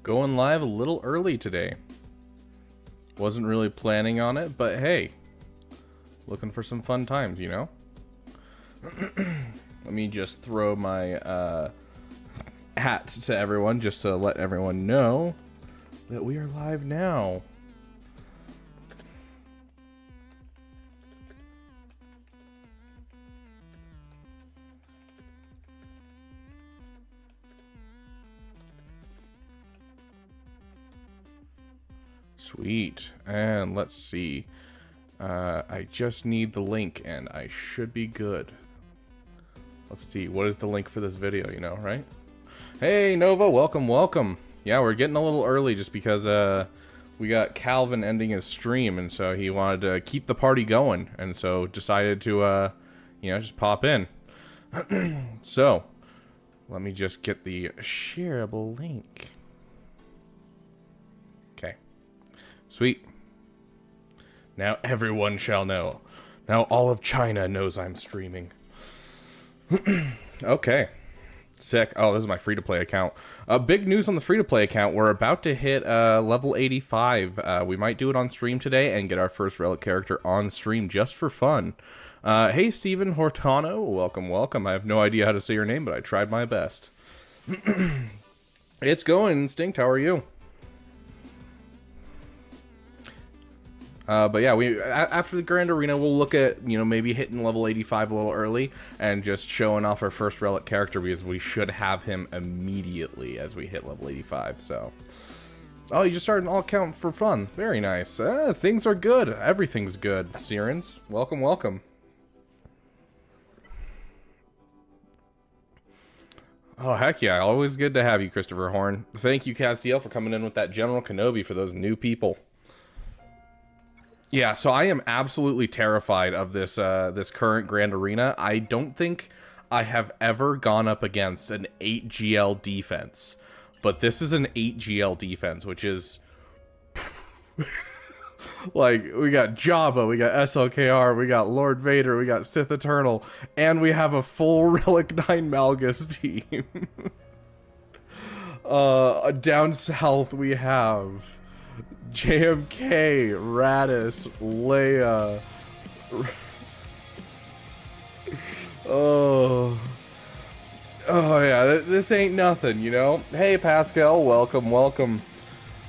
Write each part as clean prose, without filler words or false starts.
Going live a little early today. Wasn't really planning on it, but hey, looking for some fun times, you know? Let me just throw my hat to everyone just to let everyone know that we are live now. Sweet. And let's see. I just need the link and I should be good. Let's see. What is the link for this video, you know, right? Hey, Nova. Welcome, welcome. Yeah, we're getting a little early just because we got Calvin ending his stream, and so he wanted to keep the party going, and so decided to, you know, just pop in. So, let me just get the shareable link. Okay. Sweet. Now everyone shall know. Now all of China knows I'm streaming. Okay. Sick. Oh, this is my free-to-play account. Big news on the free-to-play account. We're about to hit level 85. We might do it on stream today and get our first relic character on stream just for fun. Hey, Steven Hortano. Welcome, welcome. I have no idea how to say your name, but I tried my best. It's going, Instinct. How are you? But yeah, after the Grand Arena, we'll look at, you know, maybe hitting level 85 a little early and just showing off our first relic character, because we should have him immediately as we hit level 85, so. Oh, you just started an all-account for fun. Very nice. Things are good. Everything's good, Sirens. Welcome, welcome. Oh, heck yeah. Always good to have you, Christopher Horn. Thank you, Castiel, for coming in with that General Kenobi for those new people. Yeah, so I am absolutely terrified of this this current Grand Arena. I don't think I have ever gone up against an 8 GL defense, but this is an 8 GL defense, which is like, we got Jabba, we got Slkr, we got Lord Vader, we got Sith Eternal, and we have a full Relic 9 Malgus team. Down south we have JMK, Radis, Leia. Oh yeah, this ain't nothing, you know? Hey, Pascal, welcome, welcome.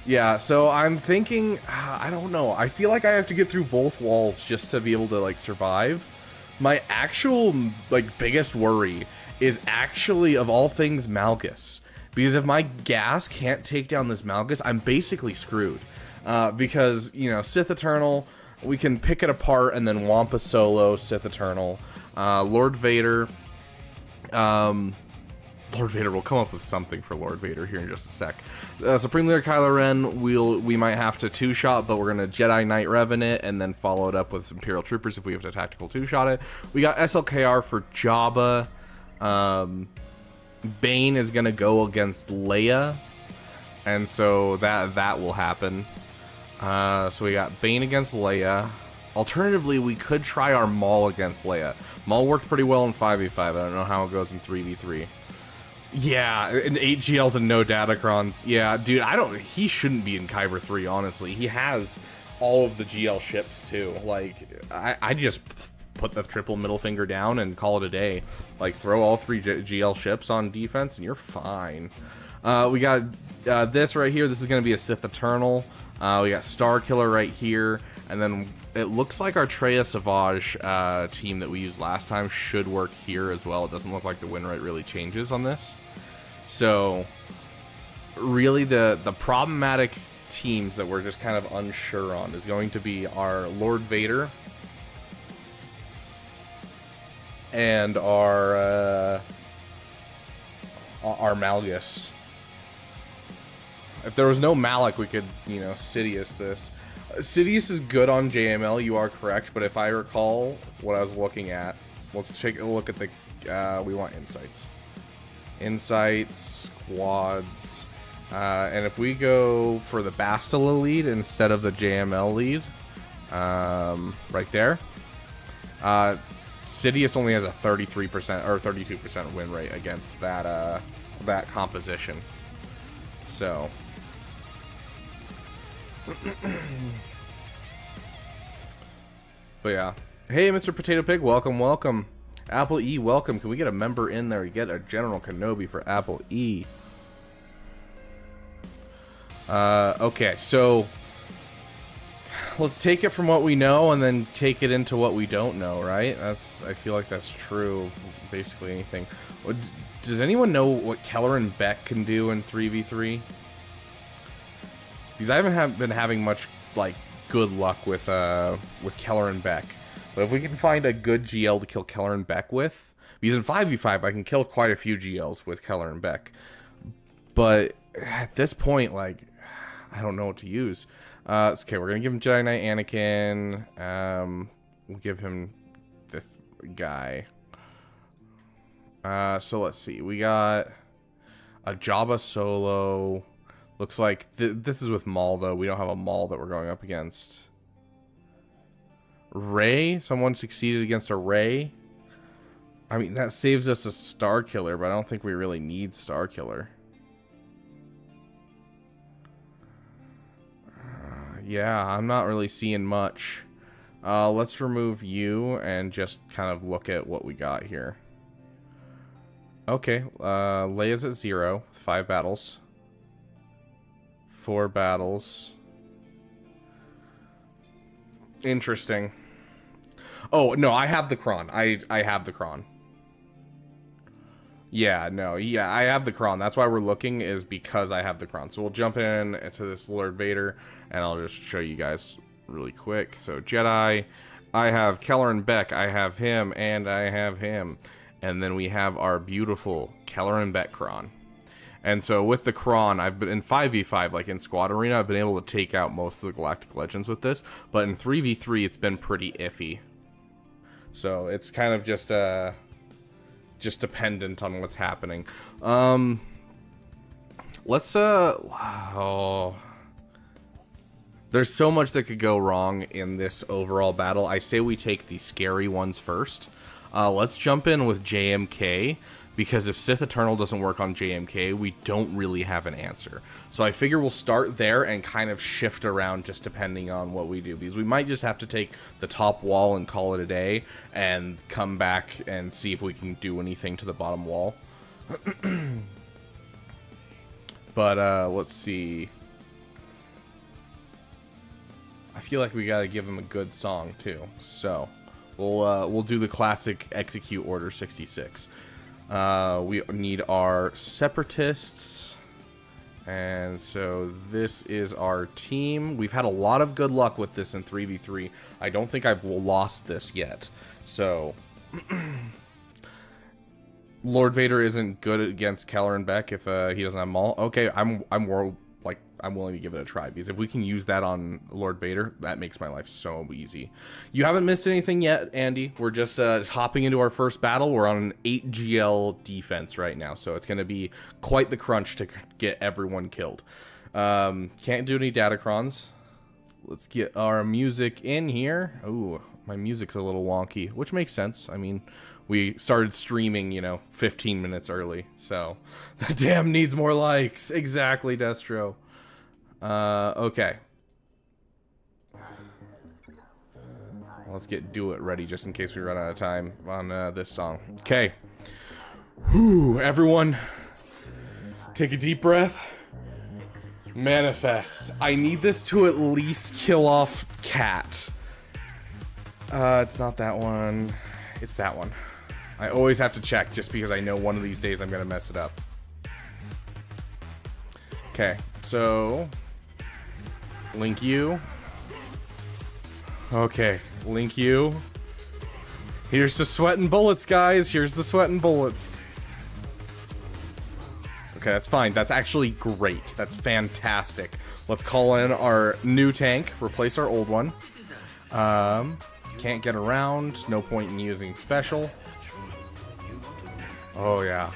Yeah, so I'm thinking, I don't know, I feel like I have to get through both walls just to be able to, like, survive. My actual, like, biggest worry is actually, of all things, Malgus. Because if my gas can't take down this Malgus, I'm basically screwed. Because, you know, Sith Eternal, we can pick it apart and then Wampa solo Sith Eternal. Lord Vader. Lord Vader, will come up with something for Lord Vader here in just a sec. Supreme Leader Kylo Ren, we might have to two-shot, but we're going to Jedi Knight Revan it and then follow it up with Imperial Troopers if we have to tactical two-shot it. We got SLKR for Jabba. Bane is going to go against Leia, and so that will happen. So we got Bane against Leia. Alternatively, we could try our Maul against Leia. Maul worked pretty well in 5v5. I don't know how it goes in 3v3. Yeah, and 8 GLs and no datacrons. Yeah, dude, he shouldn't be in Kyber 3, honestly. He has all of the GL ships, too. Like, I just put the triple middle finger down and call it a day. Like, throw all 3 GL ships on defense and you're fine. We got this right here. This is going to be a Sith Eternal. We got Star Killer right here. And then it looks like our Traya Savage team that we used last time should work here as well. It doesn't look like the win rate really changes on this. So, really the problematic teams that we're just kind of unsure on is going to be our Lord Vader and our Malgus. If there was no Malak, we could, you know, Sidious this. Sidious is good on JML, you are correct, but if I recall what I was looking at, let's take a look at the, we want insights. Insights, squads, and if we go for the Bastila lead instead of the JML lead, right there, Sidious only has a 33% or 32% win rate against that, that composition. So, But yeah. Hey, Mr. Potato Pig, welcome, welcome. Apple E, welcome. Can we get a member in there? Get a General Kenobi for Apple E. Okay, so let's take it from what we know and then take it into what we don't know, right? I feel like that's true of basically anything. Does anyone know what Keller and Beck can do in 3v3? Because I haven't been having much like good luck with Keller and Beck. But if we can find a good GL to kill Keller and Beck with, because in 5v5 I can kill quite a few GLs with Keller and Beck. But at this point, like, I don't know what to use. Okay, we're gonna give him Jedi Knight Anakin. We'll give him this guy. So let's see. We got a Jabba solo. Looks like this is with Maul, though. We don't have a Maul that we're going up against. Rey? Someone succeeded against a Rey? I mean, that saves us a Star Killer, but I don't think we really need Star Killer. Yeah, I'm not really seeing much. Let's remove you and just kind of look at what we got here. Okay, Leia's at 0 with 5 battles. 4 battles. Interesting. Oh, no, I have the cron. I have the cron. Yeah, no, yeah, I have the cron. That's why we're looking, is because I have the cron. So we'll jump in into this Lord Vader, and I'll just show you guys really quick. So Jedi, I have Keller and Beck. I have him, and I have him. And then we have our beautiful Keller and Beck cron. And so with the cron, I've been in 5v5, like in Squad Arena, I've been able to take out most of the Galactic Legends with this. But in 3v3, it's been pretty iffy. So it's kind of just dependent on what's happening. Let's wow. There's so much that could go wrong in this overall battle. I say we take the scary ones first. Let's jump in with JMK, because if Sith Eternal doesn't work on JMK, we don't really have an answer. So I figure we'll start there and kind of shift around just depending on what we do, because we might just have to take the top wall and call it a day and come back and see if we can do anything to the bottom wall. But let's see. I feel like we gotta give him a good song too, so we'll do the classic execute order 66. We need our separatists, and so this is our team. We've had a lot of good luck with this in 3v3. I don't think I've lost this yet. So Lord Vader isn't good against Keller and Beck if he doesn't have Maul. Okay, I'm willing to give it a try, because if we can use that on Lord Vader, that makes my life so easy. You haven't missed anything yet, Andy. We're just hopping into our first battle. We're on an 8 GL defense right now, so it's going to be quite the crunch to get everyone killed. Can't do any datacrons. Let's get our music in here. Ooh, my music's a little wonky, which makes sense. I mean, we started streaming, 15 minutes early, so the damn needs more likes. Exactly, Destro. Okay. Let's get Do It ready just in case we run out of time on this song. Okay. Whew, everyone, take a deep breath. Manifest. I need this to at least kill off Cat. It's not that one. It's that one. I always have to check just because I know one of these days I'm gonna mess it up. Okay, so Link you. Okay, Link you. Here's the sweat and bullets, guys. Here's the sweat and bullets. Okay, that's fine. That's actually great. That's fantastic. Let's call in our new tank. Replace our old one. Can't get around. No point in using special. Oh, yeah.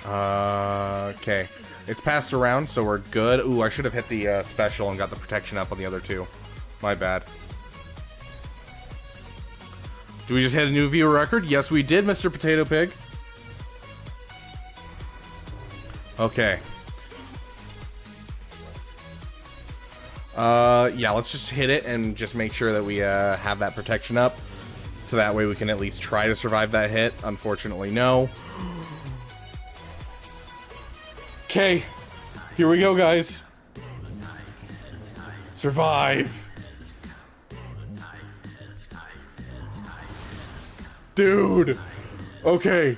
Okay. It's passed around, so we're good. Ooh, I should have hit the special and got the protection up on the other two. My bad. Did we just hit a new viewer record? Yes, we did, Mr. Potato Pig. Okay. Yeah, let's just hit it and just make sure that we have that protection up. So that way we can at least try to survive that hit. Unfortunately, no. Okay. Here we go, guys. Survive. Dude. Okay.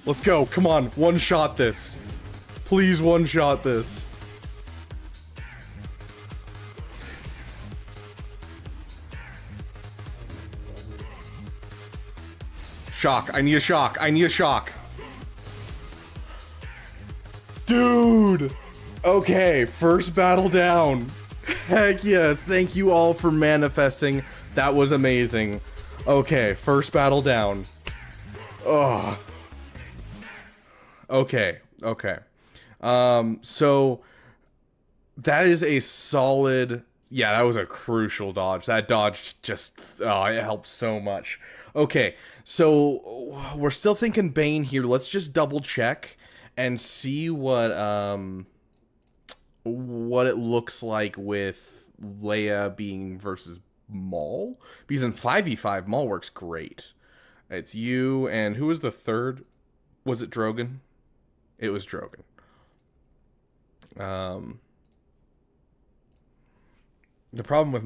Let's go. Come on. One shot this. Please one shot this. Shock. I need a shock. I need a shock. Dude. Okay. First battle down. Heck yes. Thank you all for manifesting. That was amazing. Okay. First battle down. Ugh. Okay. Okay. So that is a solid, yeah, that was a crucial dodge. That dodge just, it helped so much. Okay, so we're still thinking Bane here. Let's just double check and see what it looks like with Leia being versus Maul. Because in 5v5, Maul works great. It's you, and who was the third? Was it Drogon? It was Drogon. The problem with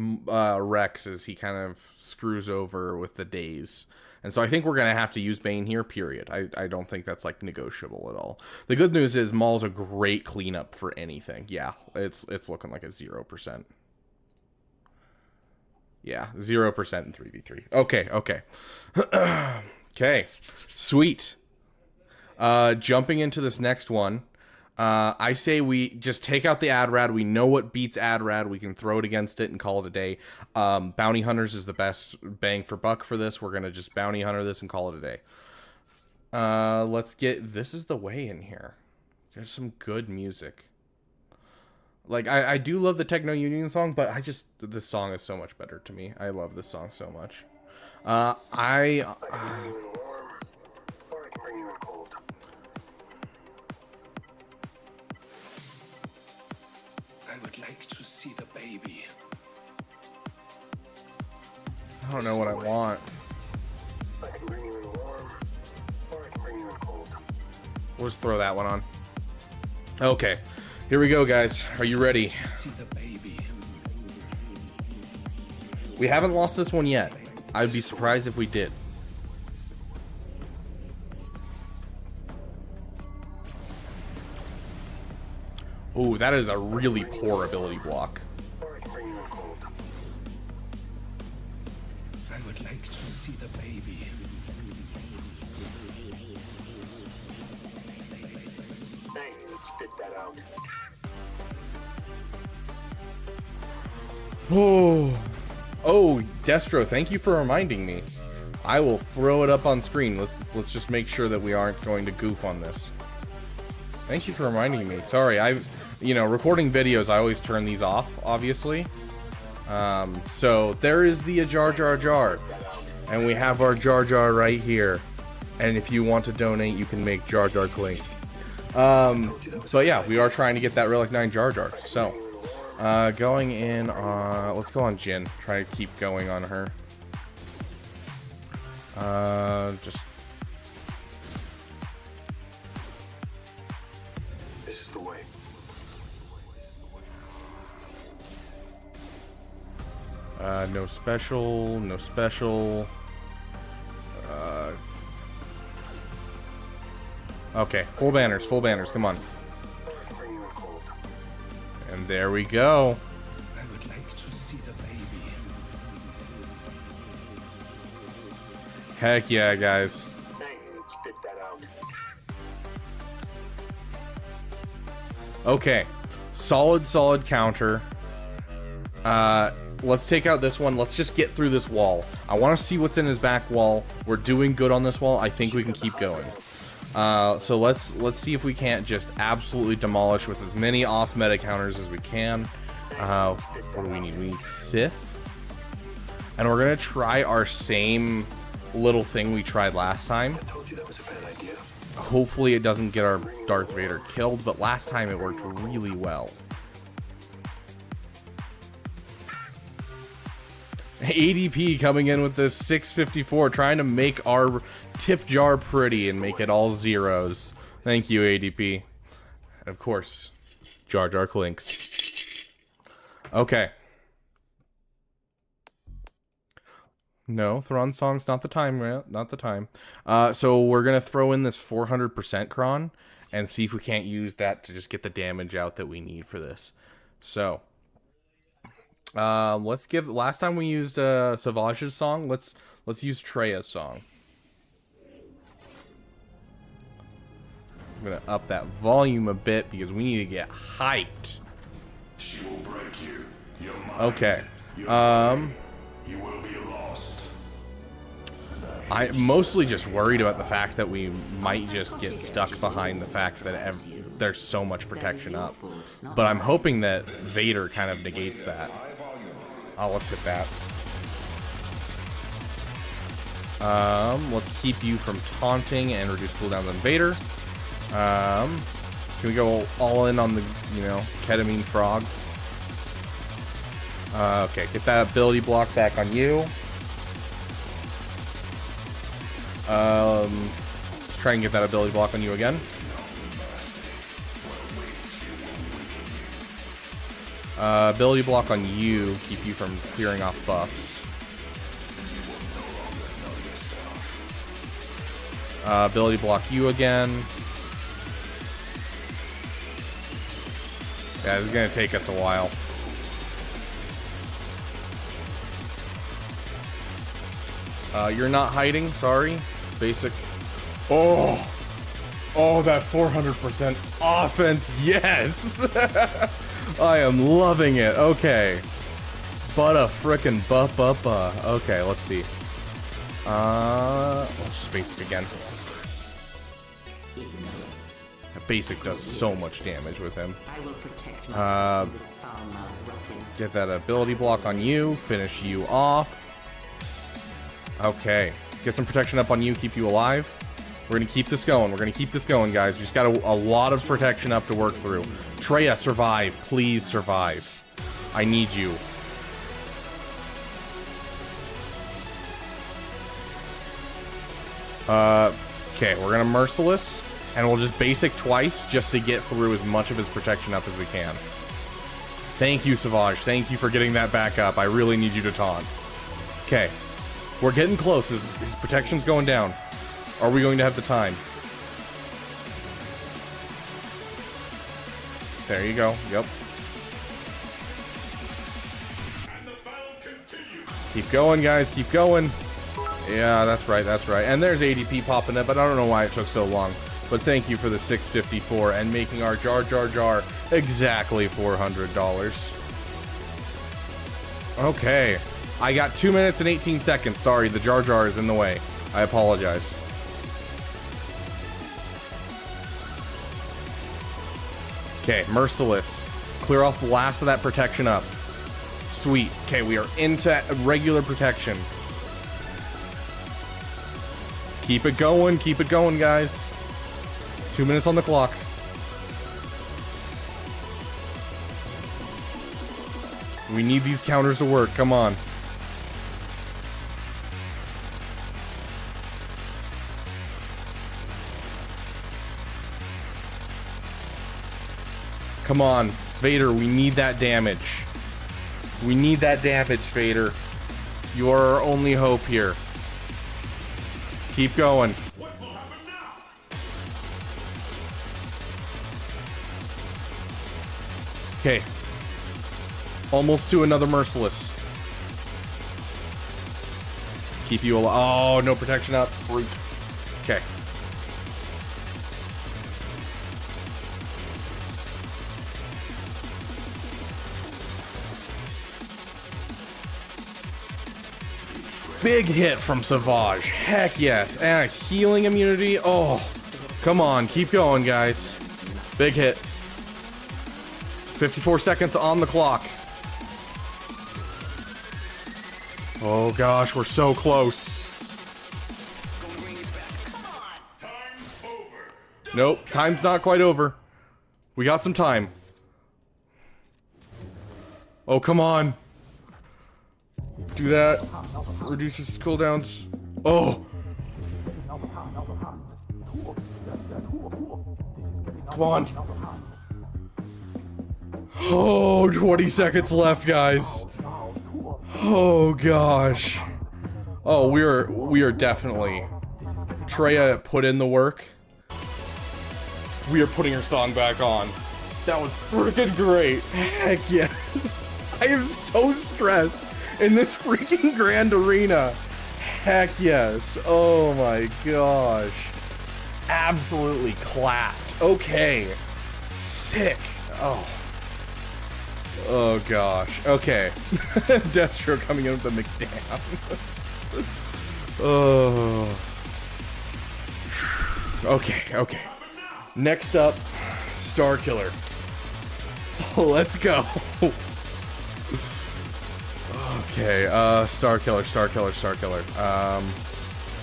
Rex is he kind of screws over with the days. And so I think we're going to have to use Bane here, period. I don't think that's, like, negotiable at all. The good news is Maul's a great cleanup for anything. Yeah, it's looking like a 0%. Yeah, 0% in 3v3. Okay, okay. Okay, sweet. Jumping into this next one. I say we just take out the ADRAD. We know what beats ADRAD. We can throw it against it and call it a day. Bounty Hunters is the best bang for buck for this. We're going to just Bounty Hunter this and call it a day. Let's get... This is the way in here. There's some good music. Like, I do love the Techno Union song, but this song is so much better to me. I love this song so much. I don't know what I want. I can bring you in warm, or I can bring you in cold. We'll just throw that one on. Okay, here we go, guys. Are you ready? We haven't lost this one yet. I'd be surprised if we did. Ooh, that is a really poor ability block. Oh, Destro, thank you for reminding me. I will throw it up on screen. Let's just make sure that we aren't going to goof on this. Thank you for reminding me. Sorry, recording videos, I always turn these off, obviously. So there is the Jar Jar Jar. And we have our Jar Jar right here. And if you want to donate, you can make Jar Jar clink. But yeah, we are trying to get that Relic 9 Jar Jar. So, going in on... Let's go on Jin. Try to keep going on her. Just... This is the way. No special, no special. Okay, full banners, come on. And there we go. I would like to see the baby. Heck yeah, guys. Okay, solid counter. Let's take out this one. Let's just get through this wall. I want to see what's in his back wall. We're doing good on this wall. I think we can keep going. So let's see if we can't just absolutely demolish with as many off-meta counters as we can. What do we need? We need Sith. And we're going to try our same little thing we tried last time. Hopefully it doesn't get our Darth Vader killed, but last time it worked really well. ADP coming in with this 654, trying to make our tip jar pretty and make it all zeros. Thank you, ADP. And of course, Jar Jar Clinks. Okay. No, Thrawn song's not the time, not the time. So we're gonna throw in this 400% cron and see if we can't use that to just get the damage out that we need for this. So, let's give. Last time we used Savage's song. Let's use Traya's song. I'm gonna up that volume a bit because we need to get hyped. She will break you. Your mind, Okay. your body, you will be lost. I'm mostly just worried about the fact that we might just get stuck behind the fact that there's so much protection up. But I'm hoping that Vader kind of negates that. Oh, let's hit that. Let's keep you from taunting and reduce cooldowns on Vader. Can we go all in on the, ketamine frog? Okay, get that ability block back on you. Let's try and get that ability block on you again. Ability block on you, keep you from clearing off buffs. Ability block you again. Yeah, this is gonna take us a while. You're not hiding, sorry. Basic. Oh, that 400% offense, yes! I am loving it, okay. But a frickin' Okay, let's see. Let's just basic again. Basic does so much damage with him. Get that ability block on you, finish you off. Okay, get some protection up on you, keep you alive. We're gonna keep this going. We're gonna keep this going, guys. We just got a lot of protection up to work through. Traya, survive. Please survive. I need you. Okay, we're gonna Merciless, and we'll just basic twice just to get through as much of his protection up as we can. Thank you, Savage. Thank you for getting that back up. I really need you to taunt. Okay. We're getting close. His protection's going down. Are we going to have the time? There you go. Yep. Keep going, guys. Keep going. Yeah, that's right. That's right. And there's ADP popping up, but I don't know why it took so long. But thank you for the 654 and making our Jar Jar Jar exactly $400. Okay. I got 2 minutes and 18 seconds. Sorry, the Jar Jar is in the way. I apologize. Okay, Merciless. Clear off the last of that protection up. Sweet. Okay, we are into regular protection. Keep it going, guys. 2 minutes on the clock. We need these counters to work. Come on. Come on, Vader, we need that damage. We need that damage, Vader. You are our only hope here. Keep going. What will happen now? Okay. Almost to another Merciless. Keep you alive. Oh, no protection up. Freak. Okay. Big hit from Savage. Heck yes. And a healing immunity. Oh, come on. Keep going, guys. Big hit. 54 seconds on the clock. Oh gosh, we're so close. Time's over. Nope, time's not quite over. We got some time. Oh, come on. Do that. Reduces cooldowns. Oh. Come on. Oh, 20 seconds left, guys. Oh, gosh. Oh, we are definitely... Traya put in the work. We are putting her song back on. That was freaking great. Heck yes. I am so stressed in this freaking grand arena. Heck yes. Oh my gosh. Absolutely clapped. Okay. Sick. Oh. Oh gosh. Okay. Destro coming in with the McDam. Oh. Okay, okay. Next up, Star Killer. Let's go. Okay, Star Killer. I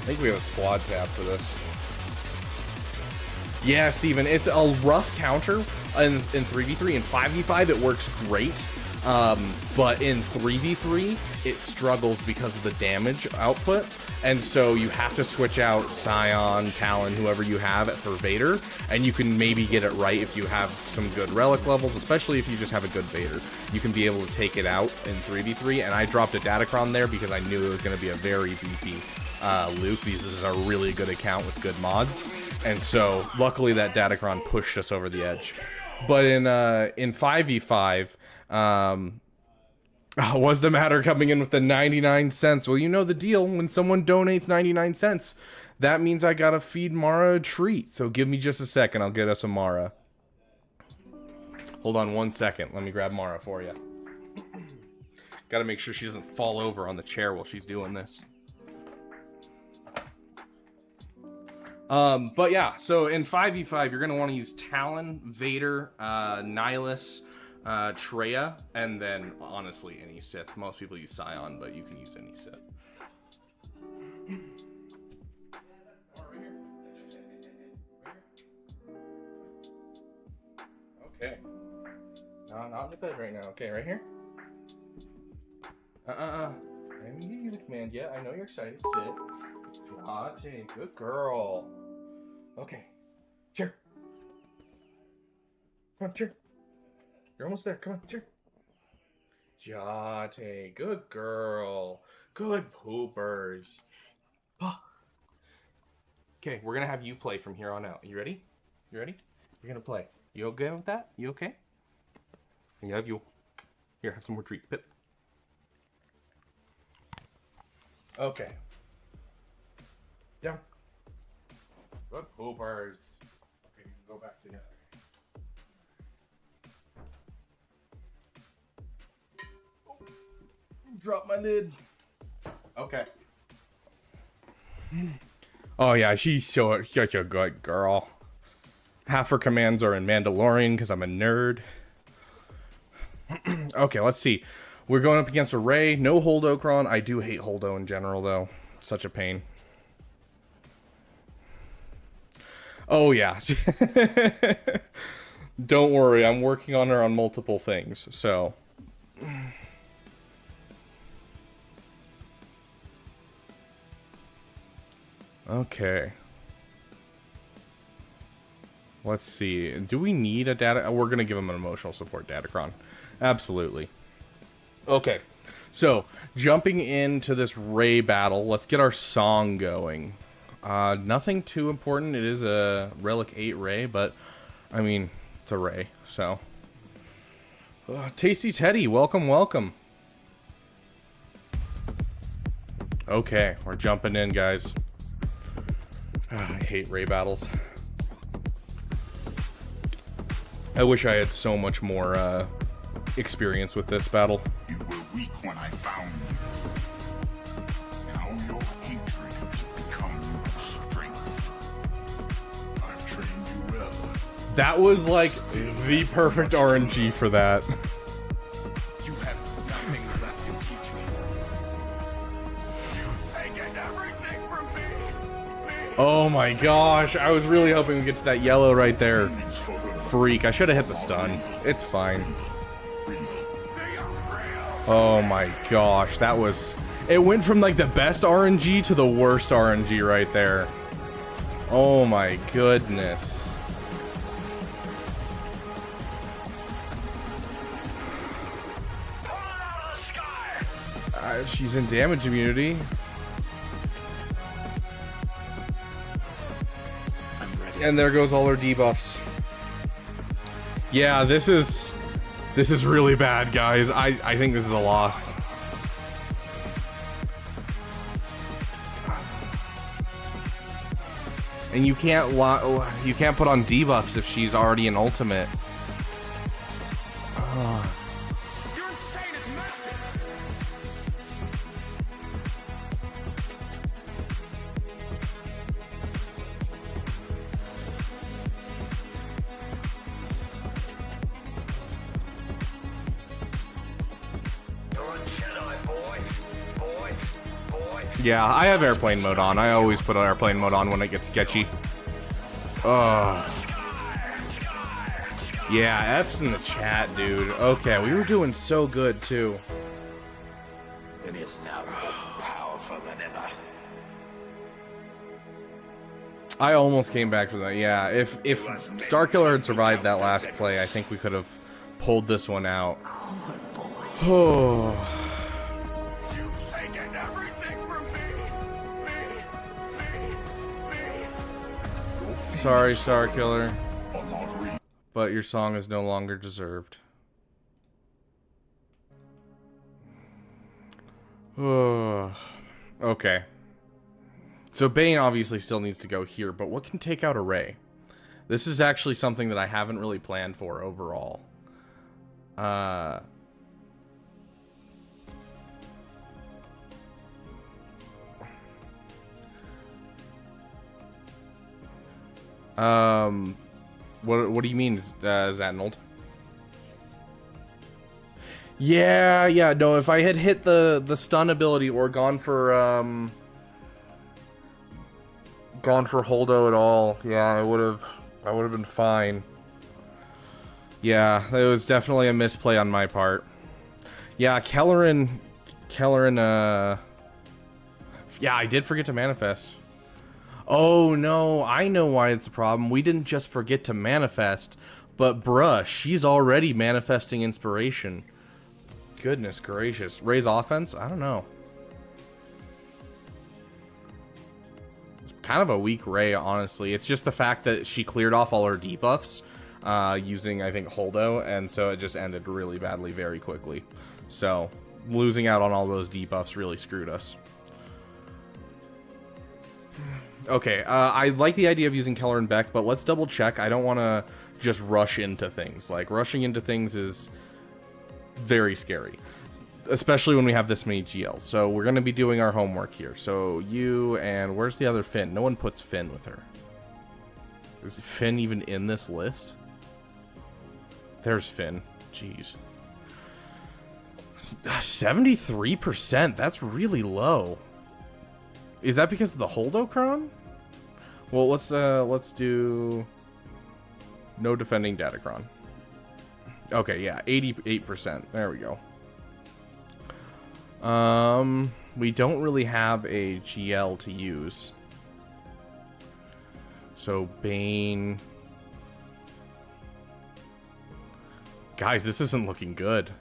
think we have a squad tab for this. Yeah, Steven, it's a rough counter in 3v3. In 5v5, it works great. But in 3v3, it struggles because of the damage output. And so you have to switch out Scion, Talon, whoever you have for Vader. And you can maybe get it right if you have some good relic levels, especially if you just have a good Vader. You can be able to take it out in 3v3. And I dropped a Datacron there because I knew it was going to be a very beefy Luke, because this is a really good account with good mods. And so luckily that Datacron pushed us over the edge. But in 5v5, what's the matter coming in with the 99 cents? Well, you know the deal. When someone donates 99 cents, that means I gotta feed Mara a treat. So give me just a second. I'll get us a Mara. Hold on 1 second. Let me grab Mara for you. Gotta make sure she doesn't fall over on the chair while she's doing this. But yeah, so in 5v5, you're gonna want to use Talon, Vader, Nihilus, Traya, and then honestly any Sith. Most people use Scion, but you can use any Sith. Okay. No, not in the bed right now. Okay, right here. I didn't give you the command yet. I know you're excited. Sit. Jate, good girl. Okay. Cheer. Come on, cheer. You're almost there. Come on, cheer. Jate, good girl. Good poopers. Okay, we're gonna have you play from here on out. You ready? You ready? You're gonna play. You okay with that? You okay? You have you. Here, have some more treats. Pip. Okay. Down. Good poopers. Okay, you can go back together. Oh, drop my lid. Okay. Oh yeah, she's such a good girl. Half her commands are in Mandalorian because I'm a nerd. Okay, let's see. We're going up against a Rey. No Holdo cron. I do hate Holdo in general, though. Such a pain. Oh, yeah. Don't worry. I'm working on her on multiple things, so... Okay. Let's see. Do we need a data? We're going to give him an emotional support Datacron. Absolutely. Okay. So, jumping into this Rey battle, let's get our song going. Nothing too important. It is a Relic 8 Rey, but, I mean, it's a Rey, so. Tasty Teddy, welcome, welcome. Okay, we're jumping in, guys. I hate Rey battles. I wish I had so much more experience with this battle. You were weak when I found you. Now your hatred has become strength. I've trained you well. That was like the perfect RNG for that. You have nothing left to teach me. You've taken everything from me. Oh my gosh, I was really hoping we get to that yellow right there. Freak, I should have hit the stun. It's fine. Oh my gosh, that was... It went from like the best RNG to the worst RNG right there. Oh my goodness. She's in damage immunity. And there goes all her debuffs. Yeah, this is really bad, guys. I think this is a loss. And you can't put on debuffs if she's already an ultimate. You're insane, it's massive. Yeah, I have airplane mode on. I always put airplane mode on when it gets sketchy. Yeah, F's in the chat, dude. Okay, we were doing so good too. It is now more powerful than ever. I almost came back from that. Yeah, if Starkiller had survived that last play, I think we could have pulled this one out. Oh. You've taken everything from me. Sorry, Starkiller, but your song is no longer deserved. Oh. Okay. So Bane obviously still needs to go here, but what can take out a Ray? This is actually something that I haven't really planned for overall. What do you mean? Is that an ult? Yeah, no, if I had hit the stun ability or gone for Holdo at all, yeah, I would have been fine. Yeah, it was definitely a misplay on my part. Yeah, Kellerin, yeah, I did forget to manifest. Oh no, I know why it's a problem. We didn't just forget to manifest, but bruh, she's already manifesting inspiration. Goodness gracious. Ray's offense? I don't know. It's kind of a weak Ray, honestly. It's just the fact that she cleared off all her debuffs using, I think, Holdo, and so it just ended really badly very quickly. So, losing out on all those debuffs really screwed us. Okay, I like the idea of using Keller and Beck, but let's double check. I don't want to just rush into things. Like, rushing into things is very scary, especially when we have this many GLs. So we're going to be doing our homework here. So you, and where's the other Finn? No one puts Finn with her. Is Finn even in this list? There's Finn. Jeez. 73%. That's really low. Is that because of the Holdo cron? Well, let's do no defending Datacron. Okay, yeah, 88%. There we go. We don't really have a GL to use. So Bane. Guys, this isn't looking good.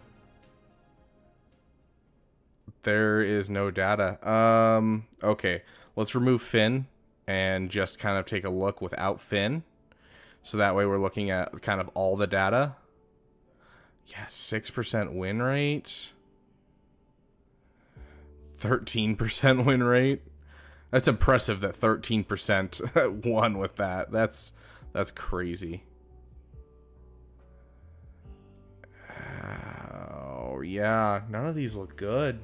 There is no data. Okay, let's remove Finn and just kind of take a look without Finn. So that way we're looking at kind of all the data. Yeah, 6% win rate. 13% win rate. That's impressive that 13% won with that. That's crazy. Oh, yeah, none of these look good.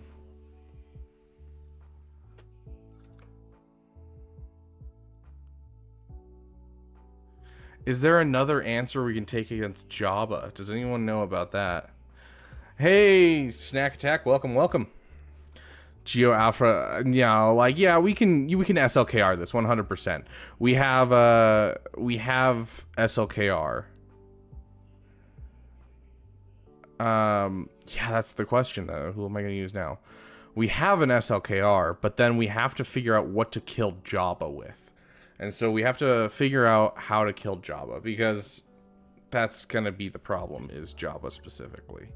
Is there another answer we can take against Jabba? Does anyone know about that? Hey, Snack Attack, welcome, welcome. Geo Alpha, like, yeah, we can SLKR this 100%. We have SLKR. Yeah, that's the question though. Who am I going to use now? We have an SLKR, but then we have to figure out what to kill Jabba with. And so we have to figure out how to kill Jabba, because that's going to be the problem, is Jabba specifically.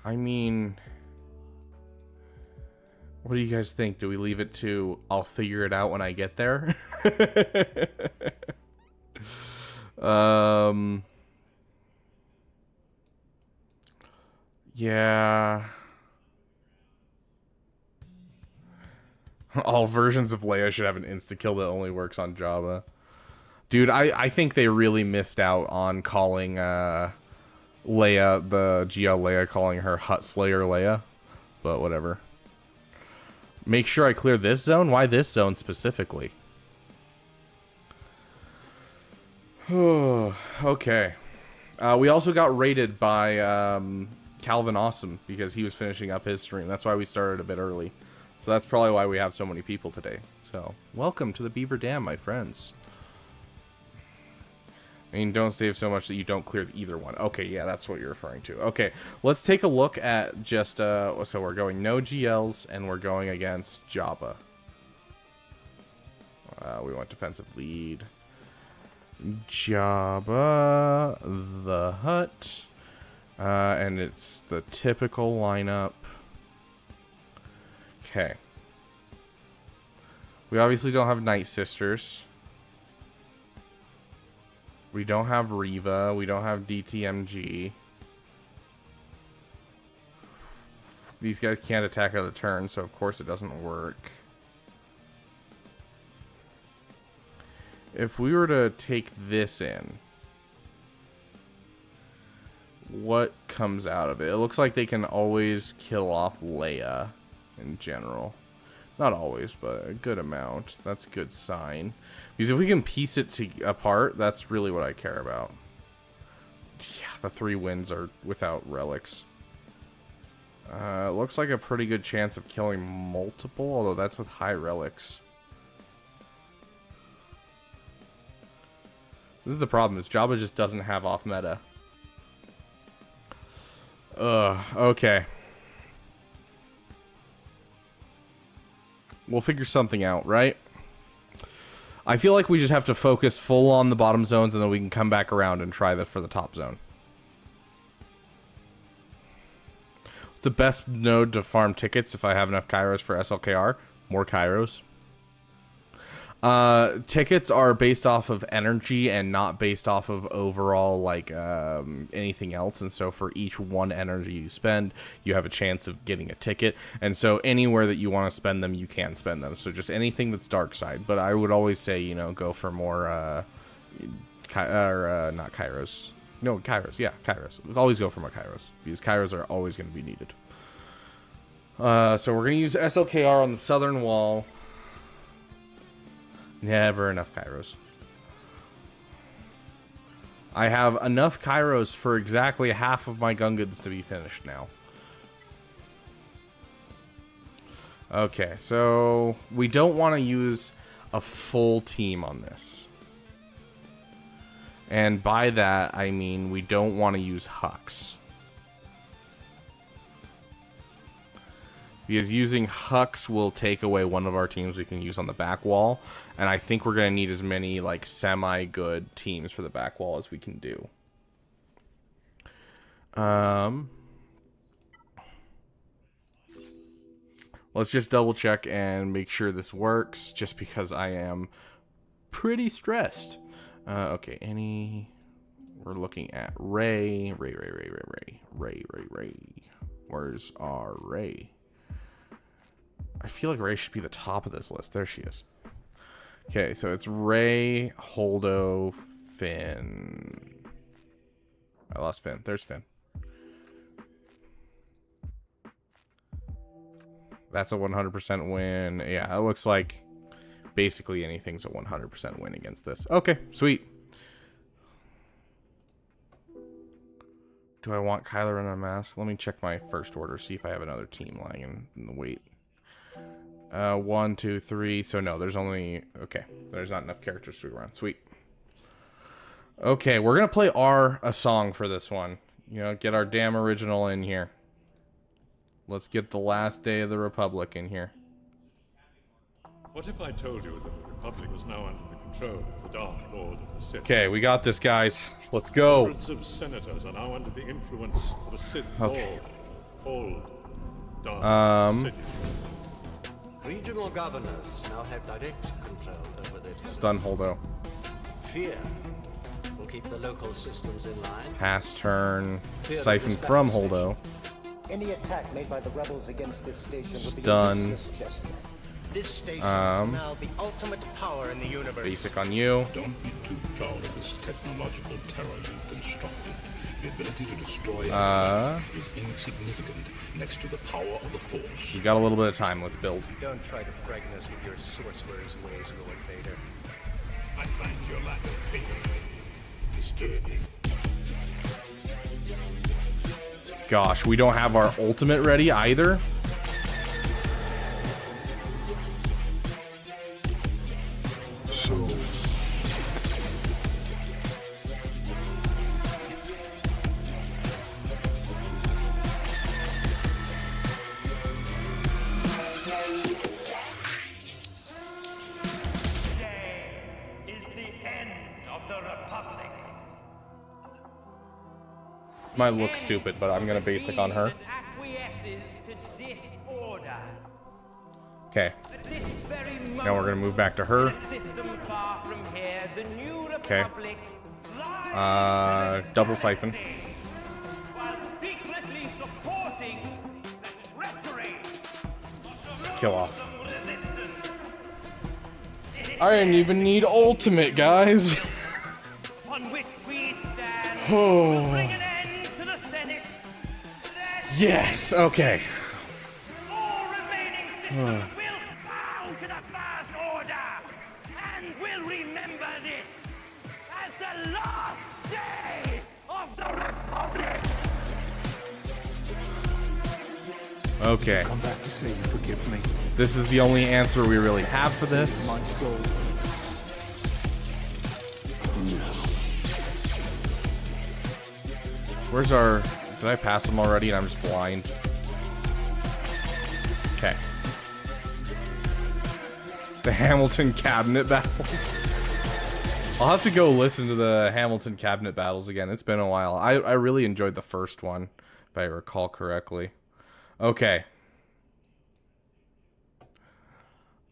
I mean, what do you guys think? Do we leave it to I'll figure it out when I get there? Yeah. All versions of Leia should have an insta-kill that only works on Jabba. Dude, I think they really missed out on calling Leia, the GL Leia, calling her Hut Slayer Leia. But whatever. Make sure I clear this zone? Why this zone specifically? Okay. We also got raided by Calvin Awesome because he was finishing up his stream. That's why we started a bit early. So that's probably why we have so many people today. So, welcome to the Beaver Dam, my friends. I mean, don't save so much that you don't clear either one. Okay, yeah, that's what you're referring to. Okay, let's take a look at just, so we're going no GLs, and we're going against Jabba. We want defensive lead. Jabba the Hutt. And it's the typical lineup. Okay. We obviously don't have Night Sisters. We don't have Reva. We don't have DTMG. These guys can't attack out of the turn, so of course it doesn't work. If we were to take this in, what comes out of it? It looks like they can always kill off Leia in general. Not always, but a good amount. That's a good sign. Because if we can piece it apart, that's really what I care about. Yeah, the 3 wins are without relics. Looks like a pretty good chance of killing multiple, although that's with high relics. This is the problem, is Jabba just doesn't have off meta. Okay. We'll figure something out, right? I feel like we just have to focus full on the bottom zones, and then we can come back around and try that for the top zone. What's the best node to farm tickets if I have enough Kairos for SLKR? More Kairos. Tickets are based off of energy and not based off of overall, like, anything else. And so for each 1 energy you spend, you have a chance of getting a ticket. And so anywhere that you want to spend them, you can spend them. So just anything that's dark side. But I would always say, you know, go for more, not Kairos. No, Kairos. Yeah, Kairos. Always go for more Kairos, because Kairos are always going to be needed. So we're going to use SLKR on the southern wall. Never enough Kairos. I have enough Kairos for exactly half of my Gungas to be finished now. Okay, so we don't want to use a full team on this. And by that, I mean we don't want to use Hux. Because using Hux will take away one of our teams we can use on the back wall. And I think we're going to need as many, like, semi-good teams for the back wall as we can do. Let's just double check and make sure this works, just because I am pretty stressed. Okay, we're looking at Ray. Where's our Ray? I feel like Ray should be the top of this list. There she is. Okay, so it's Ray, Holdo, Finn. I lost Finn. There's Finn. That's a 100% win. Yeah, it looks like basically anything's a 100% win against this. Okay, sweet. Do I want Kylo Ren unmasked? Let me check my first order, see if I have another team lying in the wait. 1, 2, 3. So no, there's only... Okay, there's not enough characters to go around. Sweet. Okay, we're going to play a song for this one. You know, get our damn original in here. Let's get the last day of the Republic in here. What if I told you that the Republic was now under the control of the Dark Lord of the Sith? Okay, we got this, guys. Let's go. Hundreds of senators are now under the influence of a Sith Lord called Darth Sidious. Regional governors now have direct control over their territories. Stun Holdo. Fear will keep the local systems in line. Pass turn. Siphon from Holdo. Any attack made by the rebels against this station would be a Stun. useless gesture. This station is now the ultimate power in the universe. Basic on you. Don't be too proud of this technological terror you've constructed. The ability to destroy is insignificant next to the power of the Force. We got a little bit of time. Let's build. Don't try to frighten us with your sorcerer's ways, Lord Vader. I find your lack of faith disturbing. Gosh, we don't have our ultimate ready either. So, Today is the end of the Republic. Might look stupid, but I'm gonna basic on her. That acquiesces to disorder. Okay. At this very Now we're gonna move back to her. in a system far from here, the new Okay. Republic flies to the Double siphon. galaxy, while secretly supporting the treachery of the Kill off. loathsome resistance. I didn't even need ultimate, guys. On which we stand Oh. to bring an end to the Senate. That Yes. Okay. all remaining systems will bow to the First Order, and will remember this as the last day of the Republic. Okay. Come back to say you forgive me. This is the only answer we really have for this. My soul. Where's our... Did I pass him already and I'm just blind? Okay. The Hamilton cabinet battles. I'll have to go listen to the Hamilton cabinet battles again. It's been a while. I really enjoyed the first one, if I recall correctly. Okay.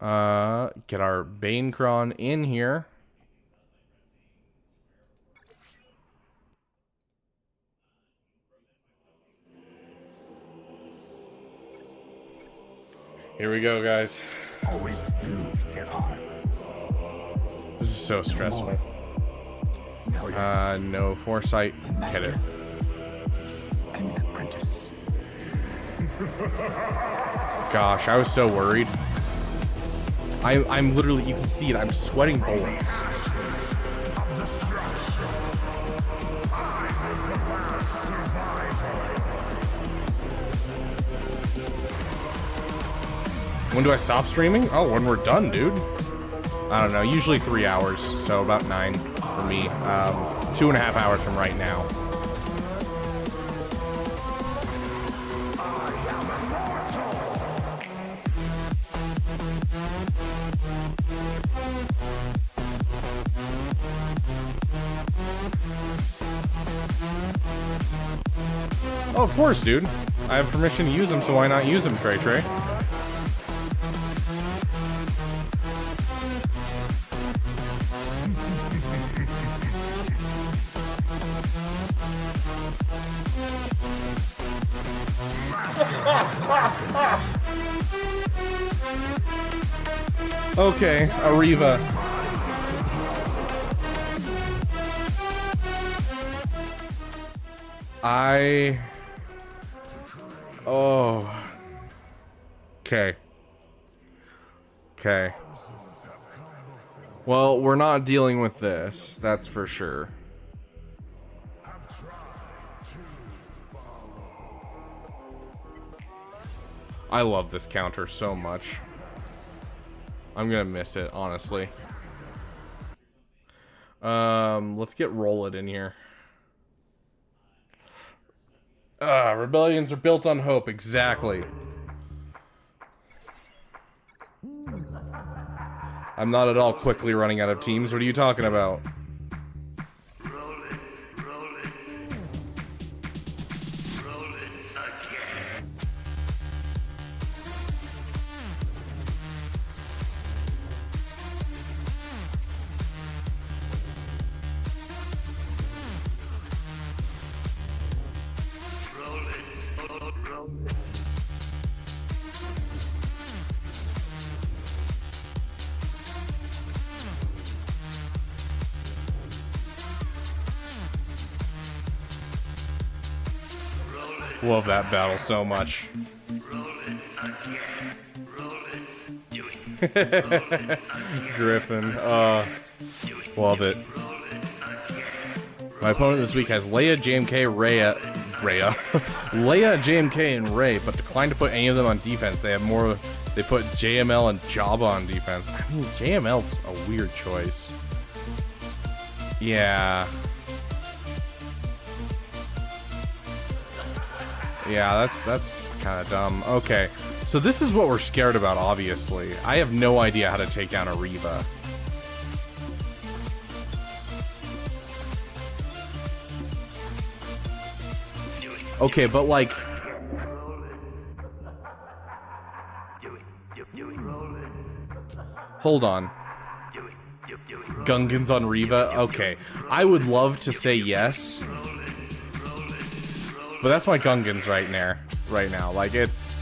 Get our Bane cron in here. Here we go, guys. always you get high. This is so stressful. No foresight. Hit it. An apprentice. Gosh, I was so worried. I'm literally, you can see it, I'm sweating bullets. Of destruction. I was the last survivor. When do I stop streaming? Oh, when we're done, dude. I don't know, usually 3 hours, so about 9 for me. 2.5 hours from right now. Oh, of course, dude. I have permission to use them, so why not use them, Trey Trey? Okay, a Reva. Oh. Okay. Okay. Well, we're not dealing with this. That's for sure. I love this counter so much. I'm gonna miss it, honestly. Let's get Roll It in here. Rebellions are built on hope, exactly. I'm not at all quickly running out of teams. What are you talking about? Love that battle so much. Griffin. Love it. My opponent this week has Leia, JMK, Leia, JMK, and Rey, but declined to put any of them on defense. They have more. They put JML and Jabba on defense. I mean, JML's a weird choice. Yeah. Yeah, that's kind of dumb. Okay, so this is what we're scared about, obviously. I have no idea how to take down a Reva. Okay, but like... Hold on. Gungans on Reva? Okay. I would love to say yes. But that's my Gungans right now. Like, it's...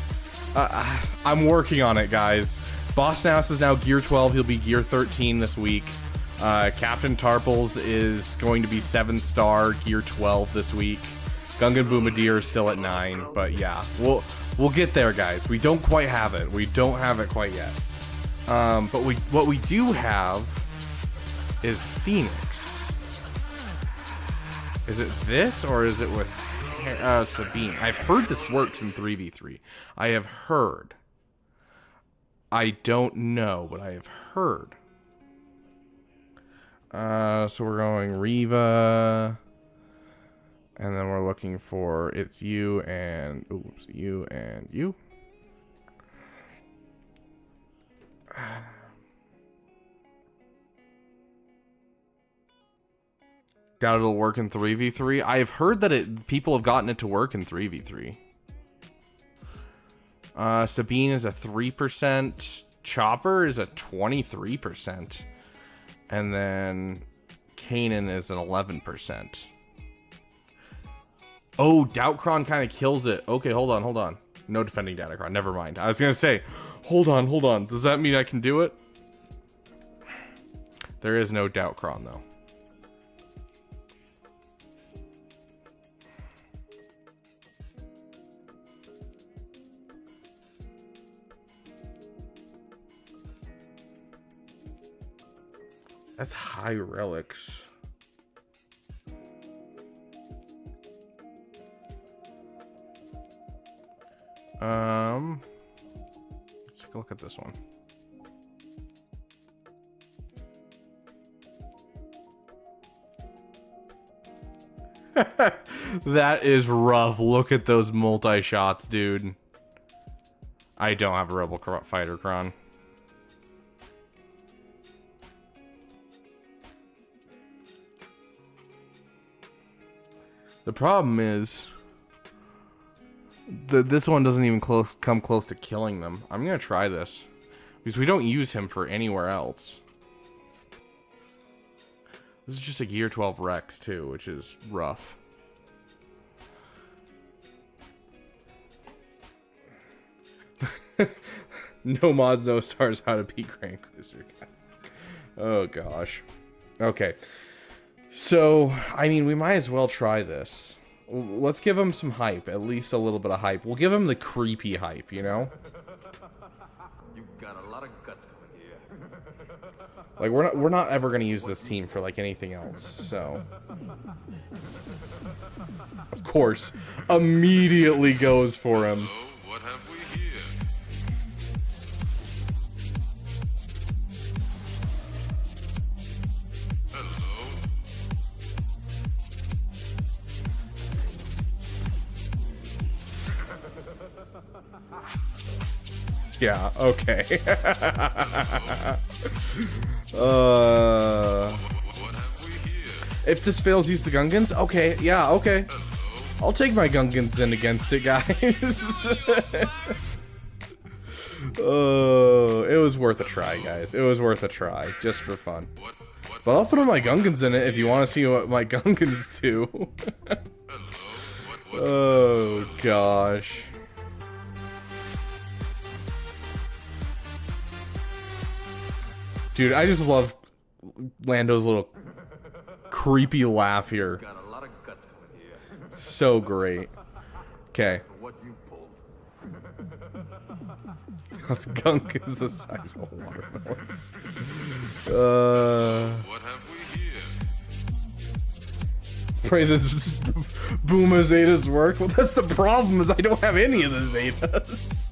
I'm working on it, guys. Boss Naus is now Gear 12. He'll be Gear 13 this week. Captain Tarples is going to be 7-star, Gear 12 this week. Gungan Boomadier is still at 9. But yeah, we'll get there, guys. We don't quite have it. We don't have it quite yet. But what we do have is Phoenix. Is it this, or is it with... Sabine. I've heard this works in 3v3. I have heard. I don't know, but I have heard. So we're going Reva. And then we're looking for it's you and... Oops, you and you. Doubt it'll work in 3v3. I've heard that people have gotten it to work in 3v3. Sabine is a 3%. Chopper is a 23%. And then Kanan is an 11%. Oh, Doubtcron kind of kills it. Okay, hold on. No defending Doubtcron. Never mind. I was going to say, hold on. Does that mean I can do it? There is no Doubtcron, though. That's high relics. Let's take a look at this one. That is rough. Look at those multi-shots, dude. I don't have a Rebel Fighter Cron. The problem is this one doesn't even come close to killing them. I'm gonna try this because we don't use him for anywhere else. This is just a Gear 12 Rex too, which is rough. No mods, no stars. How to beat Grand Cruiser. Oh gosh. Okay. So, I mean, we might as well try this. Let's give him some hype, at least a little bit of hype. We'll give him the creepy hype, you know? You've got a lot of guts coming here. Like, we're not ever gonna use this team for like anything else, so. Of course, immediately goes for him. Hello, what have we here? Hello. Yeah, okay. What have we here? If this fails, use the Gungans? Okay, yeah, okay. I'll take my Gungans in against it, guys. Oh, it was worth a try, guys. It was worth a try, just for fun. But I'll throw my Gungans in it if you want to see what my Gungans do. Oh, gosh. Dude, I just love Lando's little creepy laugh here. Got a lot of guts coming here. So great. Okay. What you pulled. Let's gunk is the size of watermelons. What have we here? Pray this Booma Zetas work. Well, that's the problem, is I don't have any of the Zetas.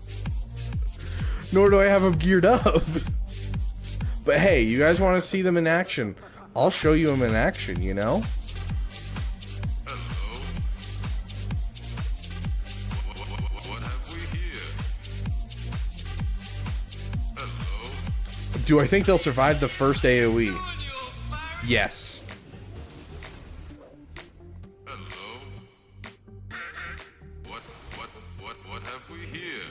Nor do I have them geared up. But hey, you guys want to see them in action? I'll show you them in action, you know? Hello. What have we here? Hello. Do I think they'll survive the first AoE? Yes. Hello. What have we here?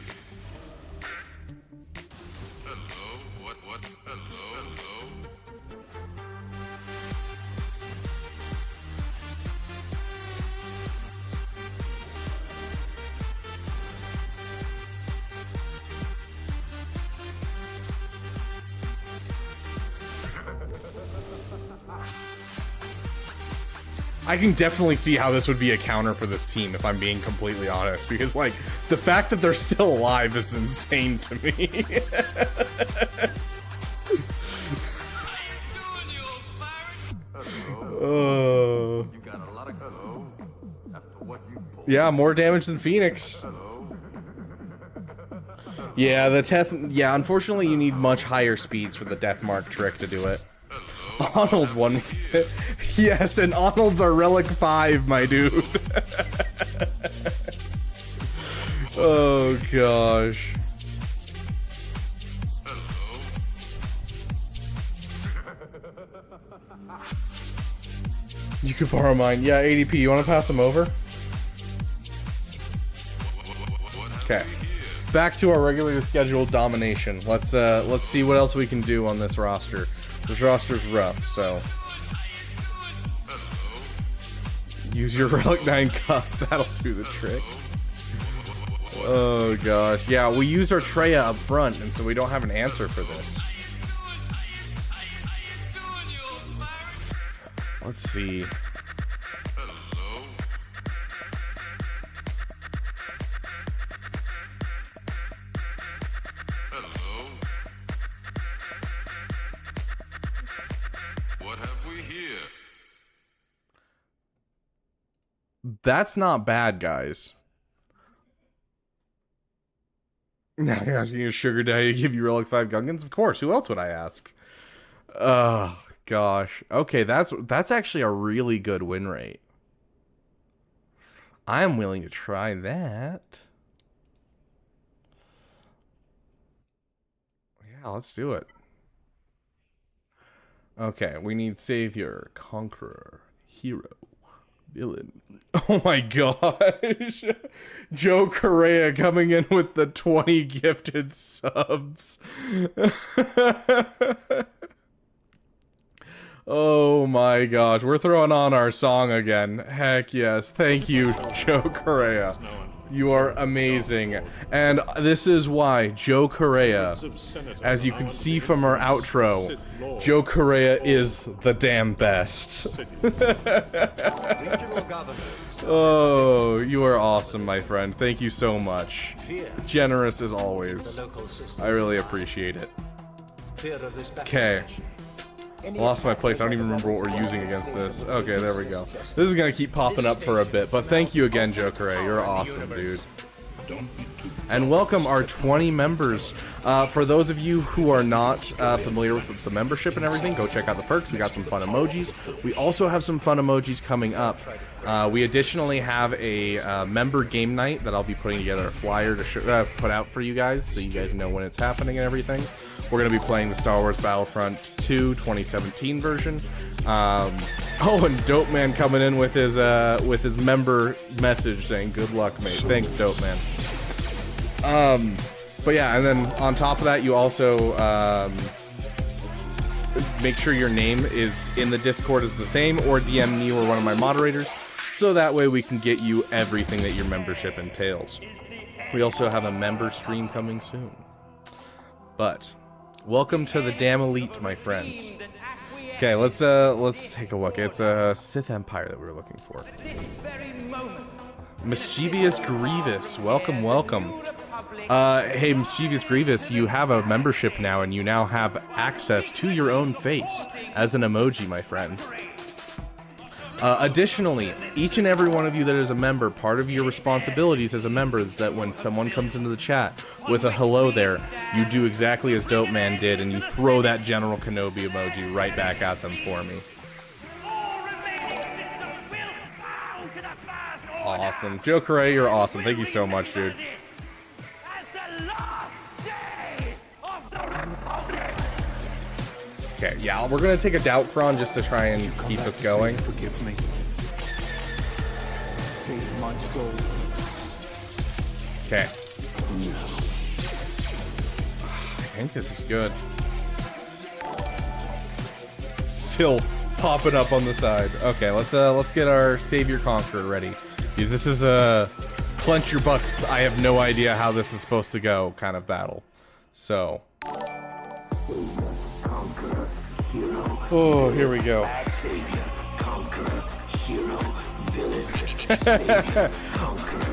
Hello. Hello. I can definitely see how this would be a counter for this team, if I'm being completely honest, because, like, the fact that they're still alive is insane to me. Oh. You got a lot of hello. After what you pulled. Yeah, more damage than Phoenix. Hello. Yeah, yeah, unfortunately you need much higher speeds for the Death Mark trick to do it. Arnold won with it. Yes, and Arnold's our Relic 5, my dude. Oh, gosh. You could borrow mine. Yeah, ADP, you want to pass them over? Okay. Back to our regularly scheduled domination. Let's see what else we can do on this roster. This roster's rough, so use your Relic 9 cup. That'll do the trick. Oh gosh, yeah, we used our Traya up front, and so we don't have an answer for this. Let's see. That's not bad, guys. Now you're asking your sugar daddy to give you Relic 5 Gungans? Of course, who else would I ask? Oh, gosh. Okay, that's actually a really good win rate. I'm willing to try that. Yeah, let's do it. Okay, we need Savior, Conqueror, Hero, Villain. Oh my gosh. Joe Correa coming in with the 20 gifted subs. Oh my gosh. We're throwing on our song again. Heck yes. Thank you, Joe Correa. You are amazing. And this is why Joe Correa, as you can see from our outro, Joe Correa is the damn best. Oh, you are awesome, my friend. Thank you so much. Generous as always. I really appreciate it. Okay. I lost my place. I don't even remember what we're using against this. Okay, there we go. This is gonna keep popping up for a bit, but thank you again, Joker. You're awesome, dude. And welcome our 20 members. For those of you who are not familiar with the membership and everything, go check out the perks. We got some fun emojis. We also have some fun emojis coming up. We additionally have a member game night that I'll be putting together a flyer to put out for you guys, so you guys know when it's happening and everything. We're going to be playing the Star Wars Battlefront 2 2017 version. Oh, and Dope Man coming in with his member message saying, "Good luck, mate." Thanks, Dope Man. But yeah, and then on top of that, you also make sure your name is in the Discord is the same, or DM me or one of my moderators, so that way we can get you everything that your membership entails. We also have a member stream coming soon. But welcome to the Damm Elite, my friends. Okay, let's take a look. It's a Sith Empire that we were looking for. Mischievous Grievous, welcome, welcome. Hey, Mischievous Grievous, you have a membership now, and you now have access to your own face as an emoji, my friend. Additionally, each and every one of you that is a member, part of your responsibilities as a member is that when someone comes into the chat with a hello there, you do exactly as Dope Man did, and you throw that General Kenobi emoji right back at them for me. Awesome. Joker, you're awesome. Thank you so much, dude. Okay, yeah, we're gonna take a doubt cron just to try and keep us going. Forgive me. Save my soul. Okay. I think this is good. Still popping up on the side. Okay, let's get our Savior Conqueror ready. Because this is a clench your bucks, I have no idea how this is supposed to go kind of battle. So. Oh, here we go.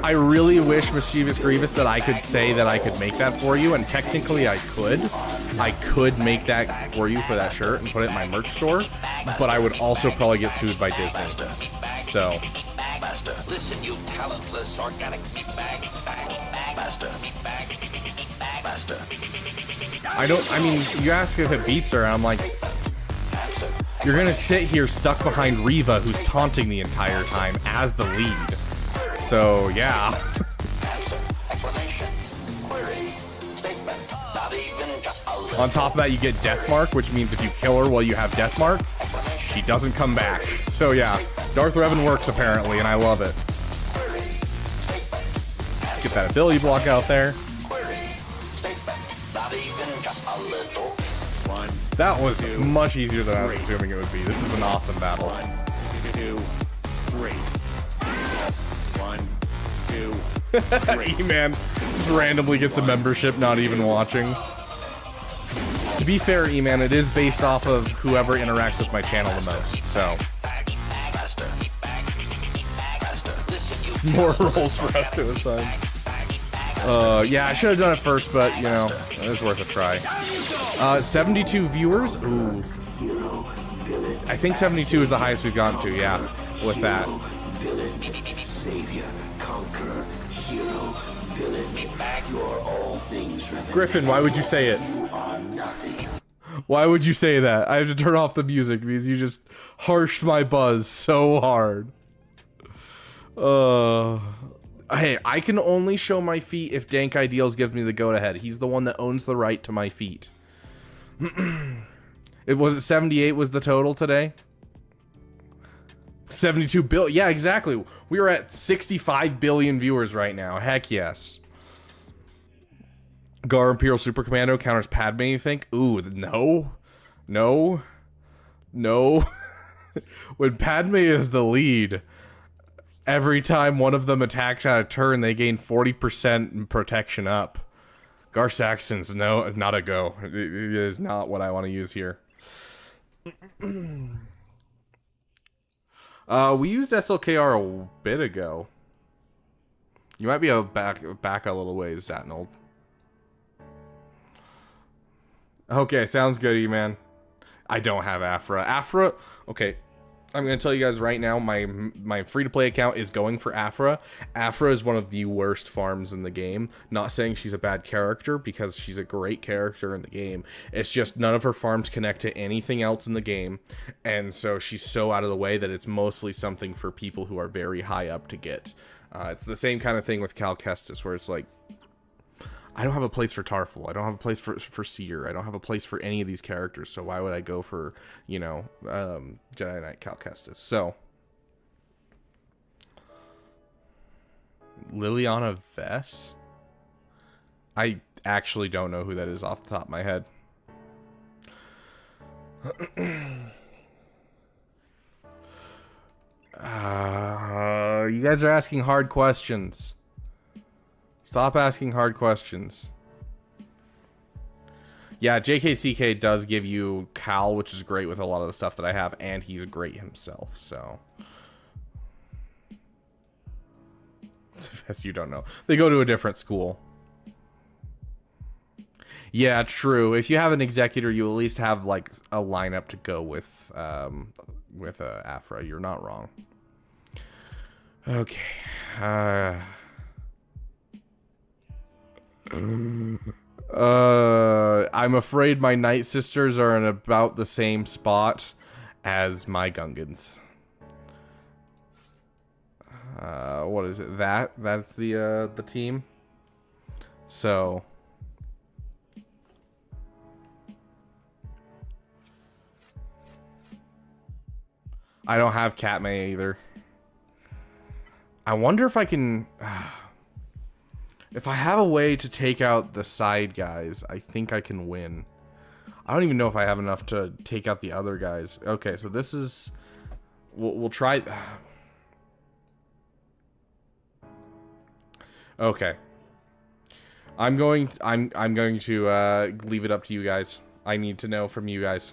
I really wish, Mischievous Grievous, that I could say that I could make that for you, and technically I could. I could make that for you for that shirt and put it in my merch store, but I would also probably get sued by Disney. So. Listen, you talentless organic meatbag. I mean, you ask if it beats her, and I'm like, you're gonna sit here stuck behind Reva, who's taunting the entire time as the lead. So, yeah. On top of that, you get Deathmark, which means if you kill her while you have Deathmark, she doesn't come back. So, yeah. Darth Revan works, apparently, and I love it. Get that ability block out there. That was much easier than I was assuming it would be. This is an awesome battle. 1, 2, 3. 1, 2, 3. E-Man just randomly gets a membership, not even watching. To be fair, E-Man, it is based off of whoever interacts with my channel the most, so. More rolls for us to assign. Yeah, I should have done it first, but, you know, it was worth a try. 72 viewers? Ooh. I think 72 is the highest we've gotten to, yeah, with that. Griffin, why would you say it? Why would you say that? I have to turn off the music because you just harshed my buzz so hard. Hey, I can only show my feet if Dank Ideals gives me the go-ahead. He's the one that owns the right to my feet. It was it 78 was the total today? 72 billion. Yeah, exactly. We are at 65 billion viewers right now. Heck yes. Gar Imperial Super Commando counters Padme, you think? Ooh, no. No. No. When Padme is the lead, every time one of them attacks out of turn, they gain 40% protection up. Gar Saxon's no, not a go. It is not what I want to use here. We used Slkr a bit ago. You might be back a little ways, Zatnold. Okay, sounds good, E-Man. I don't have Afra. Afra, okay. I'm going to tell you guys right now, my free-to-play account is going for Afra. Afra is one of the worst farms in the game. Not saying she's a bad character, because she's a great character in the game. It's just none of her farms connect to anything else in the game, and so she's so out of the way that it's mostly something for people who are very high up to get. It's the same kind of thing with Cal Kestis, where it's like, I don't have a place for Tarful. I don't have a place for Seer. I don't have a place for any of these characters. So why would I go for, you know, Jedi Knight Cal Kestis? So Liliana Vess? I actually don't know who that is off the top of my head. You guys are asking hard questions. Stop asking hard questions. Yeah, JKCK does give you Cal, which is great with a lot of the stuff that I have, and he's great himself, so. As you don't know. They go to a different school. Yeah, true. If you have an executor, you at least have, like, a lineup to go with Afra. You're not wrong. Okay. I'm afraid my Night Sisters are in about the same spot as my Gungans. What is it? That's the team. So I don't have Padme either. I wonder if I can. If I have a way to take out the side guys, I think I can win. I don't even know if I have enough to take out the other guys. Okay, so this is. We'll try. Okay. I'm going to leave it up to you guys. I need to know from you guys.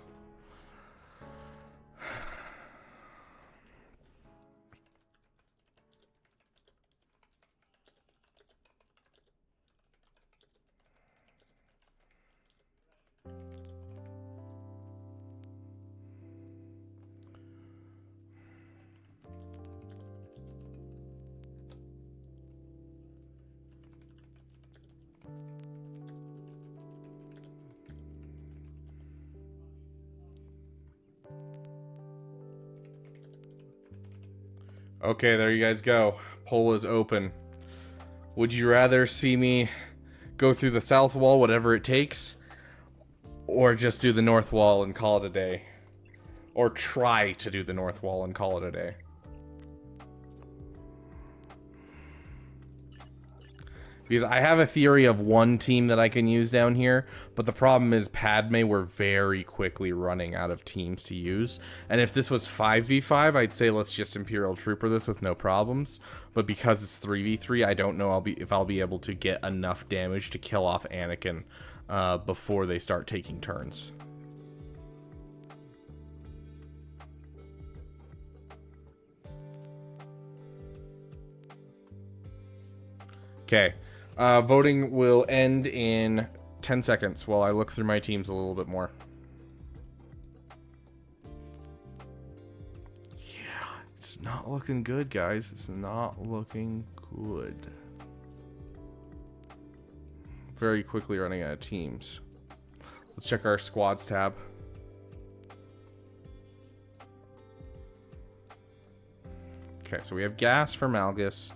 Okay, there you guys go. Poll is open. Would you rather see me go through the south wall, whatever it takes, or just do the north wall and call it a day? Or try to do the north wall and call it a day? Because I have a theory of one team that I can use down here, but the problem is Padme, we're very quickly running out of teams to use. And if this was 5v5, I'd say let's just Imperial Trooper this with no problems. But because it's 3v3, I don't know if I'll be able to get enough damage to kill off Anakin before they start taking turns. Okay. Voting will end in 10 seconds while I look through my teams a little bit more. Yeah, it's not looking good, guys. It's not looking good. Very quickly running out of teams. Let's check our squads tab. Okay, so we have Gas for Malgus.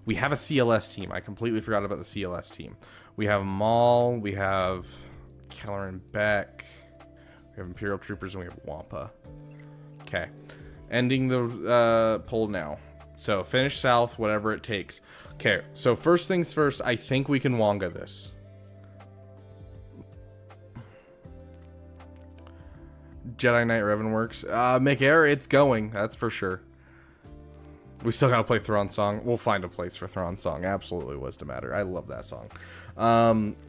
We have a CLS team. I completely forgot about the CLS team. We have Maul. We have Keller and Beck. We have Imperial Troopers, and we have Wampa. Okay. Ending the poll now. So, finish south, whatever it takes. Okay, so first things first, I think we can Wonga this. Jedi Knight Revan works. McAir, it's going. That's for sure. We still gotta play Thrawn Song. We'll find a place for Thrawn Song. Absolutely, Wisdom Matter. I love that song.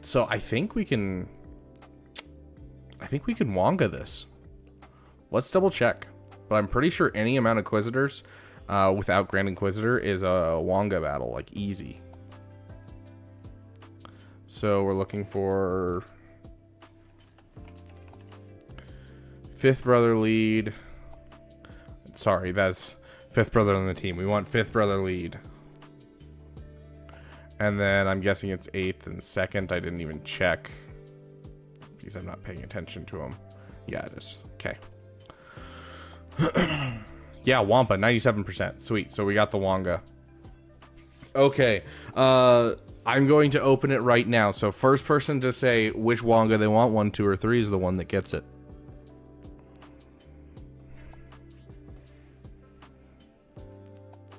So I think we can Wonga this. Let's double check. But I'm pretty sure any amount of Inquisitors without Grand Inquisitor is a Wonga battle, like easy. So we're looking for Fifth brother lead. Sorry, that's fifth brother on the team. We want fifth brother lead. And then I'm guessing it's eighth and second. I didn't even check because I'm not paying attention to them. Yeah, it is. Okay. Yeah, Wampa, 97%. Sweet. So we got the Wanga. Okay. I'm going to open it right now. So first person to say which Wanga they want, 1, 2, or 3, is the one that gets it.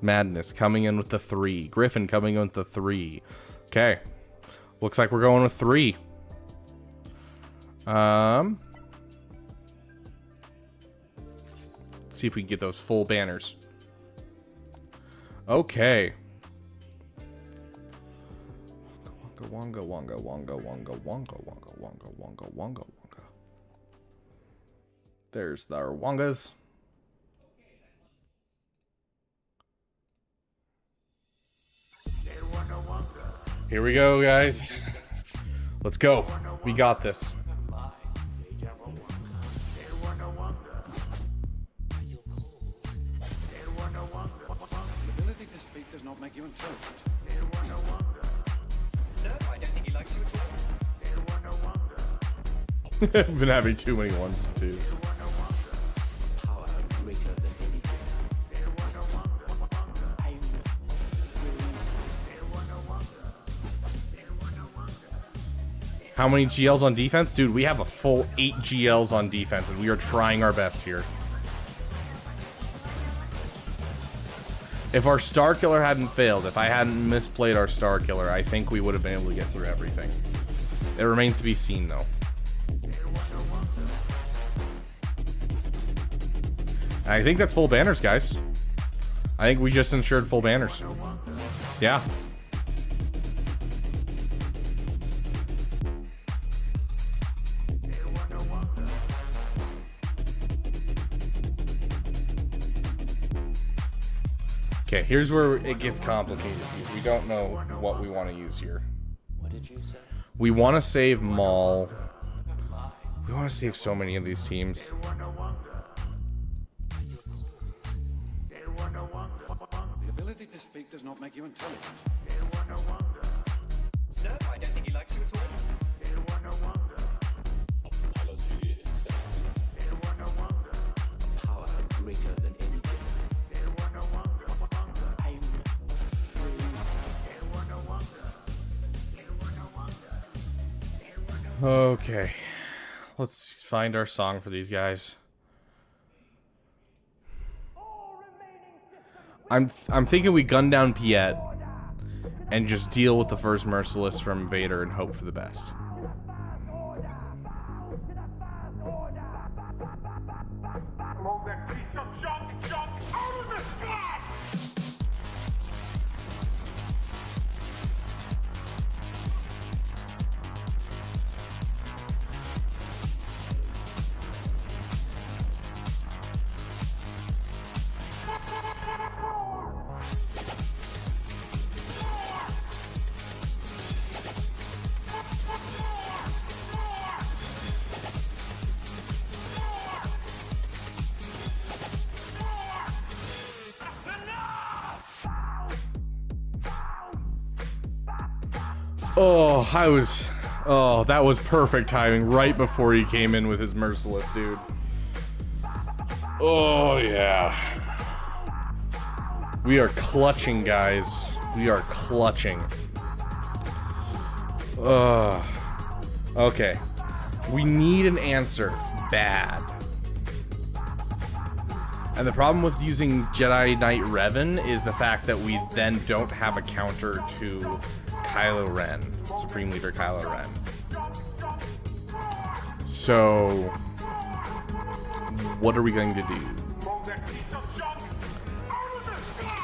Madness coming in with the 3. Griffin coming in with the 3. Okay. Looks like we're going with 3. Let's see if we can get those full banners. Okay. Wanga, wanga, wanga, wanga, wanga, wanga, wanga, wanga, wanga, wanga. There's our Wangas. Here we go, guys. Let's go. We got this. Ability to speak does not make you intelligent. No, I don't think he likes you at all. I've been having too many ones and twos. Power greater than anything. How many GLs on defense? Dude, we have a full 8 GLs on defense, and we are trying our best here. If our Star Killer hadn't failed, if I hadn't misplayed our Star Killer, I think we would have been able to get through everything. It remains to be seen, though. I think that's full banners, guys. I think we just ensured full banners. Yeah. Okay, here's where it gets complicated. We don't know what we want to use here. What did you say? We want to save Maul. We want to save so many of these teams. The ability to speak does not make you intelligent. No, I don't think he likes you at all. Power greater than anything. Okay. Let's find our song for these guys. I'm thinking we gun down Piet and just deal with the first Merciless from Vader and hope for the best. Blow that piece of junk out of the sky! Oh, that was perfect timing right before he came in with his Merciless, dude. Oh, yeah. We are clutching, guys. We are clutching. Okay. We need an answer. Bad. And the problem with using Jedi Knight Revan is the fact that we then don't have a counter to Kylo Ren, Supreme Leader Kylo Ren. So, what are we going to do? Blow that piece of junk out of the sky!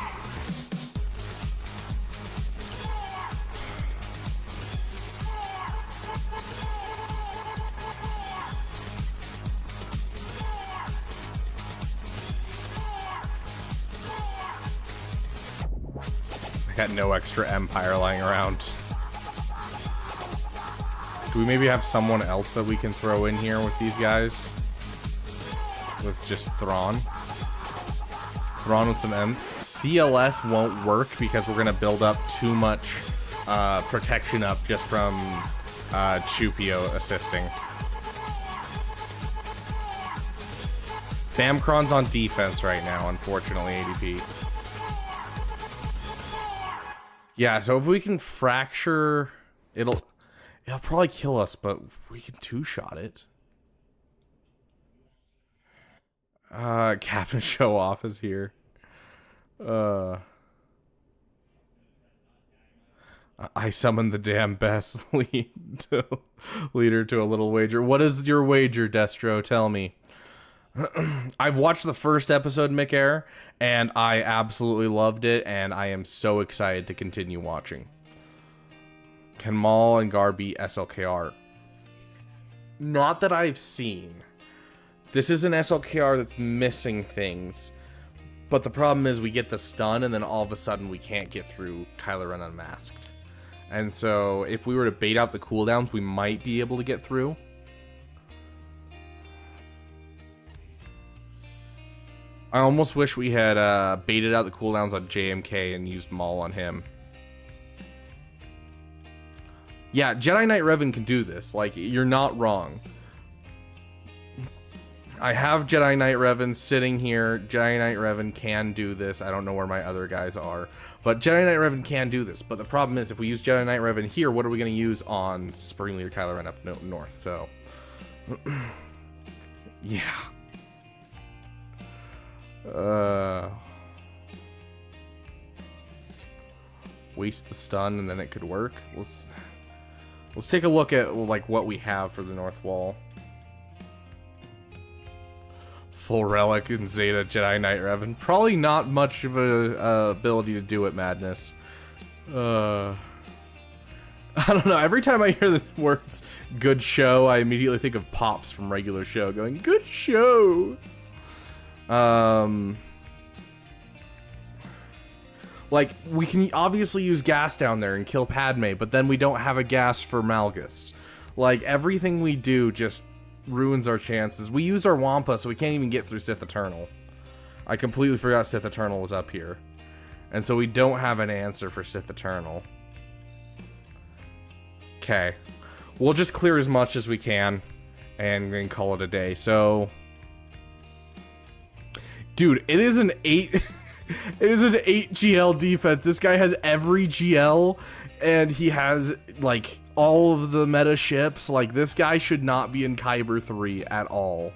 I got no extra Empire lying around. Do we maybe have someone else that we can throw in here with these guys? with just Thrawn. Thrawn with some imps. CLS won't work because we're gonna build up too much protection up just from Chupio assisting. Bamcron's on defense right now, unfortunately, ADP. Yeah, so if we can fracture, it'll probably kill us, but we can two-shot it. Captain Show Off is here. I summoned the damn best leader to a little wager. What is your wager, Destro? Tell me. I've watched the first episode, Mick Air, and I absolutely loved it, and I am so excited to continue watching. Can Maul and Gar beat SLKR? Not that I've seen. This is an SLKR that's missing things, but the problem is we get the stun, and then all of a sudden we can't get through Kylo Ren unmasked. And so if we were to bait out the cooldowns, we might be able to get through. I almost wish we had baited out the cooldowns on JMK and used Maul on him. Yeah, Jedi Knight Revan can do this. Like, you're not wrong. I have Jedi Knight Revan sitting here. Jedi Knight Revan can do this. I don't know where my other guys are. But Jedi Knight Revan can do this. But the problem is, if we use Jedi Knight Revan here, what are we going to use on Supreme Leader Kylo Ren up north? So, yeah. Waste the stun and then it could work. Let's take a look at like what we have for the north wall. Full relic and Zeta Jedi Knight Revan. Probably not much of a ability to do it, Madness. I don't know. Every time I hear the words "good show," I immediately think of Pops from Regular Show going "good show." Like, we can obviously use gas down there and kill Padme, but then we don't have a gas for Malgus. Like, everything we do just ruins our chances. We use our Wampa, so we can't even get through Sith Eternal. I completely forgot Sith Eternal was up here. And so we don't have an answer for Sith Eternal. Okay. We'll just clear as much as we can and then call it a day. So, dude, it is an 8 it is an 8 GL defense. This guy has every GL and he has like all of the meta ships. Like, this guy should not be in Kyber 3 at all.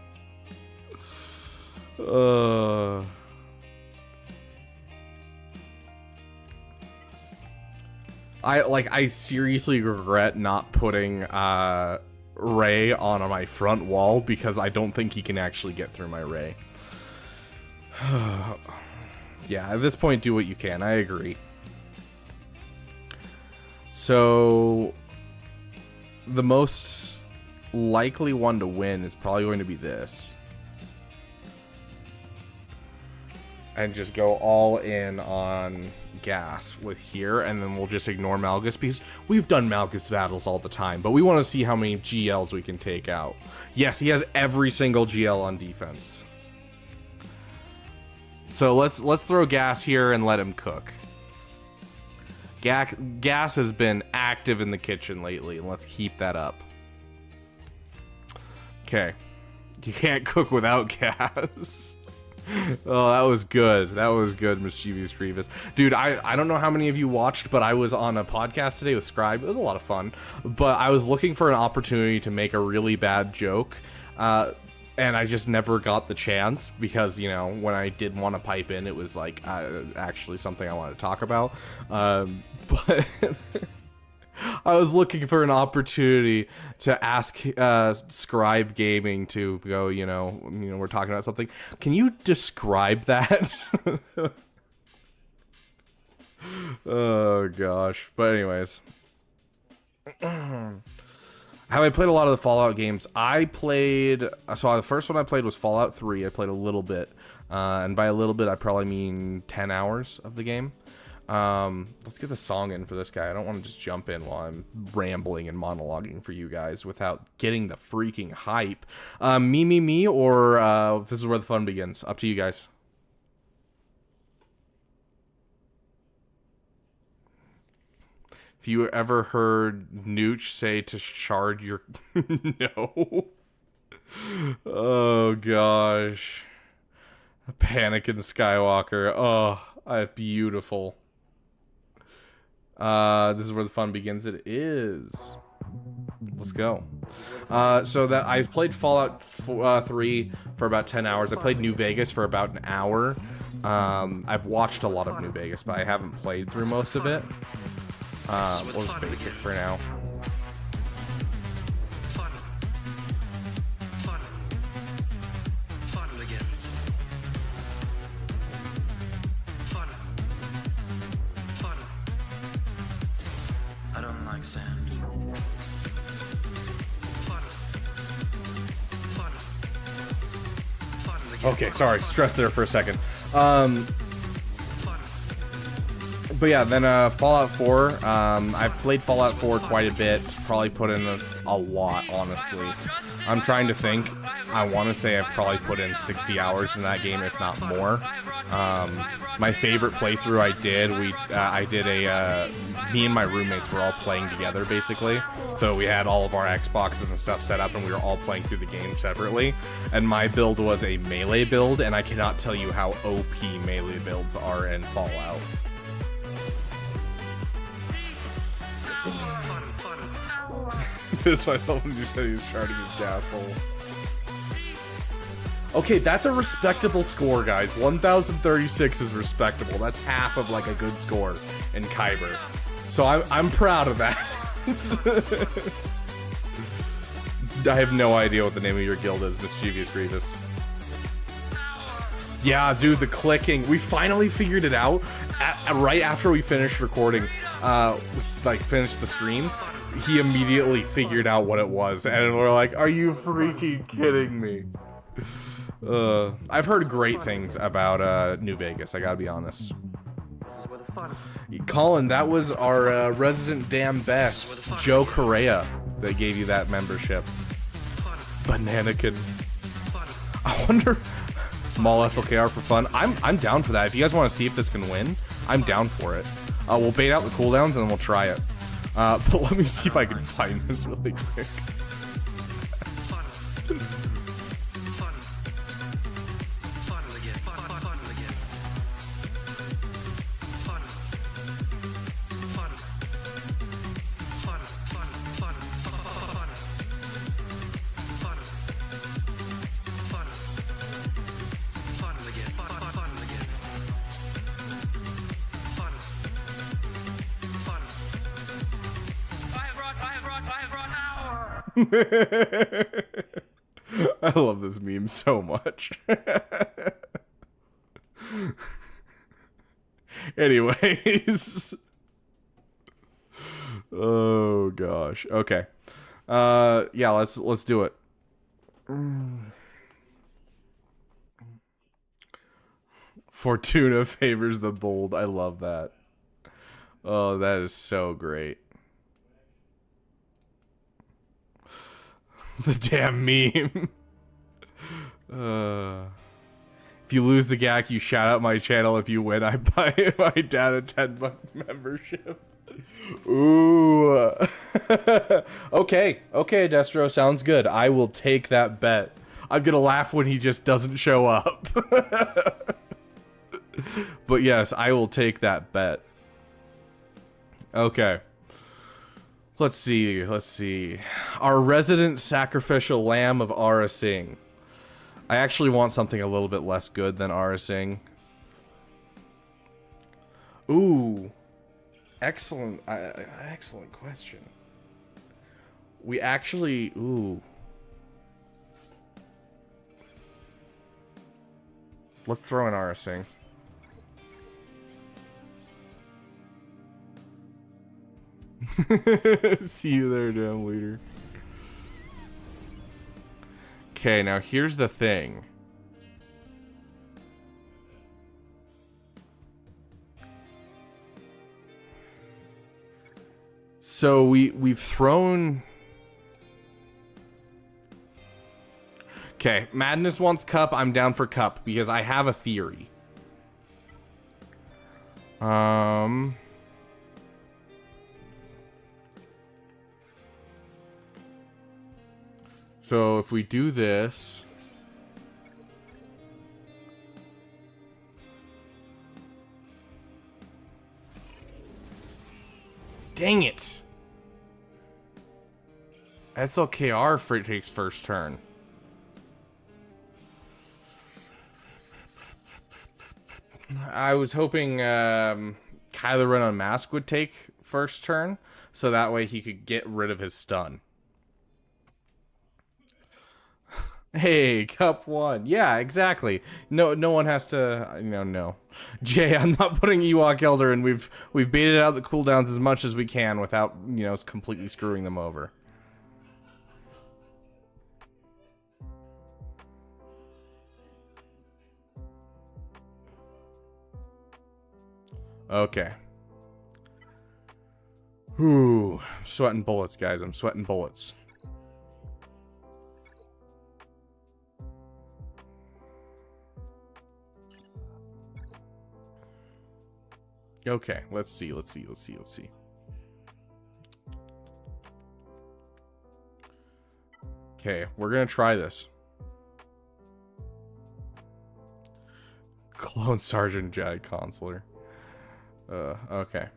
I seriously regret not putting Rey on my front wall because I don't think he can actually get through my Rey. Yeah, at this point, do what you can. I agree. So, the most likely one to win is probably going to be this. And just go all in on gas with here, and then we'll just ignore Malgus, because we've done Malgus battles all the time, but we want to see how many GLs we can take out. Yes, he has every single GL on defense. So let's throw gas here and let him cook. Gas has been active in the kitchen lately, and let's keep that up. Okay. You can't cook without gas. Oh, that was good. That was good, Mischievous Grievous. Dude, I don't know how many of you watched, but I was on a podcast today with Scribe. It was a lot of fun. But I was looking for an opportunity to make a really bad joke. And I just never got the chance because, you know, when I did want to pipe in, it was like actually something I wanted to talk about. But I was looking for an opportunity to ask Scribe Gaming to go, you know, we're talking about something. Can you describe that? Oh, gosh. But anyways. Have I played a lot of the Fallout games? I played... So the first one I played was Fallout 3. I played a little bit. And by a little bit, I probably mean 10 hours of the game. Let's get the song in for this guy. I don't want to just jump in while I'm rambling and monologuing for you guys without getting the freaking hype. Me, or this is where the fun begins. Up to you guys. If you ever heard Nooch say to shard your... No. Oh, gosh. Panic in Skywalker. Oh, beautiful. This is where the fun begins. It is. Let's go. So that I've played Fallout 3 for about 10 hours. I played New Vegas for about an hour. I've watched a lot of New Vegas, but I haven't played through most of it. We'll just basic for now. I don't like sand. Okay, sorry, stressed there for a second. But yeah, then Fallout 4. I've played Fallout 4 quite a bit. Probably put in a lot, honestly. I'm trying to think. I want to say I've probably put in 60 hours in that game, if not more. My favorite playthrough I did, me and my roommates were all playing together, basically. So we had all of our Xboxes and stuff set up, and we were all playing through the game separately. And my build was a melee build, and I cannot tell you how OP melee builds are in Fallout. This is why someone just said he was charting his gas hole. Okay, that's a respectable score, guys. 1,036 is respectable. That's half of like a good score in Kyber. So I'm proud of that. I have no idea what the name of your guild is, Mischievous Grievous. Yeah, dude, the clicking. We finally figured it out right after we finished recording. Like finished the stream. He immediately figured out what it was, and we're like, "Are you freaking kidding me?" I've heard great things about New Vegas. I gotta be honest. Colin, that was our resident damn best, Joe Correa, that gave you that membership. Bananakin. I wonder. Maul Slkr for fun. I'm down for that. If you guys want to see if this can win, I'm down for it. We'll bait out the cooldowns and then we'll try it. But let me see if I can find this really quick. I love this meme so much. Anyways. Oh gosh. Okay. Yeah, let's do it. Fortuna favors the bold. I love that. Oh, that is so great. The damn meme. If you lose the GAC, you shout out my channel. If you win, I buy my dad a $10 membership. Ooh. Okay, Destro, sounds good. I will take that bet. I'm gonna laugh when he just doesn't show up. But yes, I will take that bet. Okay. Let's see. Our resident sacrificial lamb of Aura Singh. I actually want something a little bit less good than Aura Singh. Ooh. Excellent question. We actually, ooh. Let's throw in Aura Singh. See you there, damn leader. Okay, now here's the thing. So we've thrown. Okay, Madness wants Cup. I'm down for Cup because I have a theory. So if we do this. Dang it. Slkr for it takes first turn. I was hoping Kylo Ren Unmasked would take first turn, so that way he could get rid of his stun. Hey, Cup 1. Yeah, exactly. No one has to, no. Jay, I'm not putting Ewok Elder, and we've baited out the cooldowns as much as we can without, completely screwing them over. Okay. Ooh, I'm sweating bullets, guys. I'm sweating bullets. Okay, let's see. Okay, we're gonna try this. Clone Sergeant Jag Consular. Okay.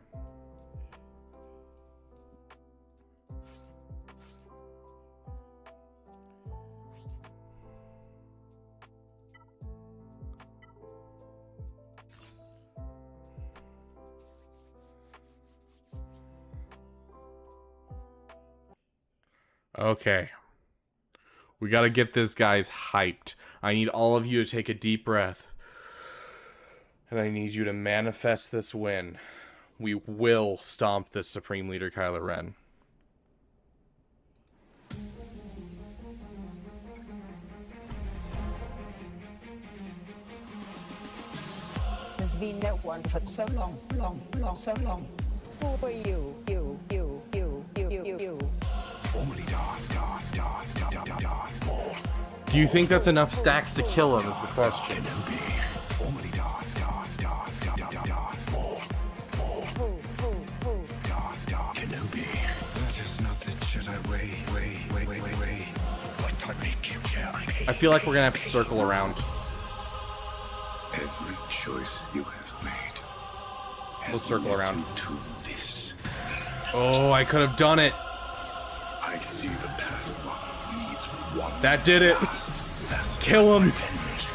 Okay. We gotta get this guy's hyped. I need all of you to take a deep breath. And I need you to manifest this win. We will stomp this Supreme Leader Kylo Ren. There's been no one for so long, so long. Who are you? You. Do you think that's enough stacks to kill him is the question. I feel like we're gonna have to circle around. Every choice you have made. We'll circle around. To this. Oh, I could have done it. I see the path one needs one. That did it. Kill him.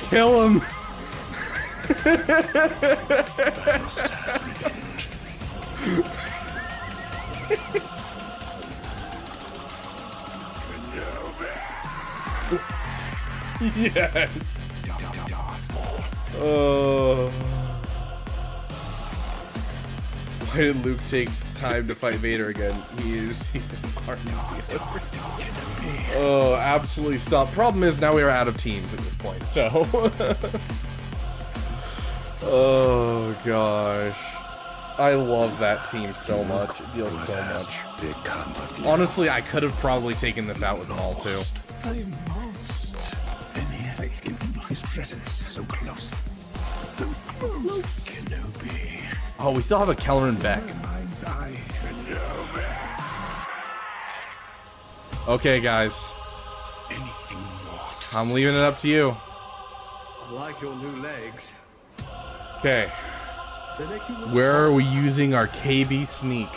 Kill him. Yes. Oh. Why did Luke take time to fight Vader again? He received an arms dealer. Oh, absolutely stop. Problem is now we are out of teams at this point, so. Oh gosh. I love that team so much. It deals so much. Honestly, I could have probably taken this out with Maul too. Presence so close. Kenobi. Oh, we still have a Kelleran Beck. Okay, guys. Anything more? I'm leaving it up to you. I like your new legs. Okay. Where are we using our KB sneak?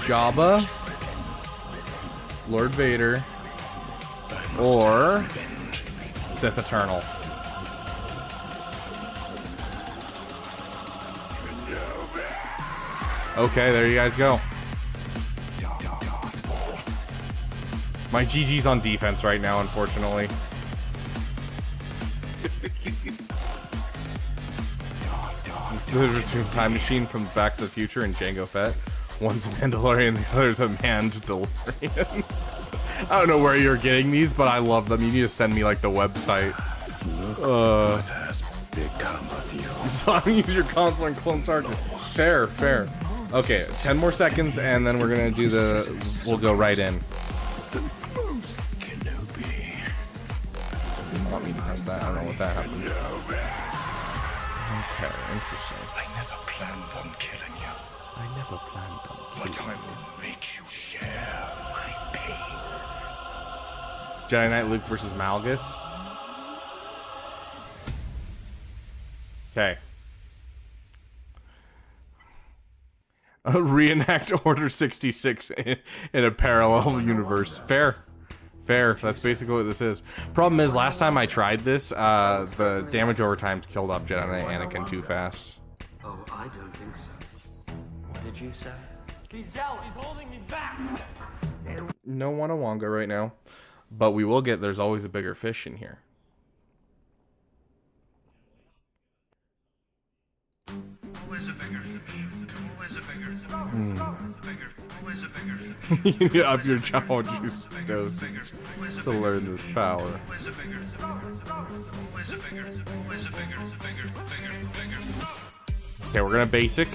Jabba, Lord Vader, or Sith Eternal. Okay, there you guys go. My GG's on defense right now, unfortunately. Between Time Machine from Back to the Future and Jango Fett. One's a Mandalorian, the other's a Mandalorian. I don't know where you're getting these, but I love them. You need to send me like the website. What has become of you? So I'm use your console and clone sergeant. Fair. Okay, 10 more seconds, and then we're gonna do the. We'll go right in. I don't mean to press that. I don't know what that happened. Okay, interesting. I never planned on killing you. I never planned on killing But I will make you share my pain. Jedi Knight Luke versus Malgus. Okay. Reenact Order 66 in a parallel universe. Fair. Fair. That's basically what this is. Problem is, last time I tried this, the damage over time killed off Jedi Knight Anakin too fast. Oh, I don't think so. What did you say? He's out. He's holding me back. No Wanawanga right now. But we will get, there's always a bigger fish in here. You need to up your Jawa juice dose to learn this power. Okay, we're gonna basic.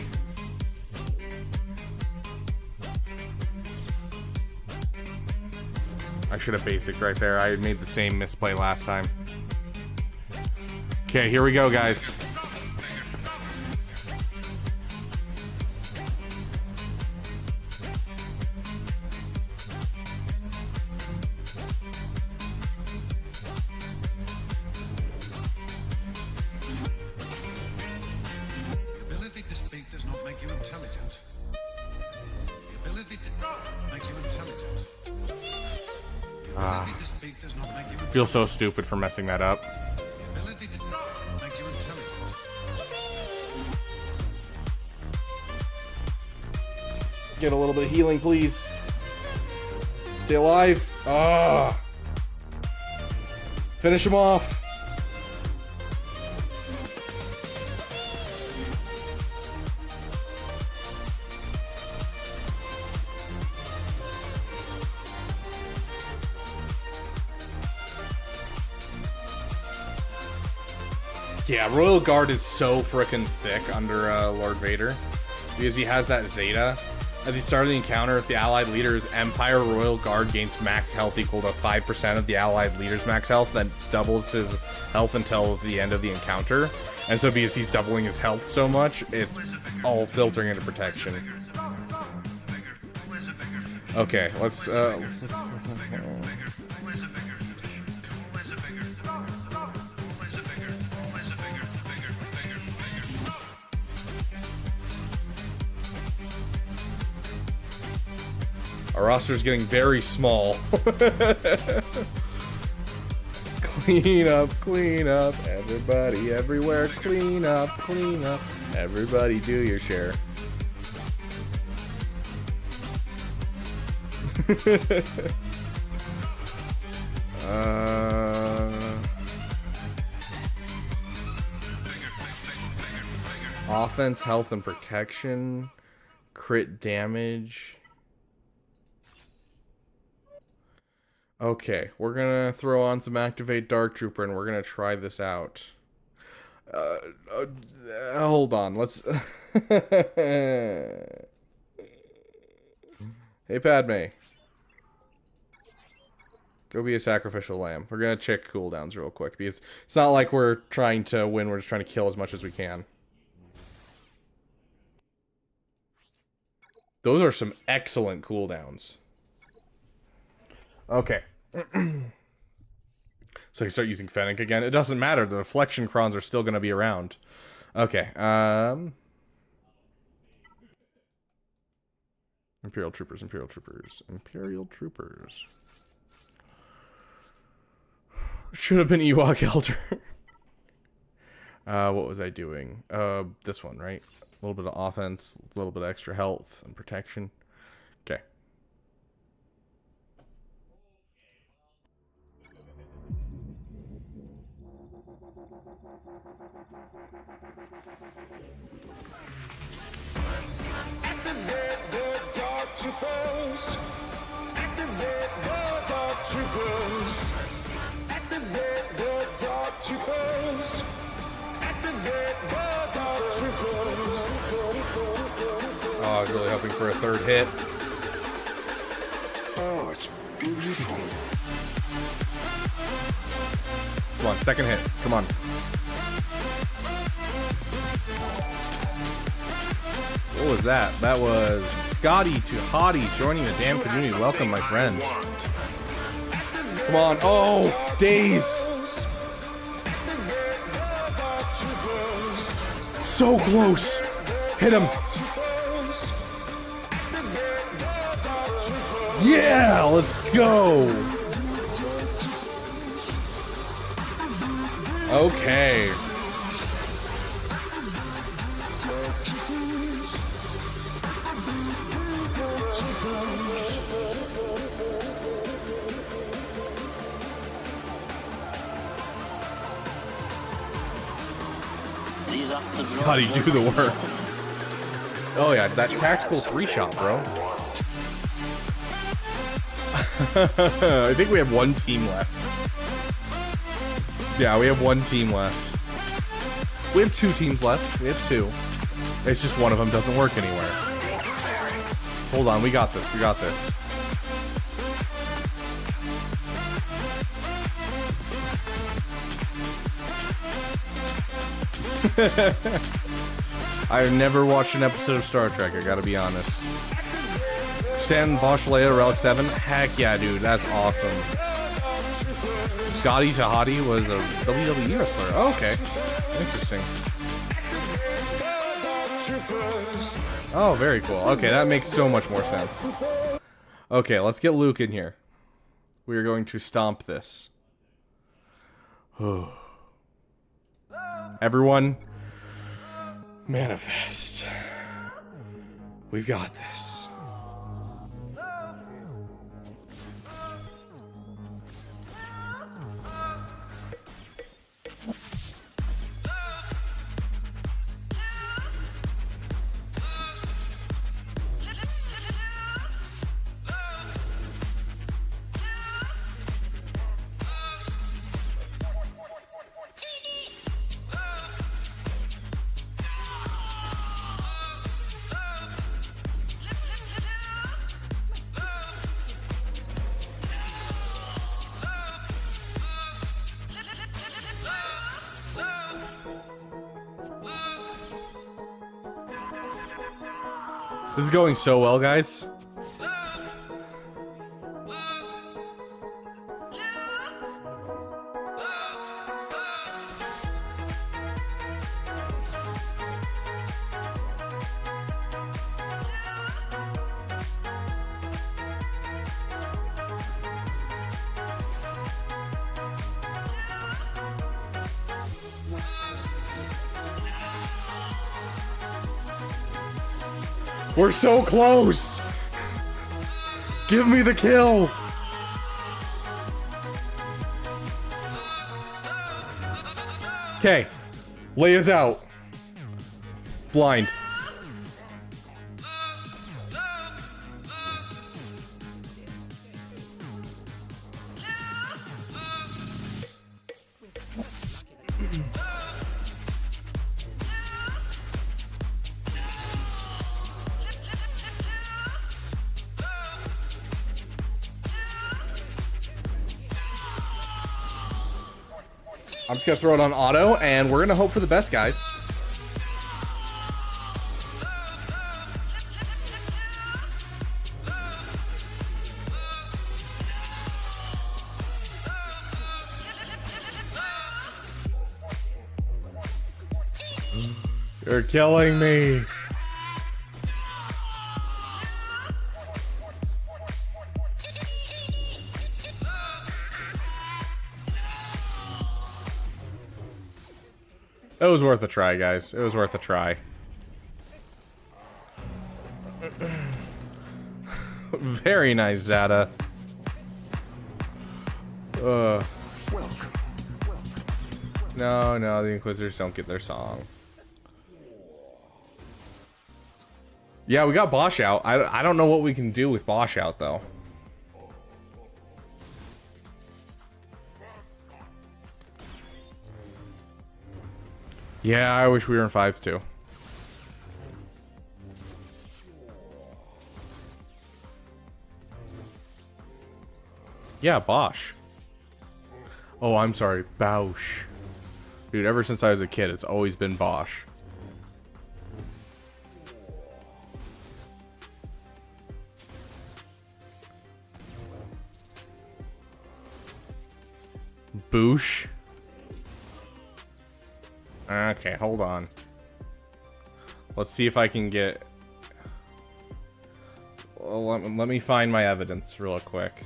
I should have basic right there. I made the same misplay last time. Okay, here we go, guys. The ability to speak does not make you intelligent. The ability to makes you intelligent. To speak does not make you intelligent. Feel so stupid for messing that up. The ability to makes you intelligent. Get a little bit of healing, please. Stay alive. Ah. Finish him off. Yeah, Royal Guard is so frickin' thick under Lord Vader because he has that Zeta. At the start of the encounter, if the allied leader's Empire Royal Guard gains max health equal to 5% of the allied leader's max health, that doubles his health until the end of the encounter. And so because he's doubling his health so much, it's all filtering into protection. Okay, let's our roster's getting very small. Clean up, everybody, everywhere. Clean up, everybody, do your share. Offense, health, and protection. Crit damage. Okay, we're gonna throw on some Activate Dark Trooper and we're gonna try this out. Hold on, let's... Hey, Padme. Go be a sacrificial lamb. We're gonna check cooldowns real quick because it's not like we're trying to win, we're just trying to kill as much as we can. Those are some excellent cooldowns. Okay. So you start using Fennec again. It doesn't matter. The deflection crons are still going to be around. Okay. Imperial Troopers, Imperial Troopers, Imperial Troopers. Should have been Ewok Elder. What was I doing? This one, right? A little bit of offense, a little bit of extra health and protection. Okay. Activate the Dark Troopers. Activate the Dark Troopers. Activate the Dark Troopers. Activate the Dark Troopers. Oh, I was really hoping for a third hit. Oh, it's beautiful. Come on, second hit. Come on. What was that? That was Scotty to Hottie joining the damn community. Welcome, my friend. Come on. Oh, days. So close. Hit him. Yeah, let's go. Okay. Scotty, do the work. Oh yeah, that tactical 3-shot, bro. I think we have one team left. Yeah, we have one team left. We have 2 teams left. We have 2. It's just one of them doesn't work anywhere. Hold on, we got this. We got this. I've never watched an episode of Star Trek, I gotta be honest. Stan Bosch Leia Relic 7? Heck yeah, dude, that's awesome. Scotty Tahati was a WWE wrestler. Oh, okay. Interesting. Oh, very cool. Okay, that makes so much more sense. Okay, let's get Luke in here. We are going to stomp this. Everyone, manifest. We've got this. This is going so well, guys. We're so close! Give me the kill! Okay. Leia's out. Blind. I'm just gonna throw it on auto, and we're gonna hope for the best, guys. You're killing me. It was worth a try, guys. It was worth a try. Very nice, Zada. No, the Inquisitors don't get their song. Yeah, we got Bosch out. I don't know what we can do with Bosch out, though. Yeah, I wish we were in 5s too. Yeah, Bosch. Oh, I'm sorry, Bausch. Dude, ever since I was a kid, it's always been Bosch. Boosh. Okay, hold on. Let's see if I can get... Well, let me find my evidence real quick.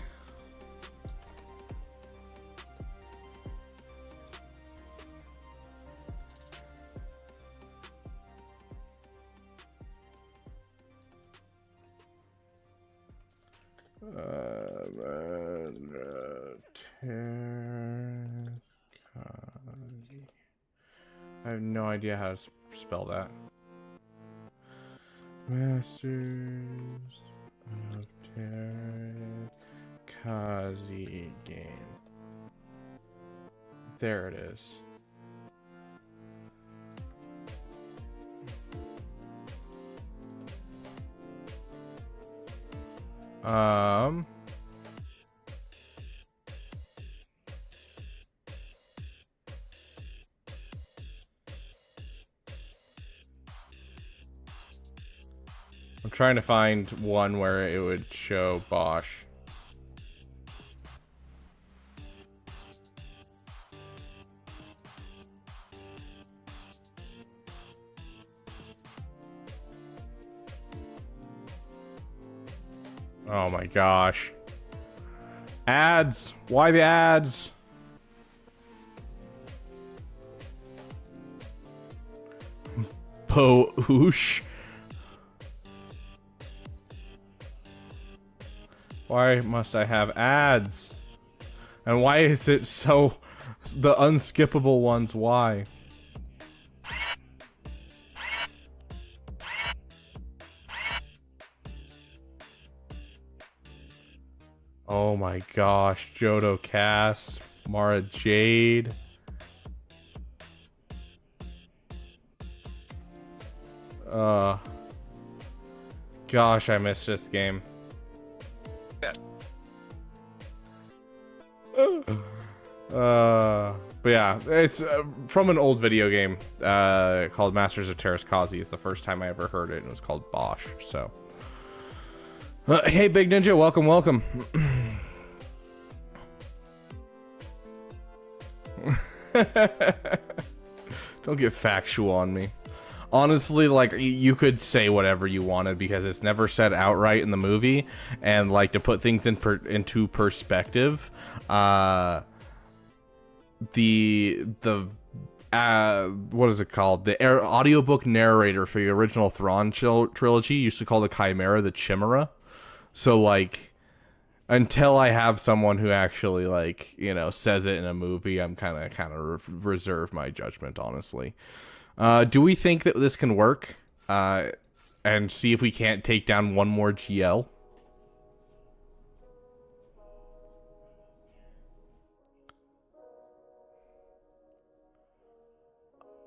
I have no idea how to spell that. Masters of Terkazi game. There it is. I'm trying to find one where it would show Bosch. Oh my gosh. Ads! Why the ads? Bo-oosh. Why must I have ads? And why is it so... The unskippable ones, why? Oh my gosh, Jodo Cass, Mara Jade. Gosh, I missed this game. But yeah, it's from an old video game called Masters of Terraskazi. It's the first time I ever heard it, and it was called Bosch. So, hey, Big Ninja, welcome, welcome. Don't get factual on me. Honestly, like, you could say whatever you wanted because it's never said outright in the movie, and like to put things into perspective, what is it called? The audiobook narrator for the original Thrawn trilogy used to call the Chimera the Chimera. So like, until I have someone who actually, like, you know, says it in a movie, I'm kind of reserve my judgment, honestly. Do we think that this can work? And see if we can't take down one more GL?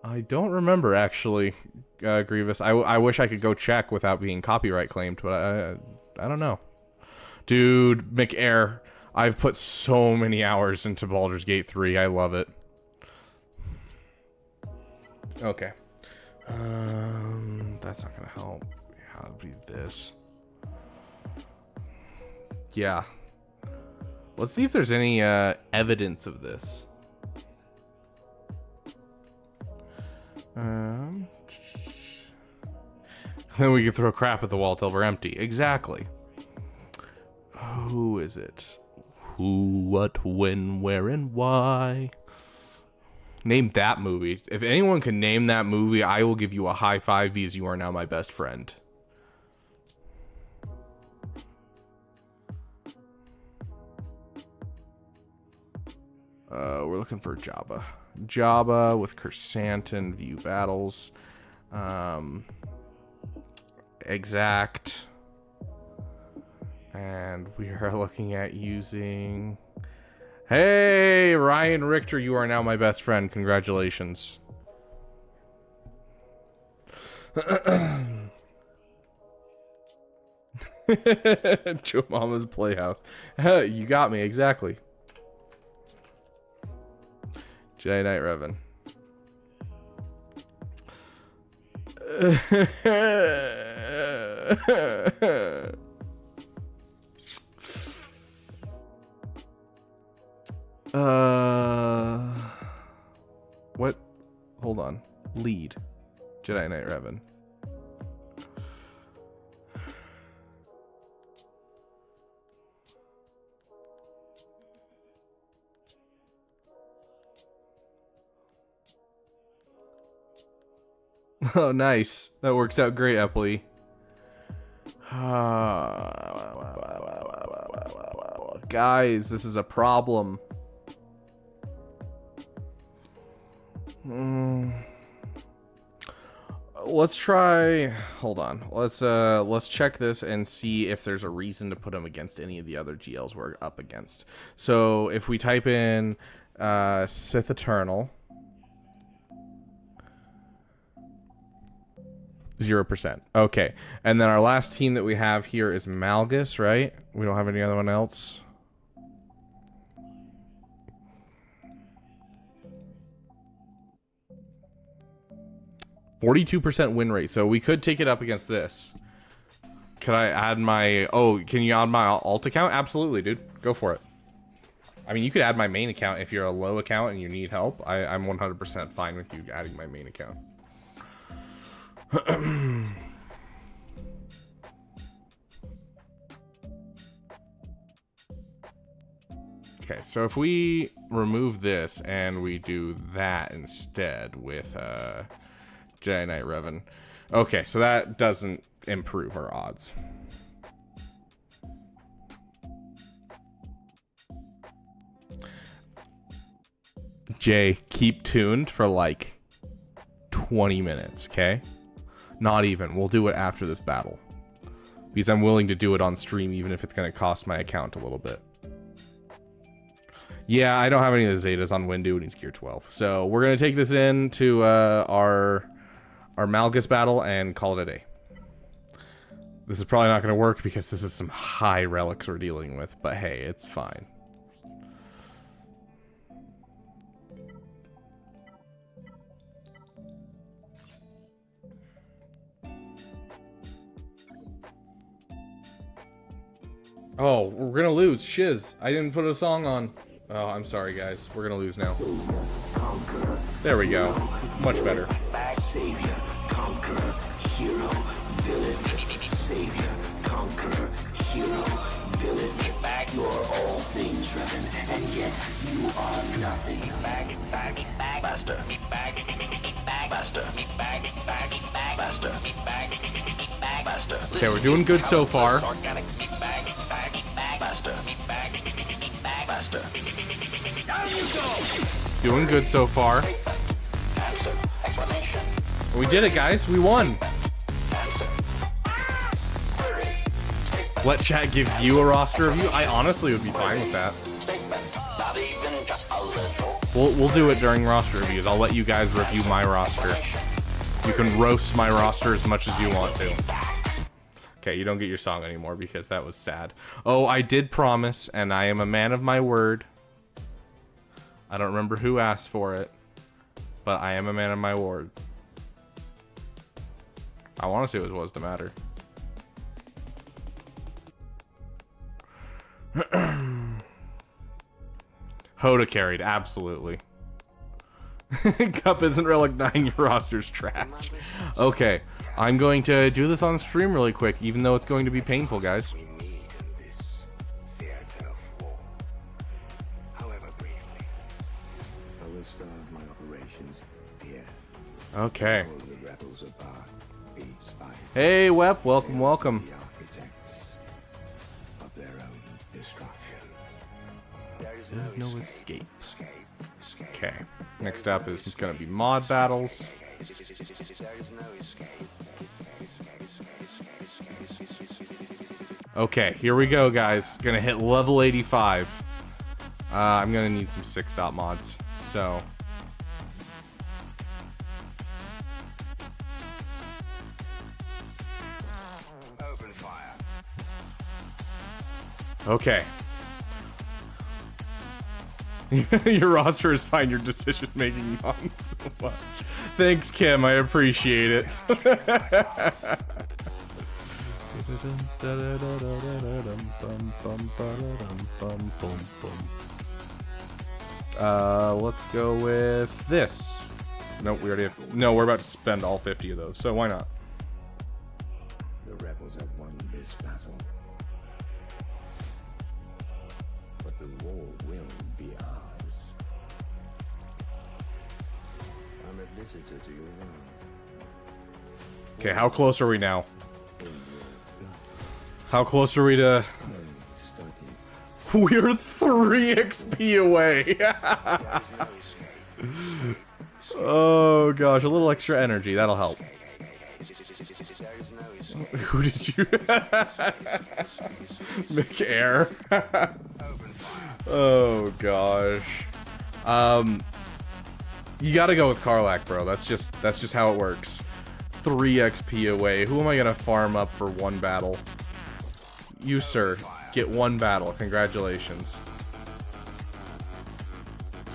I don't remember, actually, Grievous. I wish I could go check without being copyright claimed, but I don't know. Dude, McAir, I've put so many hours into Baldur's Gate 3. I love it. Okay. That's not gonna help. Yeah, it'll be this. Yeah. Let's see if there's any evidence of this. Then we can throw crap at the wall till we're empty. Exactly. Who is it? Who, what, when, where, and why? Name that movie. If anyone can name that movie, I will give you a high five because you are now my best friend. We're looking for Jabba. Jabba with Kersantin, view battles. Exact. And we are looking at using... Hey, Ryan Richter, you are now my best friend. Congratulations. Joe Mama's Playhouse. You got me, exactly. Jedi Knight Revan. What? Hold on. Lead. Jedi Knight Revan. Oh, nice. That works out great, Epley. Guys, this is a problem. Let's try. Hold on. Let's check this and see if there's a reason to put him against any of the other GLs we're up against. So if we type in Sith Eternal. 0%. Okay. And then our last team that we have here is Malgus, right? We don't have any other one else. %42 win rate. So we could take it up against this. Could I add my... Oh, can you add my alt account? Absolutely, dude. Go for it. I mean, you could add my main account if you're a low account and you need help. I'm 100% fine with you adding my main account. Okay, so if we remove this and we do that instead with Jedi Knight Revan. Okay, so that doesn't improve our odds. Jay, keep tuned for like 20 minutes, okay? Not even. We'll do it after this battle. Because I'm willing to do it on stream even if it's going to cost my account a little bit. Yeah, I don't have any of the Zetas on Windu and he's Gear 12. So we're going to take this into our Malgus battle and call it a day. This is probably not going to work because this is some high relics we're dealing with. But hey, it's fine. Oh, we're gonna lose. Shiz. I didn't put a song on. Oh, I'm sorry, guys. We're gonna lose now. There we go. Much better. Savior, conqueror, hero, villain. Savior, conqueror, hero, villain. You're all things, Revan, and yet you are nothing. Master. Okay, we're doing good so far. Doing good so far. We did it, guys. We won. Let chat give you a roster review. I honestly would be fine with that. We'll do it during roster reviews. I'll let you guys review my roster. You can roast my roster as much as you want to. Okay, you don't get your song anymore because that was sad. Oh, I did promise, and I am a man of my word. I don't remember who asked for it, but I am a man of my word. I want to say it was the matter. Hoda carried, absolutely. Cup isn't Relic 9, your roster's trash. Okay, I'm going to do this on stream really quick, even though it's going to be painful, guys. Okay. Hey, Wep, welcome, welcome. There's no escape. Okay, next up is going to be mod battles. Okay, here we go, guys. Gonna hit level 85. I'm gonna need some 6-stop mods, so... Okay. Your roster is fine, your decision making not so much. Thanks, Kim, I appreciate it. Let's go with this. Nope, we already have. No, we're about to spend all 50 of those, so why not? The rebels have won this battle. But the war will be ours. I'm a visitor to your world. Okay, how close are we now? How close are we to... We're 3 XP away! Oh gosh, a little extra energy, that'll help. Who did you... McAir? Oh gosh. You gotta go with Karlach, bro. That's just how it works. 3 XP away. Who am I gonna farm up for 1 battle? You, sir. Get 1 battle. Congratulations.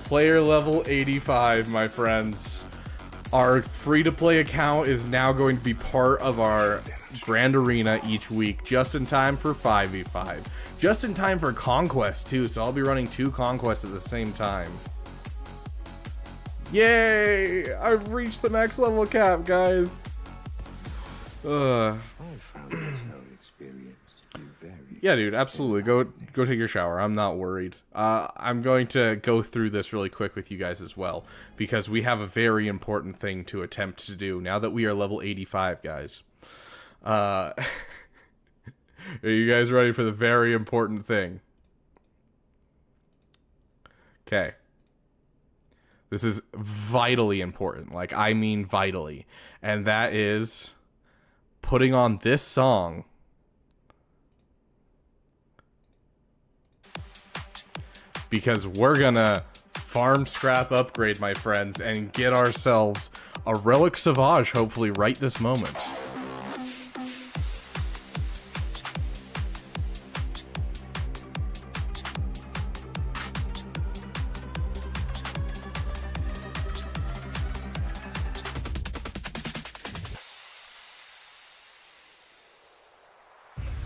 Player level 85, my friends. Our free-to-play account is now going to be part of our Grand Arena each week, just in time for 5v5. Just in time for Conquest, too, so I'll be running 2 Conquests at the same time. Yay! I've reached the max level cap, guys. Yeah, dude, absolutely. Go take your shower. I'm not worried. I'm going to go through this really quick with you guys as well, because we have a very important thing to attempt to do now that we are level 85, guys. Are you guys ready for the very important thing? Okay. This is vitally important. Like, I mean vitally. And that is putting on this song. Because we're gonna farm scrap upgrade, my friends, and get ourselves a Relic Sauvage, hopefully right this moment.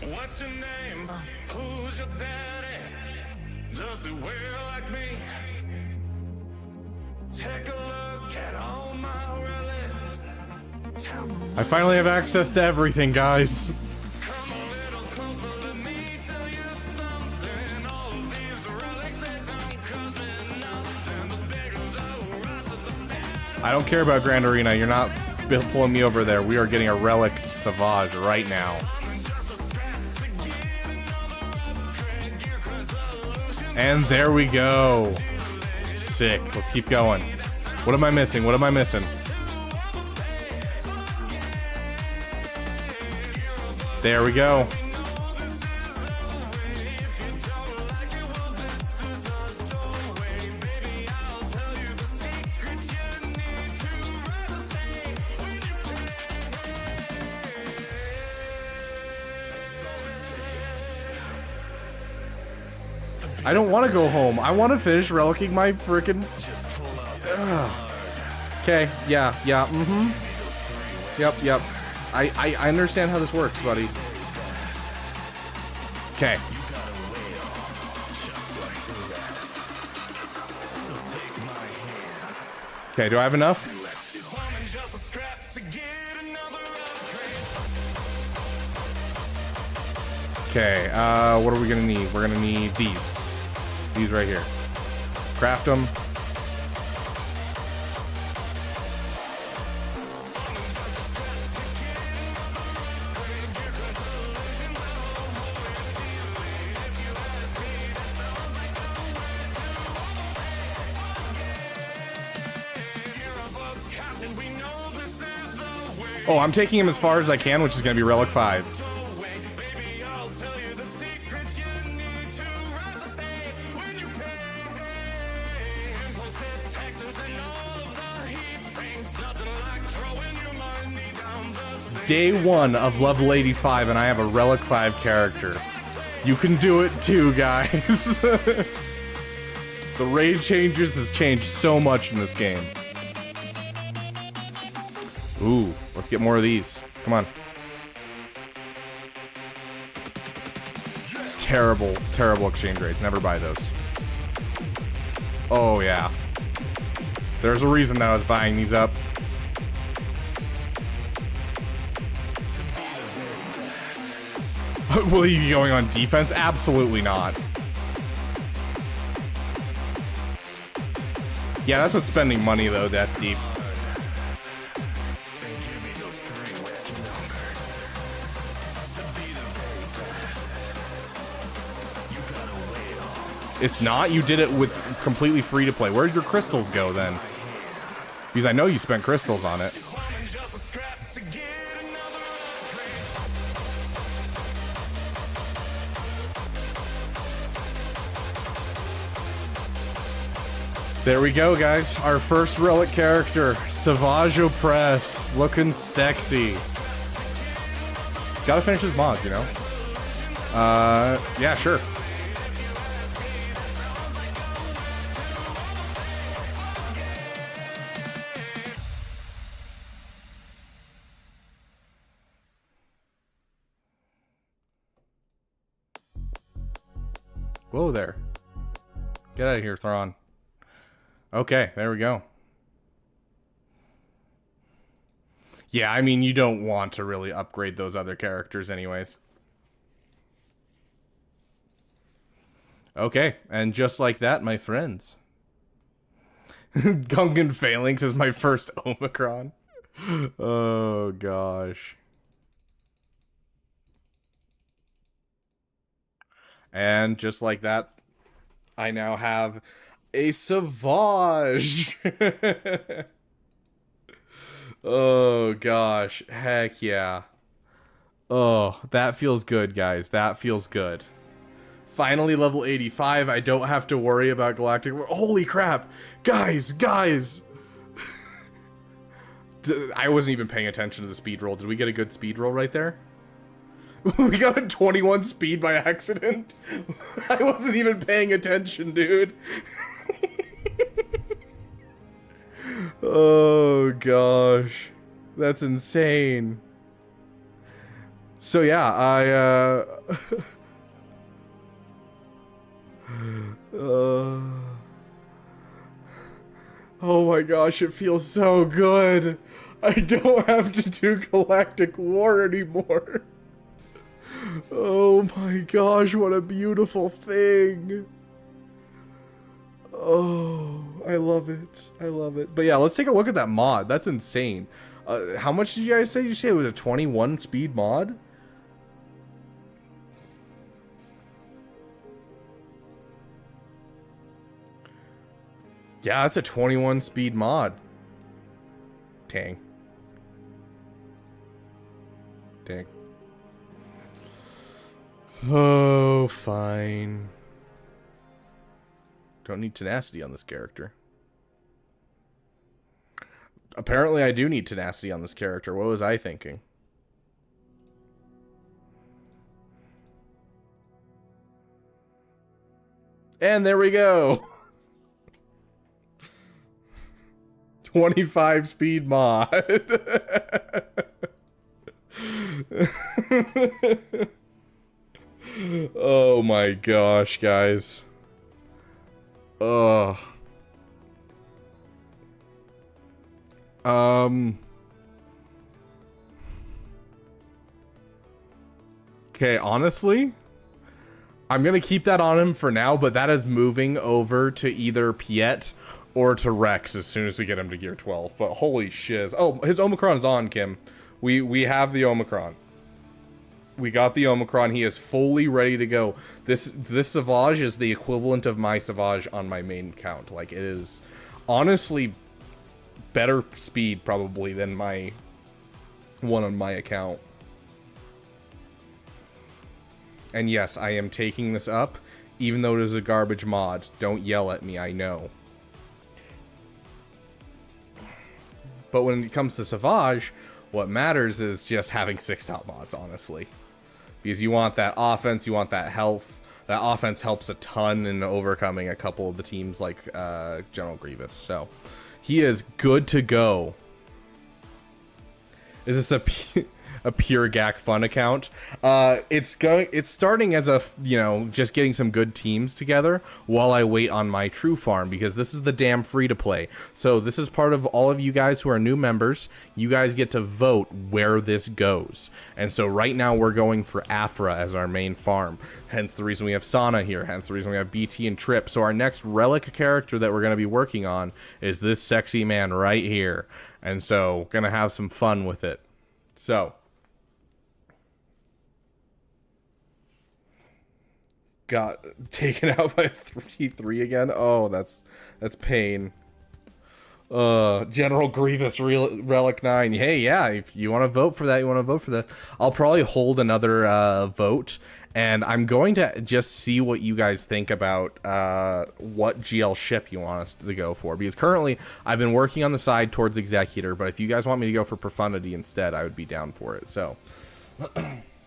What's your name? Who's your daddy? Does he wear like me? Take a look at all my relics. I finally have access to everything, guys. Come a little closer, let me tell you something. All of these relics, they don't cost me nothing. The bigger the roster, the fatter. I don't care about Grand Arena. You're not pulling me over there. We are getting a Relic Sauvage right now. And there we go. Sick. Let's keep going. What am I missing? What am I missing? There we go. I don't want to go home. I want to finish relicking my frickin'... Okay, yeah, Yep. I understand how this works, buddy. Okay. Okay, do I have enough? Okay, what are we gonna need? We're gonna need these. These right here. Craft them. Oh, I'm taking him as far as I can, which is gonna be Relic 5. Day 1 of level 85, and I have a Relic 5 character. You can do it too, guys. The raid changes has changed so much in this game. Ooh, let's get more of these. Come on. Terrible, terrible exchange rates. Never buy those. Oh, yeah. There's a reason that I was buying these up. Will you be going on defense? Absolutely not. Yeah, that's what's spending money, though, Death Deep. It's not? You did it with completely free to play. Where'd your crystals go, then? Because I know you spent crystals on it. There we go, guys. Our first relic character, Savage Opress, looking sexy. Gotta finish his mods, you know? Yeah, sure. Whoa there. Get out of here, Thrawn. Okay, there we go. Yeah, I mean, you don't want to really upgrade those other characters anyways. Okay, and just like that, my friends. Gungan Phalanx is my first Omicron. Oh, gosh. And just like that, I now have a Savage. Oh, gosh. Heck yeah. Oh, that feels good, guys. That feels good. Finally, level 85. I don't have to worry about Galactic War. Holy crap. Guys. I wasn't even paying attention to the speed roll. Did we get a good speed roll right there? We got a 21 speed by accident. I wasn't even paying attention, dude. Oh, gosh. That's insane. So, yeah, oh my gosh, it feels so good. I don't have to do Galactic War anymore. Oh my gosh, what a beautiful thing. Oh, I love it. I love it. But yeah, let's take a look at that mod. That's insane. How much did you guys say? You say it was a 21 speed mod? Yeah, that's a 21 speed mod. Dang. Dang. Oh, fine. Don't need tenacity on this character. Apparently I do need tenacity on this character. What was I thinking? And there we go. 25 speed mod. Oh my gosh, guys. Ugh. Okay, honestly, I'm gonna keep that on him for now, but that is moving over to either Piet or to Rex as soon as we get him to gear 12. But holy shiz. Oh, his Omicron's on, Kim. We have the Omicron. We got the Omicron. He is fully ready to go. This Savage is the equivalent of my Savage on my main account. Like, it is honestly better speed probably than my one on my account. And yes, I am taking this up, even though it is a garbage mod. Don't yell at me, I know. But when it comes to Savage, what matters is just having 6 top mods, honestly. because you want that offense, you want that health. That offense helps a ton in overcoming a couple of the teams like General Grievous. So he is good to go. Is this a pure GAC fun account? It's starting as a, you know, just getting some good teams together while I wait on my true farm, because this is the damn free to play. So this is part of all of you guys who are new members. You guys get to vote where this goes. And so right now we're going for Afra as our main farm. Hence the reason we have Sana here. Hence the reason we have BT and Trip. So our next relic character that we're going to be working on is this sexy man right here. And so gonna have some fun with it. So got taken out by 3 again. Oh, that's pain. General Grievous Relic 9. Hey, yeah, if you want to vote for that, you want to vote for this. I'll probably hold another vote, and I'm going to just see what you guys think about what GL ship you want us to go for, because currently I've been working on the side towards Executor, but if you guys want me to go for Profundity instead, I would be down for it. So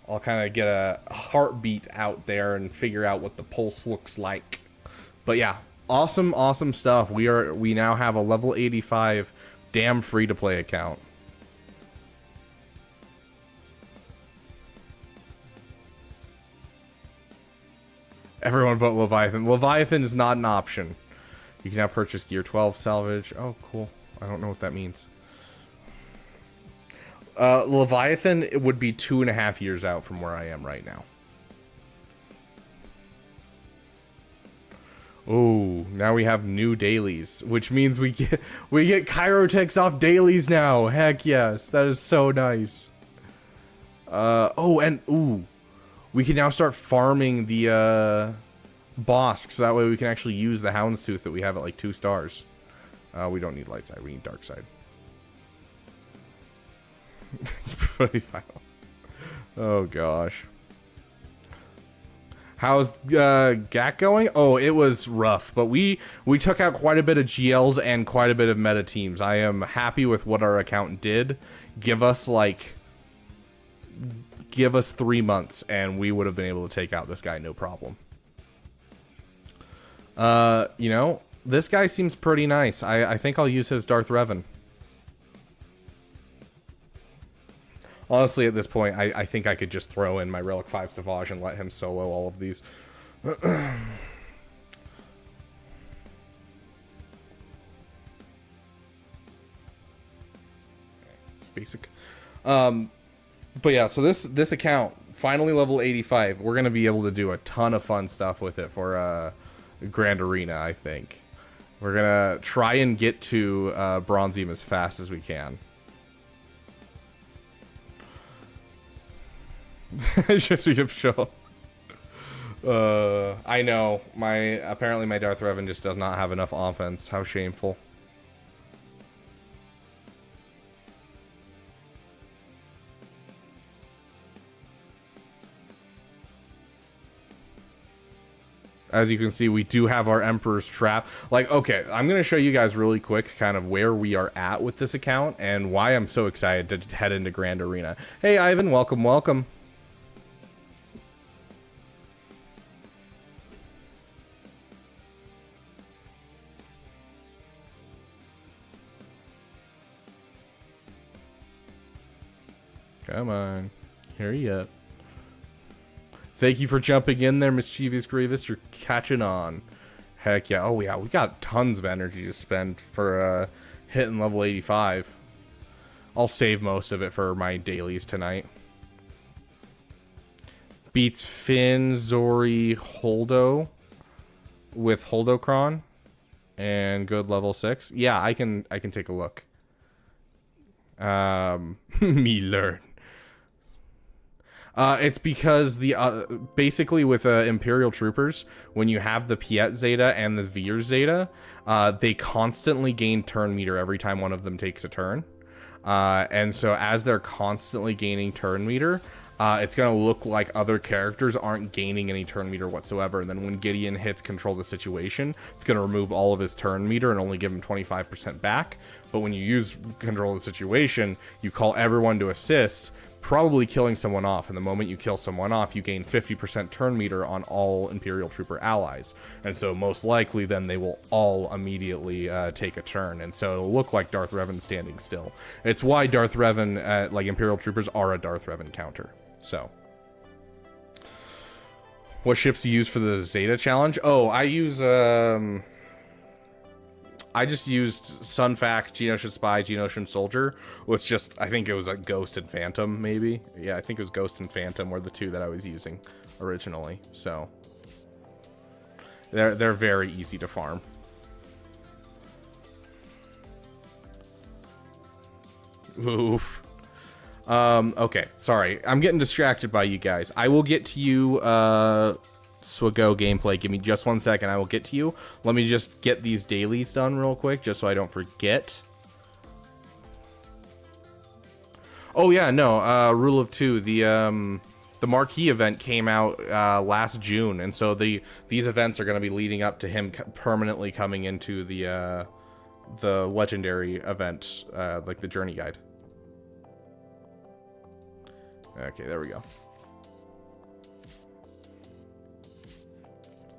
I'll kind of get a heartbeat out there and figure out what the pulse looks like. But yeah, awesome stuff. We now have a level 85 damn free to play account. Everyone vote Leviathan. Leviathan is not an option. You can now purchase Gear 12 salvage. Oh, cool. I don't know what that means. Leviathan, it would be 2.5 years out from where I am right now. Oh, now we have new dailies, which means we get Chirotechs off dailies now. Heck yes, that is so nice. We can now start farming the Bosk, so that way we can actually use the Houndstooth that we have at like 2 stars. We don't need light side, we need dark side. Oh gosh. How's GAC going? Oh, it was rough, but we took out quite a bit of GLs and quite a bit of meta teams. I am happy with what our account did. Give us 3 months and we would have been able to take out this guy no problem. You know, this guy seems pretty nice. I think I'll use his Darth Revan. Honestly, at this point, I think I could just throw in my Relic 5 Savage and let him solo all of these. It's basic. But yeah, so this account, finally level 85. We're going to be able to do a ton of fun stuff with it for Grand Arena, I think. We're going to try and get to Bronzium as fast as we can. Just to show. I know. Apparently my Darth Revan just does not have enough offense. How shameful. As you can see, we do have our Emperor's Trap. Like, okay, I'm going to show you guys really quick kind of where we are at with this account and why I'm so excited to head into Grand Arena. Hey, Ivan, welcome, welcome. Come on. Hurry up. Thank you for jumping in there, Mischievous Grievous. You're catching on. Heck yeah. Oh yeah, we got tons of energy to spend for hitting level 85. I'll save most of it for my dailies tonight. Beats Finn, Zori, Holdo with Holdocron and good level 6. Yeah, I can take a look. Me learn. It's because basically with Imperial Troopers, when you have the Piet Zeta and the Veer Zeta, they constantly gain turn meter every time one of them takes a turn. And so as they're constantly gaining turn meter, it's going to look like other characters aren't gaining any turn meter whatsoever. And then when Gideon hits Control the Situation, it's going to remove all of his turn meter and only give him 25% back. But when you use Control the Situation, you call everyone to assist, probably killing someone off. And the moment you kill someone off, you gain 50% turn meter on all Imperial Trooper allies. And so most likely then they will all immediately take a turn. And so it'll look like Darth Revan standing still. It's why Darth Revan, like Imperial Troopers, are a Darth Revan counter. So. What ships do you use for the Zeta challenge? Oh, I use, I just used Sunfac, Geonosian Spy, Geonosian Soldier, with just, I think it was a Ghost and Phantom, maybe. Yeah, I think it was Ghost and Phantom were the two that I was using originally, so. They're very easy to farm. Oof. Okay, sorry. I'm getting distracted by you guys. I will get to you, Swago gameplay. Give me just 1 second. I will get to you. Let me just get these dailies done real quick, just so I don't forget. Oh yeah, no. Rule of Two. The Marquee event came out last June, and so these events are going to be leading up to him permanently coming into the legendary event, like the Journey Guide. Okay, there we go.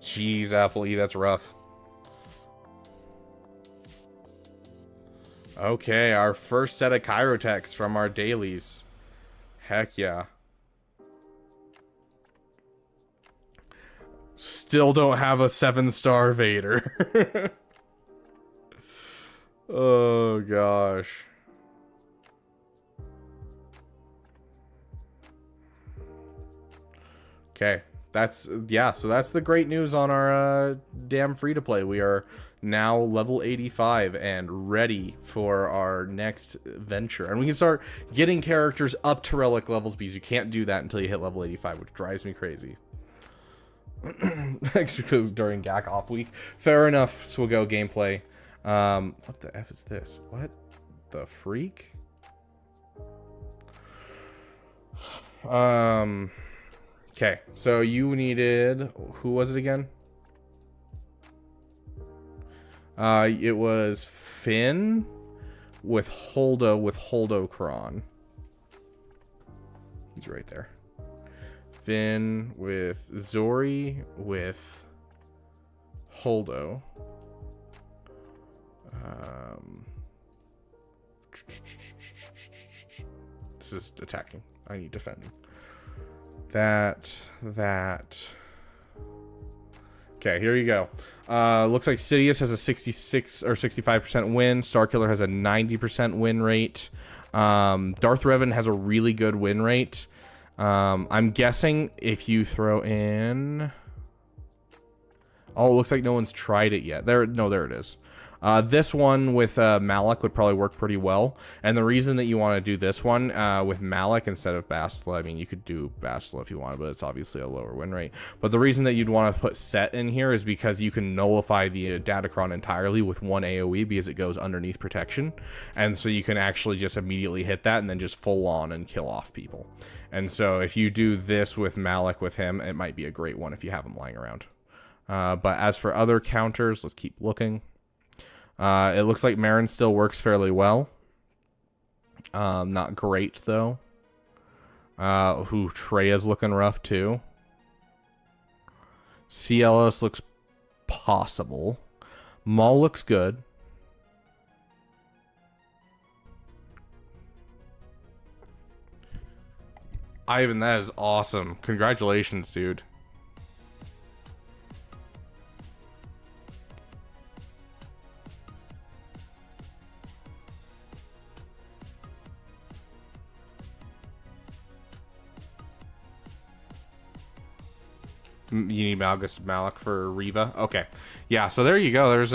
Jeez, Apple E, that's rough. Okay, our first set of Chirotechs from our dailies. Heck yeah. Still don't have a 7-star Vader. Oh, gosh. Okay. So that's the great news on our Damm free-to-play. We are now level 85 and ready for our next venture. And we can start getting characters up to relic levels, because you can't do that until you hit level 85, which drives me crazy. During GAC off week. Fair enough, Swago gameplay. What the F is this? What the freak? Okay, so you needed, who was it again? It was Finn with Holdo cron. He's right there. Finn with Zori with Holdo. This is attacking. I need defending. That. Okay, here you go. Looks like Sidious has a 66 or 65% win. Starkiller has a 90% win rate. Darth Revan has a really good win rate. I'm guessing if you throw in... Oh, it looks like no one's tried it yet. There it is. This one with Malak would probably work pretty well. And the reason that you want to do this one with Malak instead of Bastila, I mean, you could do Bastila if you want, but it's obviously a lower win rate. But the reason that you'd want to put Set in here is because you can nullify the Datacron entirely with one AoE, because it goes underneath protection. And so you can actually just immediately hit that and then just full on and kill off people. And so if you do this with Malak with him, it might be a great one if you have him lying around. But as for other counters, let's keep looking. It looks like Marin still works fairly well. Not great, though. Traya's looking rough, too. CLS looks possible. Maul looks good. Ivan, that is awesome. Congratulations, dude. You need Malak for Reva. Okay, yeah. So there you go. There's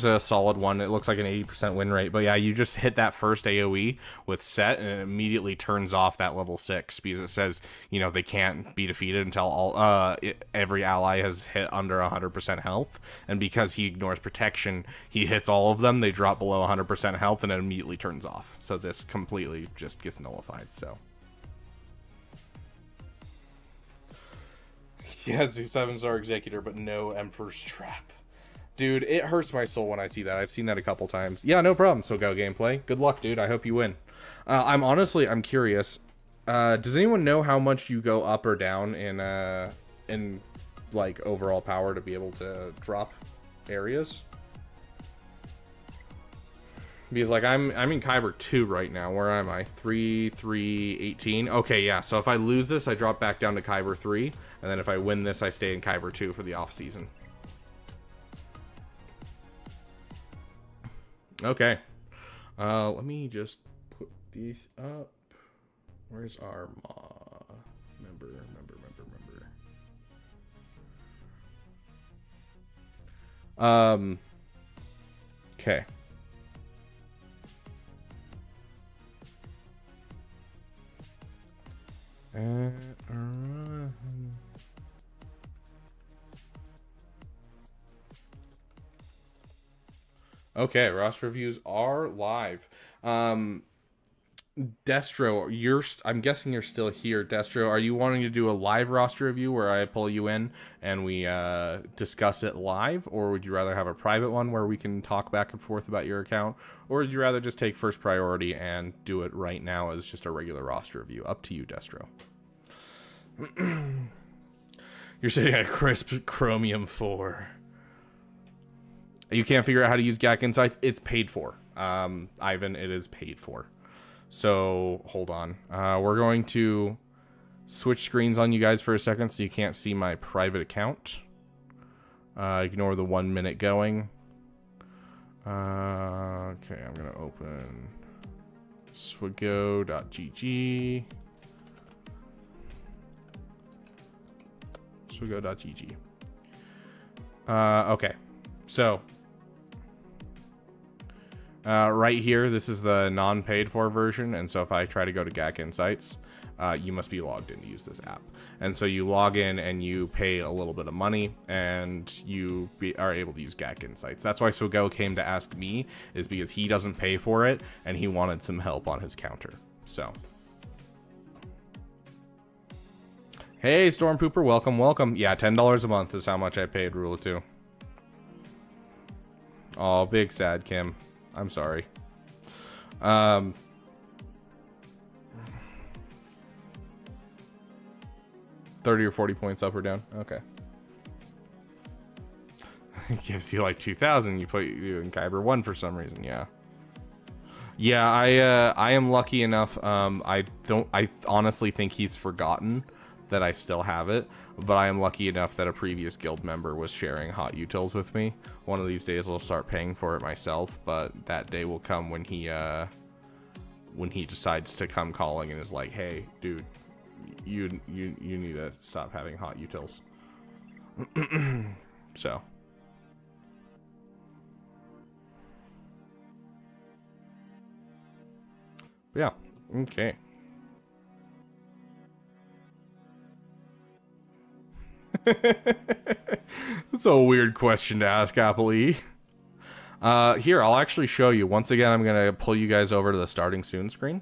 a solid one. It looks like an 80% win rate. But yeah, you just hit that first AOE with Set, and it immediately turns off that level 6 because it says they can't be defeated until every ally has hit under 100% health. And because he ignores protection, he hits all of them. They drop below 100% health, and it immediately turns off. So this completely just gets nullified. So. He has the 7-star Executor, but no Emperor's Trap. Dude, it hurts my soul when I see that. I've seen that a couple times. Yeah, no problem. So go gameplay. Good luck, dude. I hope you win. I'm curious. Does anyone know how much you go up or down in like overall power to be able to drop areas? Because like I'm in Kyber 2 right now. Where am I? 318. Okay, yeah. So if I lose this, I drop back down to Kyber 3, and then if I win this, I stay in Kyber 2 for the off season. Okay. Let me just put these up. Where's our member? Okay. Okay, roster reviews are live. Destro, I'm guessing you're still here. Destro, are you wanting to do a live roster review where I pull you in and we discuss it live, or would you rather have a private one where we can talk back and forth about your account, or would you rather just take first priority and do it right now as just a regular roster review? Up to you, Destro. You're sitting at a crisp Chromium 4. You can't figure out how to use GAC Insights? It's paid for. Ivan, it is paid for. So, hold on. We're going to switch screens on you guys for a second so you can't see my private account. Ignore the 1 minute going. Okay, I'm going to open swigo.gg. Swigo.gg. Okay, so right here, this is the non-paid for version, and so if I try to go to GAC Insights, you must be logged in to use this app. And so you log in and you pay a little bit of money, and you are able to use GAC Insights. That's why Swigo came to ask me, is because he doesn't pay for it, and he wanted some help on his counter. So, hey, Stormpooper, welcome, welcome. Yeah, $10 a month is how much I paid Rule 2. Oh, big sad, Kim. I'm sorry. 30 or 40 points up or down. Okay. It gives you like 2,000. You put you in Kyber 1 for some reason. Yeah. Yeah, I am lucky enough. I honestly think he's forgotten that I still have it, but I am lucky enough that a previous guild member was sharing hot utils with me. One of these days I'll start paying for it myself, but that day will come when he decides to come calling and is like, hey dude, you need to stop having hot utils. So yeah, okay. That's a weird question to ask, Apple E. Here, I'll actually show you. Once again, I'm going to pull you guys over to the starting soon screen.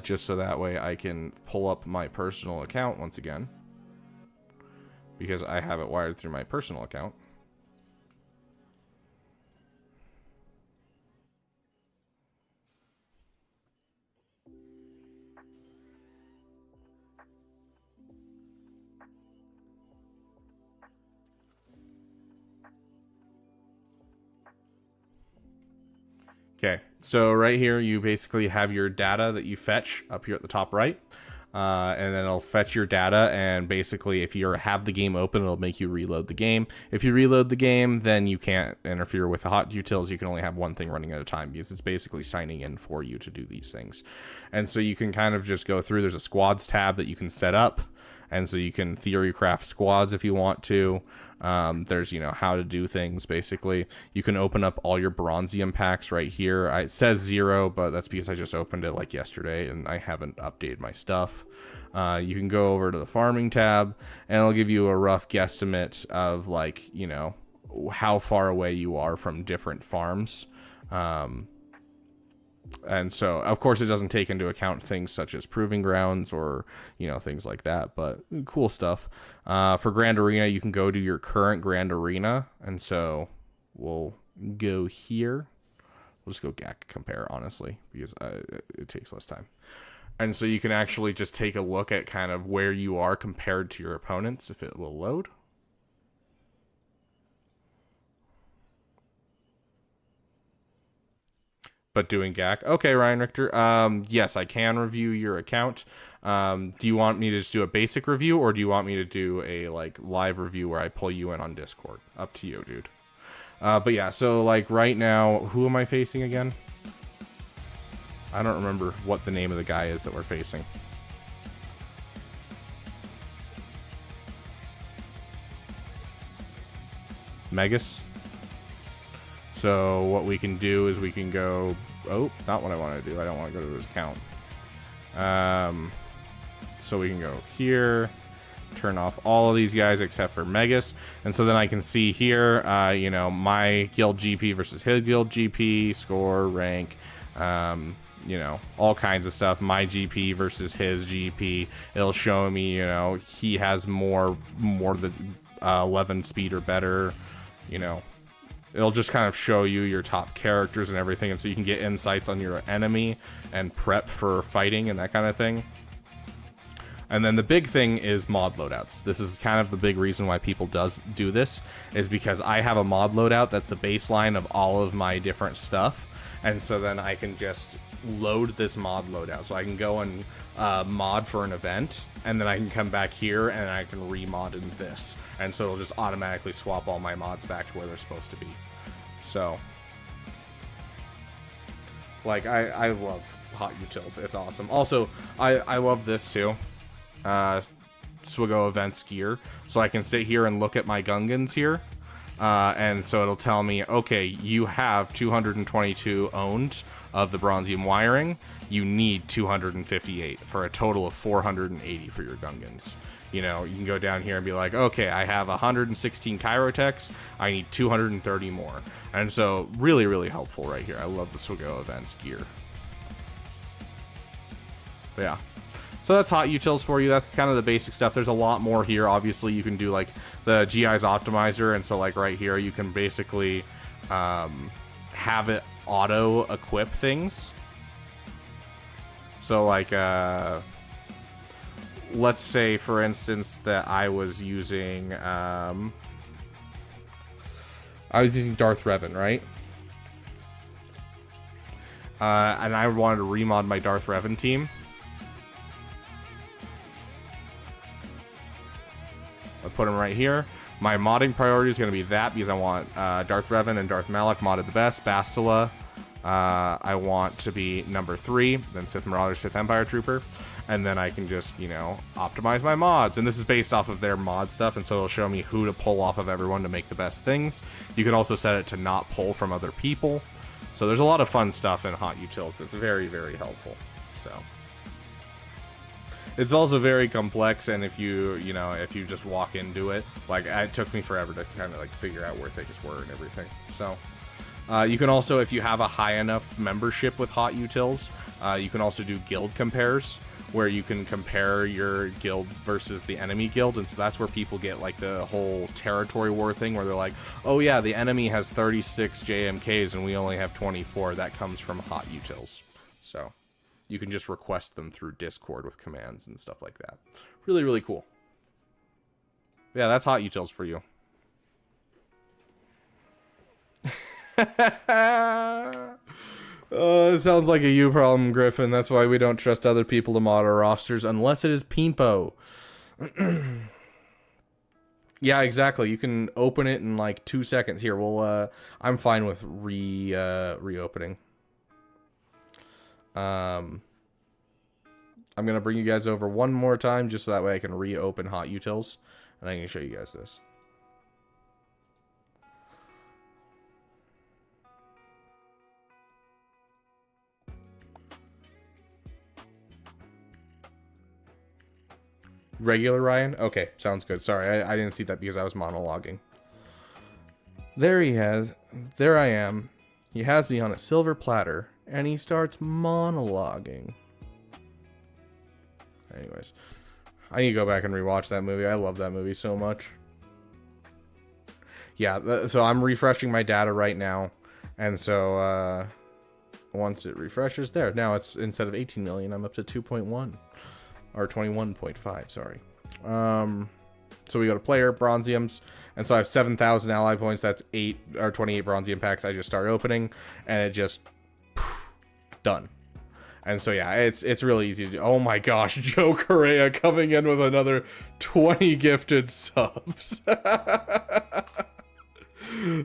Just so that way I can pull up my personal account once again. Because I have it wired through my personal account. Okay, so right here you basically have your data that you fetch up here at the top right, and then it'll fetch your data, and basically if you have the game open, it'll make you reload the game. If you reload the game, then you can't interfere with the hot utils. You can only have one thing running at a time because it's basically signing in for you to do these things. And so you can kind of just go through. There's a squads tab that you can set up, and so you can theory craft squads if you want to. There's, you know, how to do things, basically. You can open up all your Bronzium packs right here. It says 0, but that's because I just opened it like yesterday and I haven't updated my stuff. You can go over to the farming tab and it'll give you a rough guesstimate of, like, you know, how far away you are from different farms. And so, of course, it doesn't take into account things such as proving grounds or, you know, things like that, but cool stuff. For Grand Arena, you can go to your current Grand Arena, and so we'll go here. We'll just go GAC compare, honestly, because it takes less time. And so you can actually just take a look at kind of where you are compared to your opponents, if it will load. But doing GAC. Okay, Ryan Richter. Yes, I can review your account. Do you want me to just do a basic review, or do you want me to do a like live review where I pull you in on Discord? Up to you, dude. But yeah, so like right now, who am I facing again? I don't remember what the name of the guy is that we're facing. Megas. So what we can do is we can go... Oh, not what I want to do. I don't want to go to his account. So we can go here, turn off all of these guys except for Megas. And so then I can see here, you know, my guild GP versus his guild GP, score, rank, you know, all kinds of stuff. My GP versus his GP. It'll show me, you know, he has more than 11 speed or better, you know. It'll just kind of show you your top characters and everything, and so you can get insights on your enemy and prep for fighting and that kind of thing. And then the big thing is mod loadouts. This is kind of the big reason why people do this, is because I have a mod loadout that's the baseline of all of my different stuff, and so then I can just load this mod loadout. So I can go and mod for an event, and then I can come back here and I can remod in this. And so it'll just automatically swap all my mods back to where they're supposed to be. So, like, I love hot utils. It's awesome. Also, I love this too. Swigo events gear. So I can sit here and look at my Gungans here. And so it'll tell me, okay, you have 222 owned of the bronzium wiring. You need 258 for a total of 480 for your Gungans. You know, you can go down here and be like, okay, I have 116 Chirotechs. I need 230 more. And so really, really helpful right here. I love the Swigo events gear. But yeah. So that's hot utils for you. That's kind of the basic stuff. There's a lot more here. Obviously, you can do like the GI's optimizer. And so like right here, you can basically have it auto equip things. So like, let's say for instance that I was using Darth Revan, right? And I wanted to remod my Darth Revan team. I put them right here. My modding priority is going to be that because I want Darth Revan and Darth Malak modded the best. Bastila, I want to be number 3. Then Sith Marauder, Sith Empire Trooper. And then I can just, you know, optimize my mods. And this is based off of their mod stuff, and so it'll show me who to pull off of everyone to make the best things. You can also set it to not pull from other people. So there's a lot of fun stuff in hot utils that's very, very helpful. So it's also very complex, and if you just walk into it, like, it took me forever to kind of like figure out where things were and everything. So you can also, if you have a high enough membership with hot utils, you can also do guild compares, where you can compare your guild versus the enemy guild. And so that's where people get like the whole territory war thing, where they're like, oh yeah, the enemy has 36 JMKs and we only have 24. That comes from hot utils. So you can just request them through Discord with commands and stuff like that. Really, really cool. Yeah, that's hot utils for you. It sounds like a you problem, Griffin. That's why we don't trust other people to mod our rosters unless it is Pimpo. Yeah, exactly. You can open it in like 2 seconds. Here, well, I'm fine with reopening. I'm gonna bring you guys over one more time just so that way I can reopen hot utils, and I'm gonna show you guys this. Regular Ryan? Okay, sounds good. Sorry, I didn't see that because I was monologuing. There I am. He has me on a silver platter, and he starts monologuing. Anyways, I need to go back and rewatch that movie. I love that movie so much. Yeah, so I'm refreshing my data right now, and so once it refreshes, there. Now it's, instead of 18 million, I'm up to 2.1 or 21.5. Sorry. So we go to player bronziums, and so I have 7,000 ally points. That's 28 bronzium packs I just started opening, and it just done. And so yeah, it's really easy to do. Oh my gosh, Joe Correa coming in with another 20 gifted subs.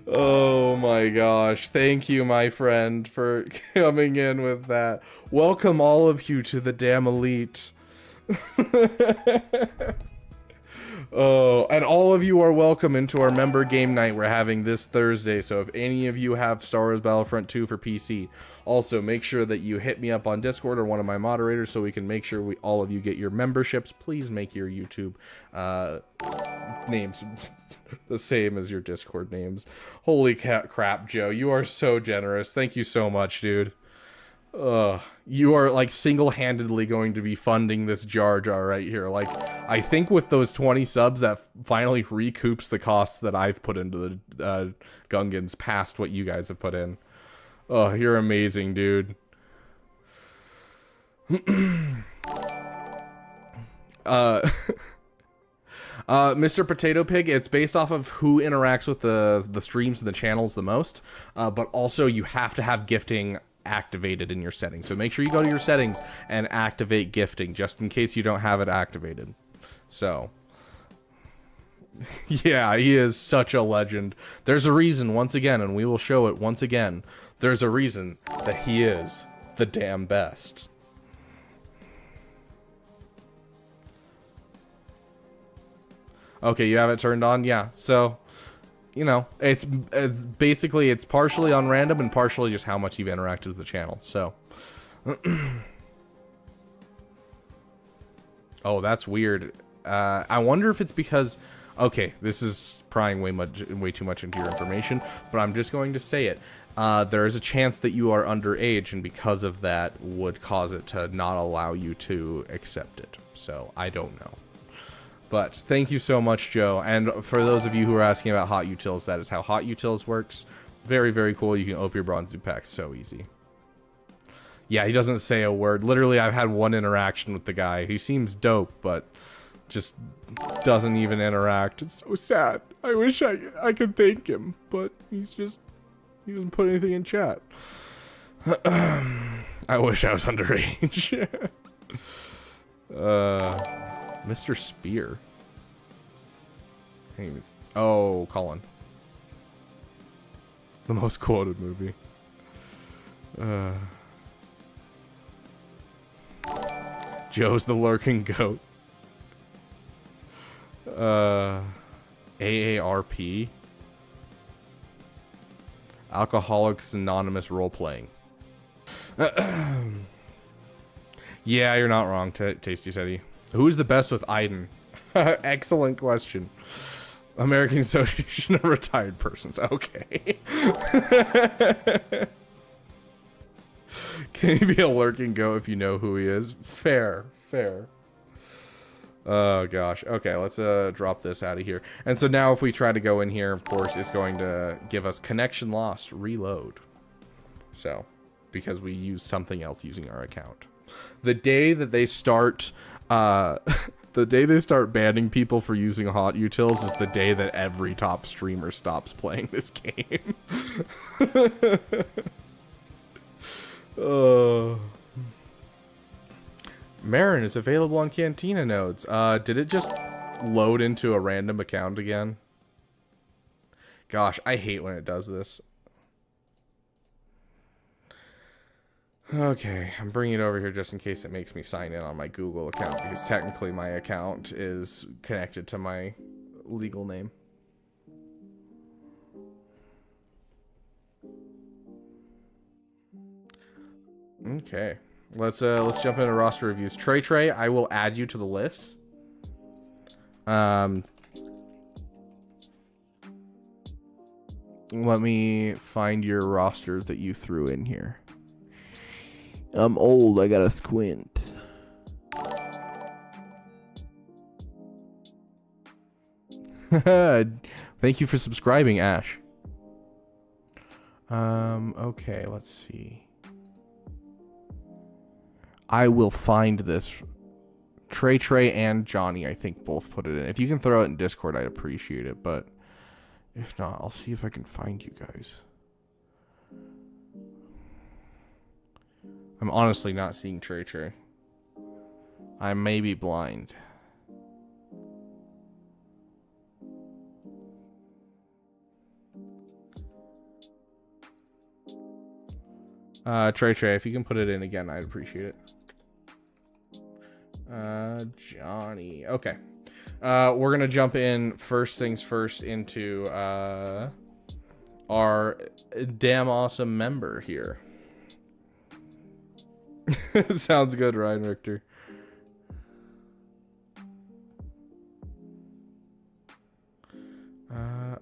Oh my gosh, thank you, my friend, for coming in with that. Welcome all of you to the Damm Elite. Oh, and all of you are welcome into our member game night we're having this Thursday. So if any of you have Star Wars Battlefront 2 for PC, also make sure that you hit me up on Discord or one of my moderators so we can make sure all of you get your memberships. Please make your YouTube names the same as your Discord names. Holy crap, Joe, you are so generous. Thank you so much, dude. You are like single-handedly going to be funding this Jar Jar right here. Like, I think with those 20 subs, that finally recoups the costs that I've put into the Gungans past what you guys have put in. Oh, you're amazing, dude. Mr. Potato Pig, it's based off of who interacts with the streams and the channels the most, but also you have to have gifting activated in your settings. So make sure you go to your settings and activate gifting, just in case you don't have it activated. So yeah, he is such a legend. There's a reason, once again, and we will show it once again, there's a reason that he is the damn best. Okay, you have it turned on? Yeah, so you know, it's basically, it's partially on random and partially just how much you've interacted with the channel. So, oh, that's weird. I wonder if it's because, okay, this is prying way too much into your information, but I'm just going to say it. There is a chance that you are underage, and because of that, would cause it to not allow you to accept it. So, I don't know. But thank you so much, Joe. And for those of you who are asking about Hot Utils, that is how Hot Utils works. Very, very cool. You can open your bronze packs so easy. Yeah, he doesn't say a word. Literally, I've had one interaction with the guy. He seems dope, but just doesn't even interact. It's so sad. I wish I could thank him, but he doesn't put anything in chat. I wish I was underage. Mr. Spear. Oh, Colin. The most quoted movie. Joe's the lurking goat. AARP. Alcoholics Anonymous role-playing. Yeah, you're not wrong, Tasty Teddy. Who's the best with Aiden? Excellent question. American Association of Retired Persons. Okay. Can he be a lurking goat if you know who he is? Fair. Oh gosh. Okay, let's drop this out of here. And so now if we try to go in here, of course, it's going to give us connection loss, reload. So, because we use something else using our account. The day that they start banning people for using Hot Utils is the day that every top streamer stops playing this game. Marin is available on Cantina nodes. Did it just load into a random account again? Gosh, I hate when it does this. Okay, I'm bringing it over here just in case it makes me sign in on my Google account, because technically my account is connected to my legal name. Okay, let's jump into roster reviews. Trey, I will add you to the list. Let me find your roster that you threw in here. I'm old, I gotta squint. Thank you for subscribing, Ash. Okay, let's see. I will find this. Trey and Johnny, I think, both put it in. If you can throw it in Discord, I'd appreciate it. But if not, I'll see if I can find you guys. I'm honestly not seeing Trey. I may be blind. Trey, if you can put it in again, I'd appreciate it. Johnny. Okay. We're gonna jump in first things first into our damn awesome member here. Sounds good, Ryan Richter.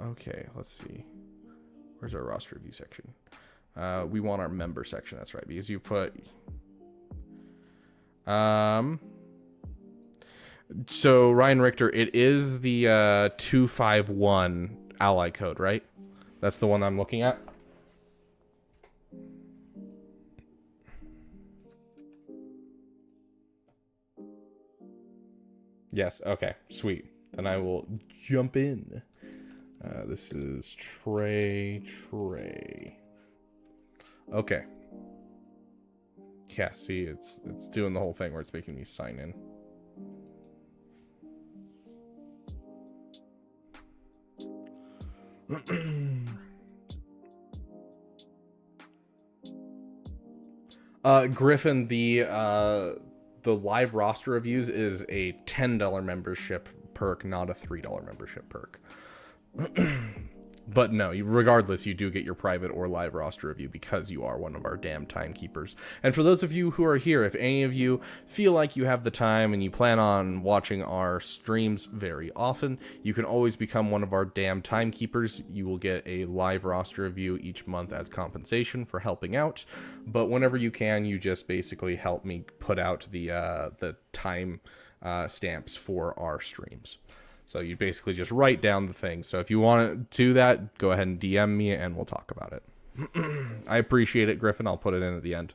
Okay, let's see. Where's our roster review section? We want our member section. That's right, because you put so Ryan Richter, it is the 251 ally code, right? That's the one I'm looking at. Yes, okay, sweet. Then I will jump in. This is Trey. Okay. Yeah, see, it's doing the whole thing where it's making me sign in. Griffin, the live roster reviews is a $10 membership perk, not a $3 membership perk. But no, regardless, you do get your private or live roster review because you are one of our damn timekeepers. And for those of you who are here, if any of you feel like you have the time and you plan on watching our streams very often, you can always become one of our damn timekeepers. You will get a live roster review each month as compensation for helping out. But whenever you can, you just basically help me put out the time stamps for our streams. So you basically just write down the thing. So if you want to do that, go ahead and DM me and we'll talk about it. I appreciate it, Griffin. I'll put it in at the end.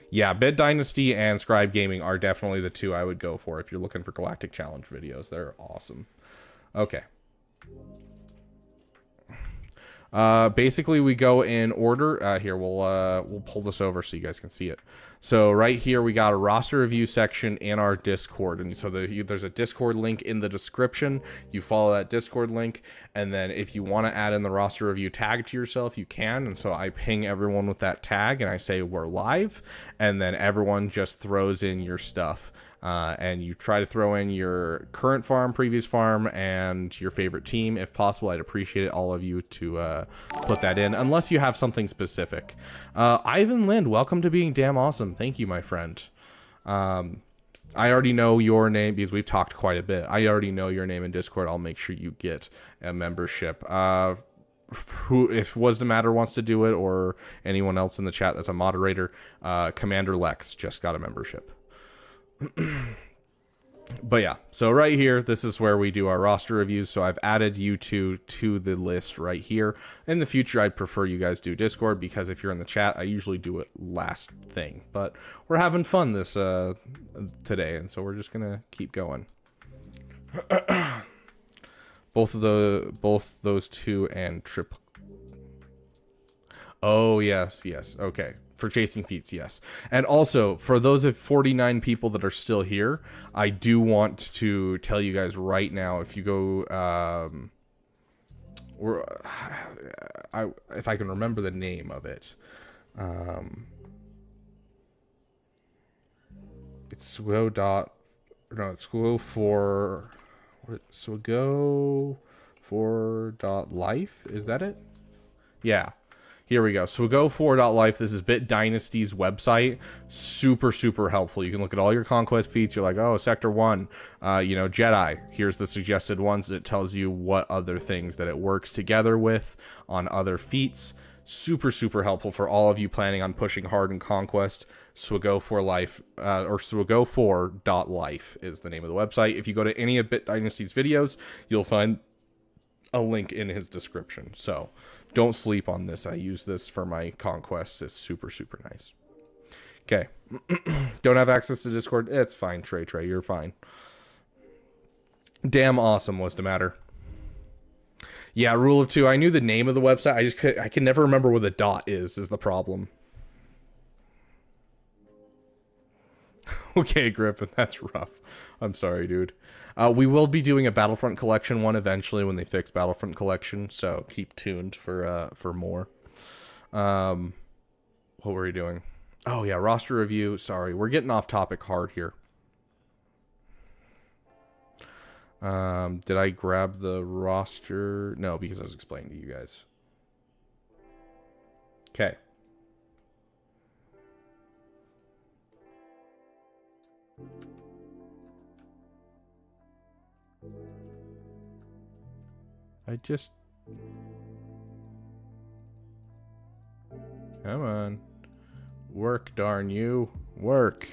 Yeah, Bid Dynasty and Scribe Gaming are definitely the two I would go for if you're looking for Galactic Challenge videos. They're awesome. Okay. Basically we go in order. Here, we'll pull this over so you guys can see it. So right here we got a roster review section in our Discord, and so there's a Discord link in the description. You follow that Discord link, and then if you want to add in the roster review tag to yourself, you can. And so I ping everyone with that tag, and I say we're live, and then everyone just throws in your stuff. And you try to throw in your current farm, previous farm, and your favorite team. If possible, I'd appreciate it, all of you to put that in, unless you have something specific. Ivan Lind, welcome to being damn awesome. Thank you, my friend. I already know your name because we've talked quite a bit. I already know your name in Discord. I'll make sure you get a membership. If Was the Matter wants to do it, or anyone else in the chat that's a moderator, Commander Lex just got a membership. But yeah, so right here, this is where we do our roster reviews. So I've added you two to the list right here. In the future, I'd prefer you guys do Discord, because if you're in the chat, I usually do it last thing. But we're having fun this today, and so we're just gonna keep going. both those two and trip. Oh yes, okay. For chasing feats, yes. And also, for those of 49 people that are still here, I do want to tell you guys right now, if you go, if I can remember the name of it, it's Swigo4.life, is that it? Yeah. Here we go. So we'll go 4.life. This is Bit Dynasty's website. Super, super helpful. You can look at all your conquest feats. You're like, oh, Sector 1, Jedi. Here's the suggested ones. It tells you what other things that it works together with on other feats. Super, super helpful for all of you planning on pushing hard in Conquest. Swigo4life, or Swigo4.life is the name of the website. If you go to any of Bit Dynasty's videos, you'll find a link in his description. So don't sleep on this. I use this for my conquests. It's super, super nice. Okay. Don't have access to Discord. It's fine, Trey. You're fine. Damn awesome was the matter. Yeah, rule of two. I knew the name of the website. I can never remember what the dot is the problem. Okay, Griffin, that's rough. I'm sorry, dude. We will be doing a Battlefront Collection one eventually when they fix Battlefront Collection, so keep tuned for more. What were we doing? Oh yeah, roster review. Sorry, we're getting off topic hard here. Did I grab the roster? No, because I was explaining to you guys. Okay. Come on. Work, darn you. Work.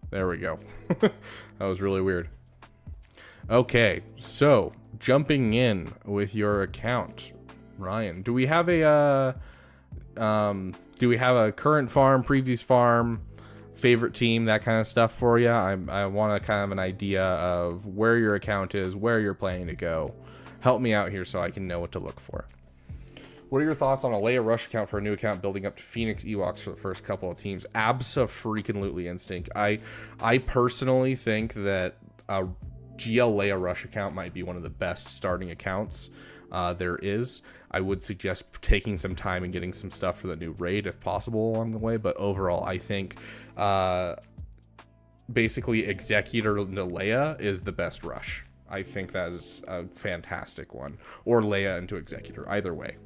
There we go. That was really weird. Okay, so jumping in with your account, Ryan. Do we have a current farm, previous farm, favorite team, that kind of stuff for you? I want a kind of an idea of where your account is, where you're planning to go. Help me out here so I can know what to look for. What are your thoughts on a Leia rush account for a new account building up to Phoenix Ewoks for the first couple of teams? Abso-freaking-lutely instinct. I personally think that a GL Leia rush account might be one of the best starting accounts there is. I would suggest taking some time and getting some stuff for the new raid if possible along the way, but overall I think basically Executor to Leia is the best rush. I think that is a fantastic one. Or Leia into Executor, either way.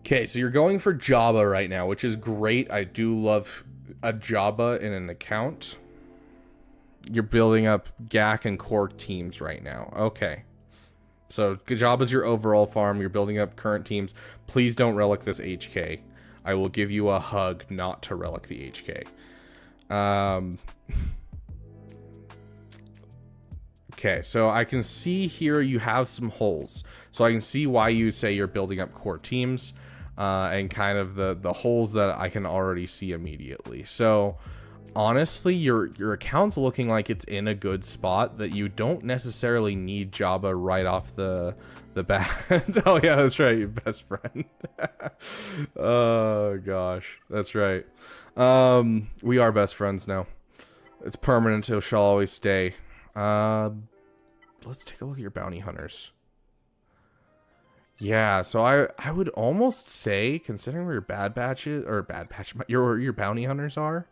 Okay, so you're going for Jabba right now, which is great. I do love a Jabba in an account. You're building up GAC and core teams right now. Okay. So Jabba's your overall farm. You're building up current teams. Please don't relic this HK. I will give you a hug not to relic the HK. Okay, so I can see here you have some holes. So I can see why you say you're building up core teams. And kind of the holes that I can already see immediately. So honestly, your account's looking like it's in a good spot that you don't necessarily need Jabba right off the bat. Oh yeah, that's right, your best friend. Oh gosh, that's right. We are best friends now. It's permanent, it shall always stay. Let's take a look at your bounty hunters. Yeah, so I would almost say, considering where your your bounty hunters are,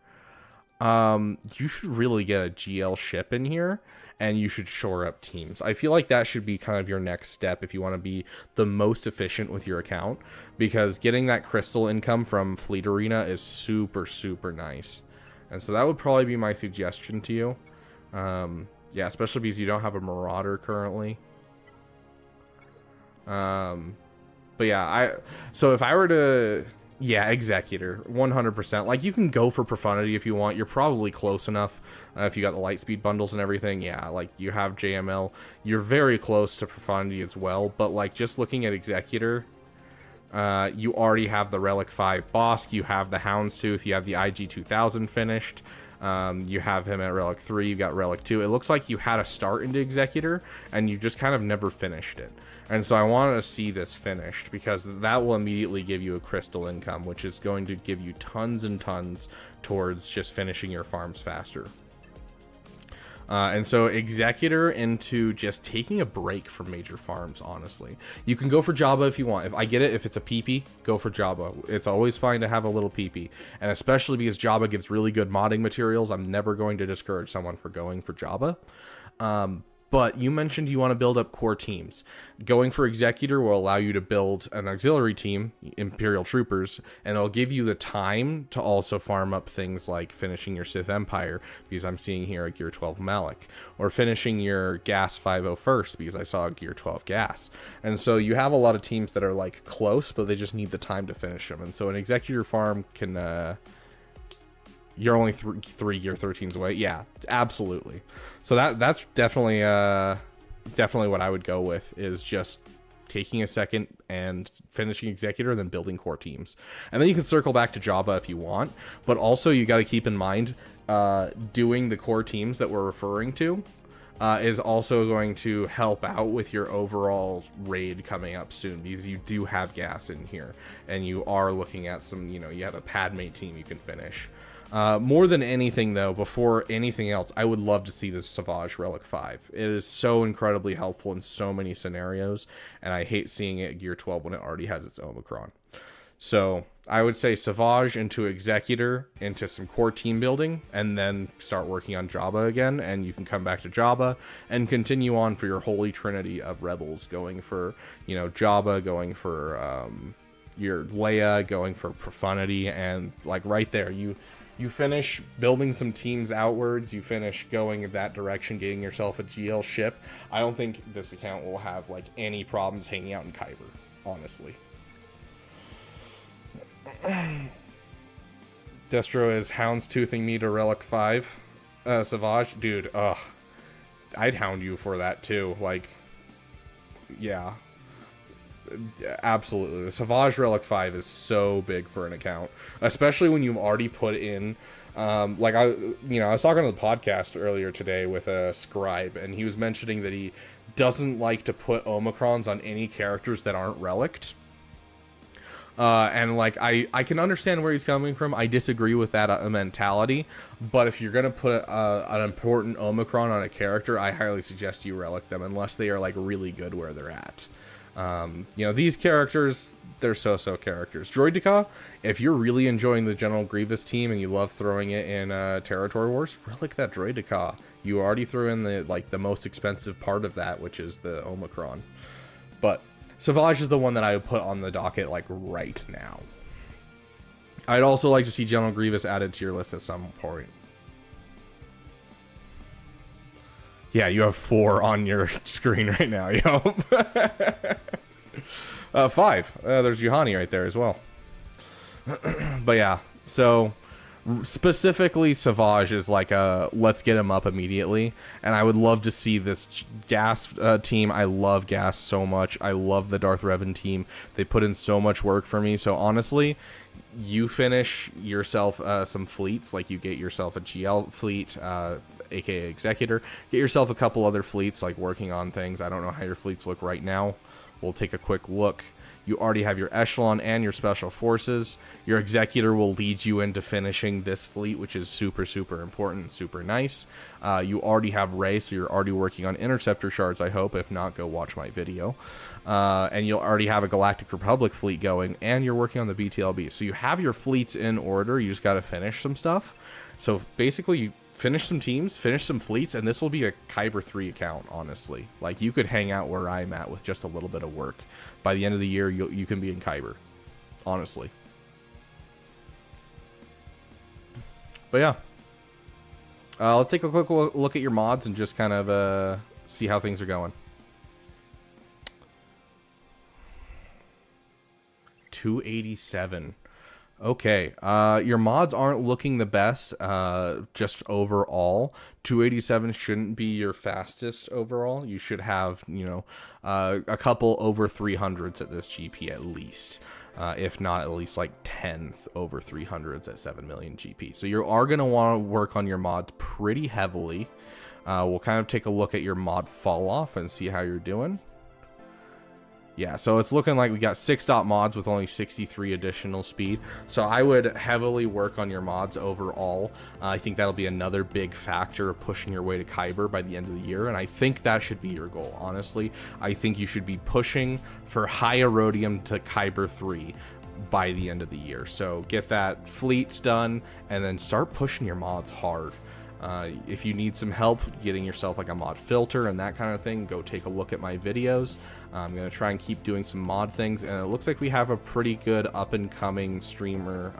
you should really get a GL ship in here, and you should shore up teams. I feel like that should be kind of your next step if you want to be the most efficient with your account, because getting that crystal income from Fleet Arena is super, super nice. And so that would probably be my suggestion to you. Yeah, especially because you don't have a Marauder currently. But yeah, so if I were to, yeah, Executor, 100%. Like, you can go for Profundity if you want. You're probably close enough if you got the Lightspeed bundles and everything. Yeah, like, you have JML. You're very close to Profundity as well. But, like, just looking at Executor, you already have the Relic 5 Bosk. You have the Houndstooth. You have the IG-2000 finished. You have him at Relic 3. You've got Relic 2. It looks like you had a start into Executor, and you just kind of never finished it. And so I wanted to see this finished, because that will immediately give you a crystal income, which is going to give you tons and tons towards just finishing your farms faster. And so Executor into just taking a break from major farms, honestly. You can go for Jabba if you want. If I get it, if it's a PP, go for Jabba. It's always fine to have a little PP. And especially because Jabba gives really good modding materials, I'm never going to discourage someone for going for Jabba. But you mentioned you want to build up core teams. Going for Executor will allow you to build an auxiliary team, Imperial Troopers, and it'll give you the time to also farm up things like finishing your Sith Empire, because I'm seeing here a Gear 12 Malak, or finishing your Gas 501st, because I saw a Gear 12 Gas. And so you have a lot of teams that are like close, but they just need the time to finish them. And so an Executor farm can You're only three Gear 13s away. Yeah, absolutely. So that's definitely what I would go with, is just taking a second and finishing Executor, then building core teams. And then you can circle back to Jabba if you want. But also you got to keep in mind, doing the core teams that we're referring to is also going to help out with your overall raid coming up soon, because you do have gas in here, and you are looking at some, you have a Padme team you can finish. More than anything, though, before anything else, I would love to see this Savage Relic 5. It is so incredibly helpful in so many scenarios, and I hate seeing it at Gear 12 when it already has its Omicron. So I would say Savage into Executor, into some core team building, and then start working on Jabba again, and you can come back to Jabba and continue on for your holy trinity of rebels, going for, Jabba, going for your Leia, going for Profundity, and like right there, you finish building some teams outwards, you finish going in that direction, getting yourself a GL ship. I don't think this account will have like any problems hanging out in Kyber, honestly. Destro is houndstoothing me to Relic 5. Savage, dude, I'd hound you for that too. Like, yeah. Absolutely. The Savage Relic 5 is so big for an account, especially when you've already put in, I was talking on the podcast earlier today with a scribe, and he was mentioning that he doesn't like to put Omicrons on any characters that aren't relicked. And like, I can understand where he's coming from. I disagree with that mentality, but if you're going to put an important Omicron on a character, I highly suggest you relic them, unless they are like really good where they're at. These characters, they're so-so characters. Droideka, if you're really enjoying the General Grievous team and you love throwing it in Territory Wars, relic that Droideka. You already threw in the most expensive part of that, which is the Omicron. But Savage is the one that I would put on the docket like right now. I'd also like to see General Grievous added to your list at some point. Yeah, you have 4 on your screen right now, yo. 5. There's Juhani right there as well. But yeah, so specifically Savage is like a let's get him up immediately, and I would love to see this Gas team. I love Gas so much. I love the Darth Revan team. They put in so much work for me. So honestly, you finish yourself some fleets, like you get yourself a GL fleet, aka Executor, get yourself a couple other fleets, like working on things. I don't know how your fleets look right now. We'll take a quick look. You already have your Echelon and your Special Forces. Your Executor will lead you into finishing this fleet, which is super, super important, super nice. You already have Rey, so you're already working on Interceptor Shards, I hope. If not, go watch my video. And you'll already have a Galactic Republic fleet going, and you're working on the BTLB. So you have your fleets in order. You just got to finish some stuff. So basically, you finish some teams, finish some fleets, and this will be a Kyber 3 account, honestly. Like, you could hang out where I'm at with just a little bit of work. By the end of the year, you can be in Kyber, honestly. But yeah. Let's take a quick look at your mods and just kind of see how things are going. 287. Okay, your mods aren't looking the best, just overall. 287 shouldn't be your fastest overall. You should have, a couple over 300s at this GP at least. If not, at least like 10 over 300s at 7 million GP. So you are going to want to work on your mods pretty heavily. We'll kind of take a look at your mod fall off and see how you're doing. Yeah, so it's looking like we got 6 dot mods with only 63 additional speed. So I would heavily work on your mods overall. I think that'll be another big factor of pushing your way to Kyber by the end of the year. And I think that should be your goal, honestly. I think you should be pushing for high Erodium to Kyber 3 by the end of the year. So get that fleets done and then start pushing your mods hard. If you need some help getting yourself like a mod filter and that kind of thing, go take a look at my videos. I'm going to try and keep doing some mod things, and it looks like we have a pretty good up-and-coming streamer,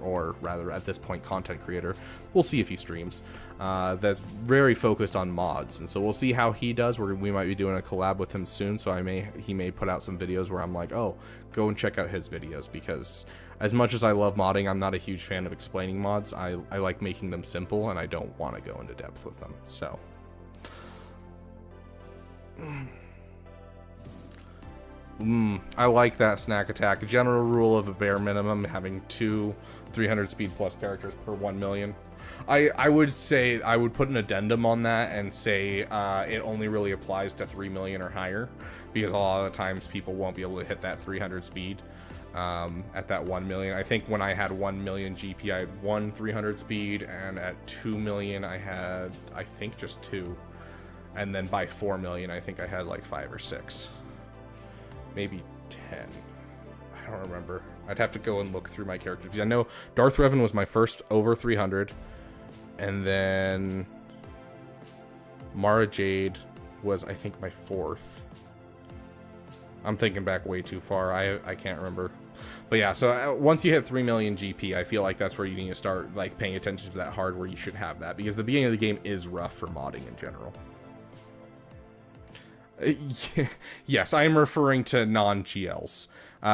or rather, at this point, content creator. We'll see if he streams. That's very focused on mods, and so we'll see how he does. We might be doing a collab with him soon, so he may put out some videos where I'm like, oh, go and check out his videos, because as much as I love modding, I'm not a huge fan of explaining mods. I like making them simple, and I don't want to go into depth with them, so... I like that snack attack. A general rule of a bare minimum, having 2 300 speed plus characters per 1 million. I would say, I would put an addendum on that and say it only really applies to 3 million or higher, because a lot of the times people won't be able to hit that 300 speed at that 1 million. I think when I had 1 million GP, I had 1 300 speed, and at 2 million I had, I think, just 2. And then by 4 million, I think I had like 5 or 6. Maybe 10. I don't remember. I'd have to go and look through my characters. I know Darth Revan was my first over 300, and then Mara Jade was, I think, my 4th. I'm thinking back way too far. I can't remember. But yeah, so once you hit 3 million GP, I feel like that's where you need to start like paying attention to that hardware. You should have that, because the beginning of the game is rough for modding in general. Yes, I am referring to non-GLs,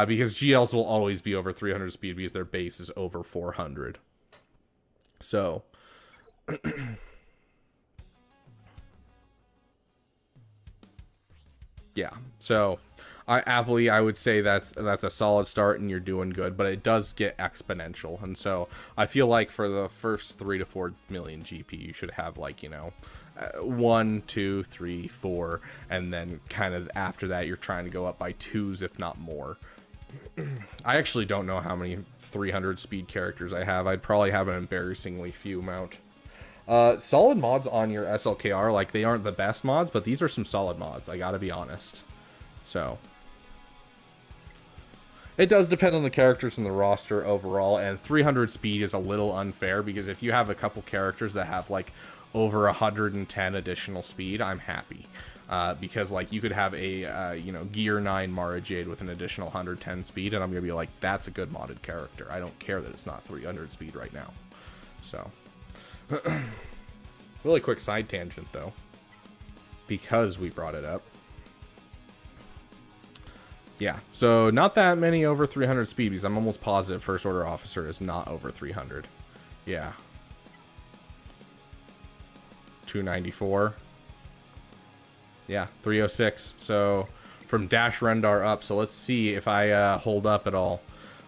because GLs will always be over 300 speed because their base is over 400. So, yeah. So, I would say that's a solid start, and you're doing good, but it does get exponential, and so I feel like for the first 3 to 4 million GP, you should have, like, you know, 1, 2, 3, 4, and then kind of after that you're trying to go up by 2s, if not more. I actually don't know how many 300 speed characters I have. I'd probably have an embarrassingly few amount. Solid mods on your SLKR, like, they aren't the best mods, but these are some solid mods, I gotta be honest. So it does depend on the characters in the roster overall, and 300 speed is a little unfair, because if you have a couple characters that have like over 110 additional speed, I'm happy. Because like you could have a you know, Gear 9 Mara Jade with an additional 110 speed, and I'm gonna be like, that's a good modded character. I don't care that it's not 300 speed right now. So really quick side tangent though, because we brought it up. Yeah, so not that many over 300 speed, because I'm almost positive First Order Officer is not over 300. Yeah. 294. Yeah, 306. So from Dash Rendar up. So let's see if I hold up at all.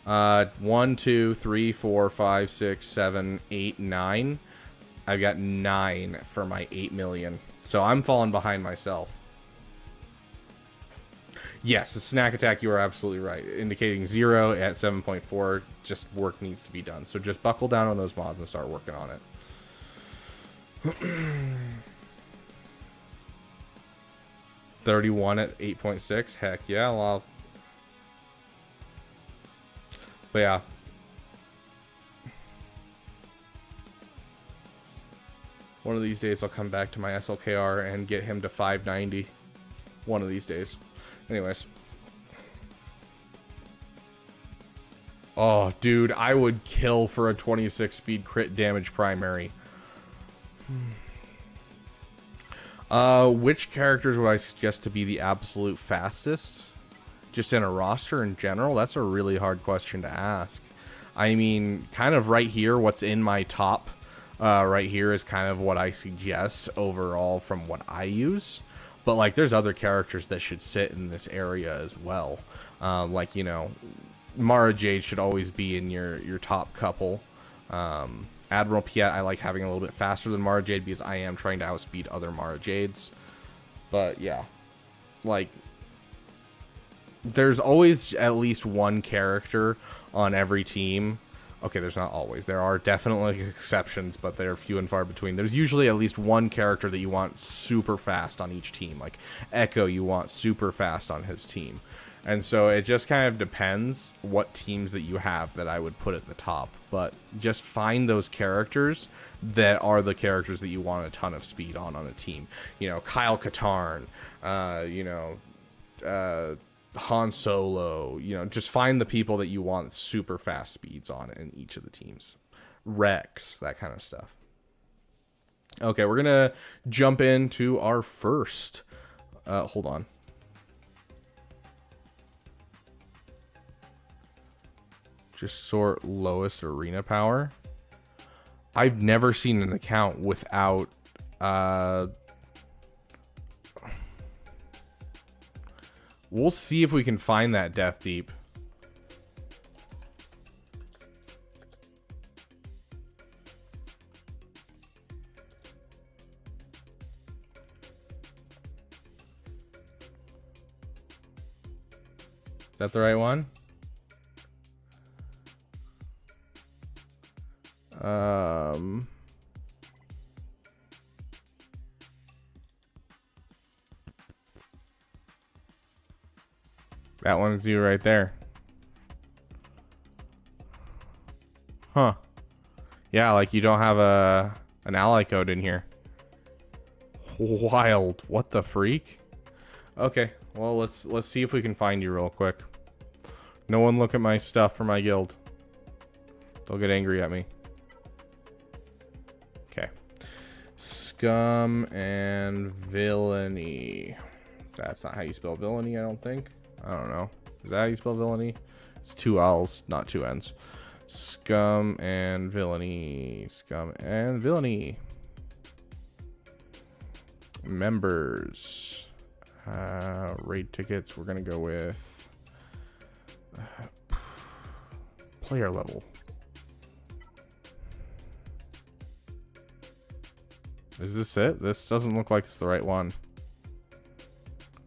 1, 2, 3, 4, 5, 6, 7, 8, 9. I've got 9 for my 8 million. So I'm falling behind myself. Yes, the snack attack, you are absolutely right. Indicating 0 at 7.4. Just work needs to be done. So just buckle down on those mods and start working on it. 31 at 8.6. Heck yeah, well. But yeah. One of these days I'll come back to my SLKR and get him to 590. One of these days. Anyways. Oh, dude, I would kill for a 26 speed crit damage primary. Which characters would I suggest to be the absolute fastest? Just in a roster in general? That's a really hard question to ask. I mean, kind of right here, what's in my top right here is kind of what I suggest overall from what I use. But, like, there's other characters that should sit in this area as well. Like, you know, Mara Jade should always be in your top couple. Admiral Piet, I like having a little bit faster than Mara Jade because I am trying to outspeed other Mara Jades. But, yeah. Like, there's always at least one character on every team. Okay, there's not always. There are definitely exceptions, but they're few and far between. There's usually at least one character that you want super fast on each team. Like Echo, you want super fast on his team. And so it just kind of depends what teams that you have that I would put at the top. But just find those characters that are the characters that you want a ton of speed on a team. You know, Kyle Katarn, you know, Han Solo, you know, just find the people that you want super fast speeds on in each of the teams. Rex, that kind of stuff. Okay, we're gonna jump into our first. Hold on. Just sort lowest arena power. I've never seen an account without we'll see if we can find that Death Deep. Is that the right one? That one's you right there. Huh. Yeah, like you don't have an ally code in here. Wild. What the freak? Okay, well let's see if we can find you real quick. No one look at my stuff for my guild. They'll get angry at me. Okay. Scum and villainy. That's not how you spell villainy, I don't think. I don't know. Is that how you spell villainy? It's 2 L's, not 2 N's. Scum and villainy. Scum and villainy. Members. Raid tickets. We're going to go with player level. Is this it? This doesn't look like it's the right one.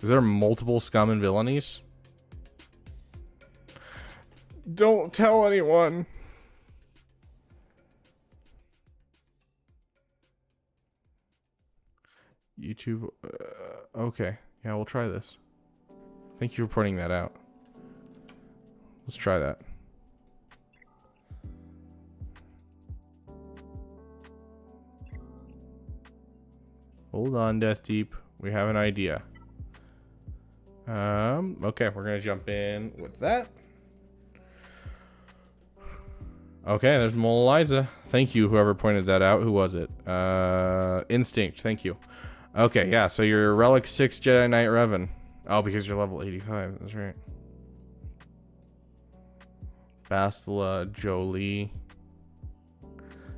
Is there multiple scum and villainies? Don't tell anyone. YouTube. Okay. Yeah, we'll try this. Thank you for pointing that out. Let's try that. Hold on, Death Deep. We have an idea. Okay, we're gonna jump in with that. Okay, there's Mole Eliza. Thank you, whoever pointed that out. Who was it? Instinct. Thank you. Okay, yeah. So you're Relic 6 Jedi Knight Revan. Oh, because you're level 85. That's right. Bastila Jolie.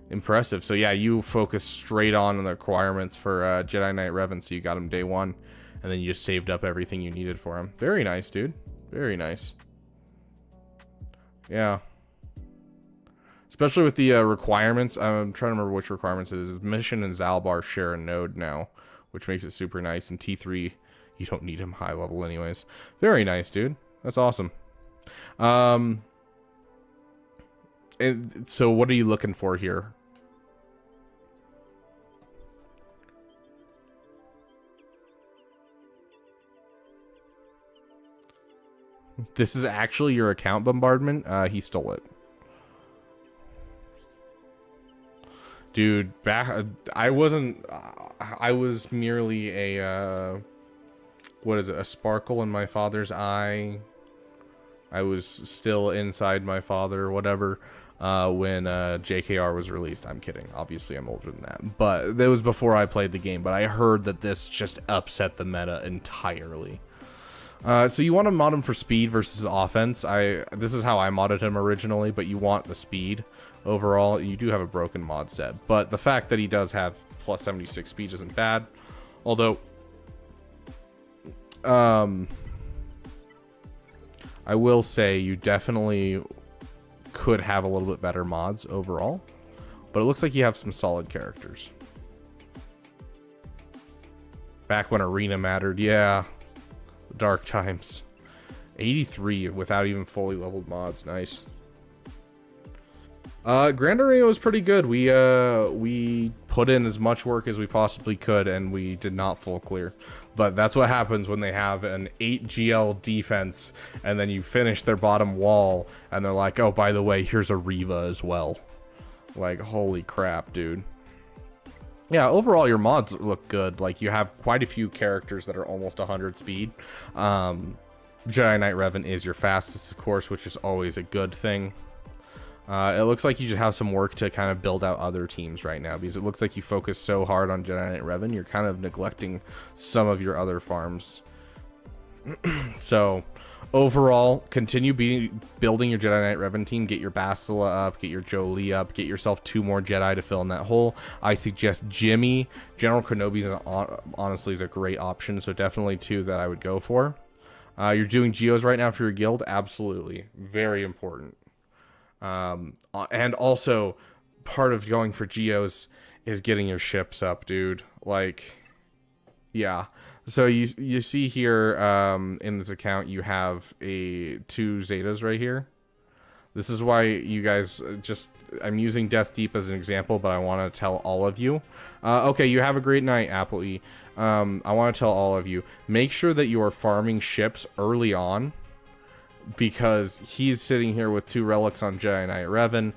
Impressive. So yeah, you focus straight on the requirements for Jedi Knight Revan. So you got him day 1. And then you just saved up everything you needed for him. Very nice, dude. Very nice. Yeah. Especially with the requirements. I'm trying to remember which requirements it is. Mission and Zalbar share a node now, which makes it super nice. And T3, you don't need him high level anyways. Very nice, dude. That's awesome. And so what are you looking for here? This is actually your account, Bombardment. He stole it. Dude, I wasn't... I was merely a... what is it? A sparkle in my father's eye. I was still inside my father, whatever, when JKR was released. I'm kidding. Obviously, I'm older than that. But that was before I played the game. But I heard that this just upset the meta entirely. So you want to mod him for speed versus offense. This is how I modded him originally, but you want the speed overall. You do have a broken mod set, but the fact that he does have plus 76 speed isn't bad. Although, I will say you definitely could have a little bit better mods overall, but it looks like you have some solid characters. Back when Arena mattered, yeah. Dark times. 83 without even fully leveled mods. Nice. Grand Arena was pretty good. We put in as much work as we possibly could, and we did not full clear. But that's what happens when they have an 8 GL defense, and then you finish their bottom wall, and they're like, oh, by the way, here's a Reva as well. Like, holy crap, dude. Yeah, overall your mods look good. Like, you have quite a few characters that are almost 100 speed. Jedi Knight Revan is your fastest, of course, which is always a good thing. It looks like you just have some work to kind of build out other teams right now, because it looks like you focus so hard on Jedi Knight Revan, you're kind of neglecting some of your other farms. So, overall, continue building your Jedi Knight Revan team. Get your Bastila up, get your Jolie up, get yourself 2 more Jedi to fill in that hole. I suggest Jimmy. General Kenobi honestly is a great option, so definitely 2 that I would go for. You're doing Geos right now for your guild? Absolutely. Very important. And also, part of going for Geos is getting your ships up, dude. Like, yeah. So you see here in this account you have 2 Zetas right here. This is why you guys I'm using Death Deep as an example, but I want to tell all of you. Okay, you have a great night, Apple E. I want to tell all of you, make sure that you are farming ships early on, because he's sitting here with 2 relics on Jedi Knight Revan.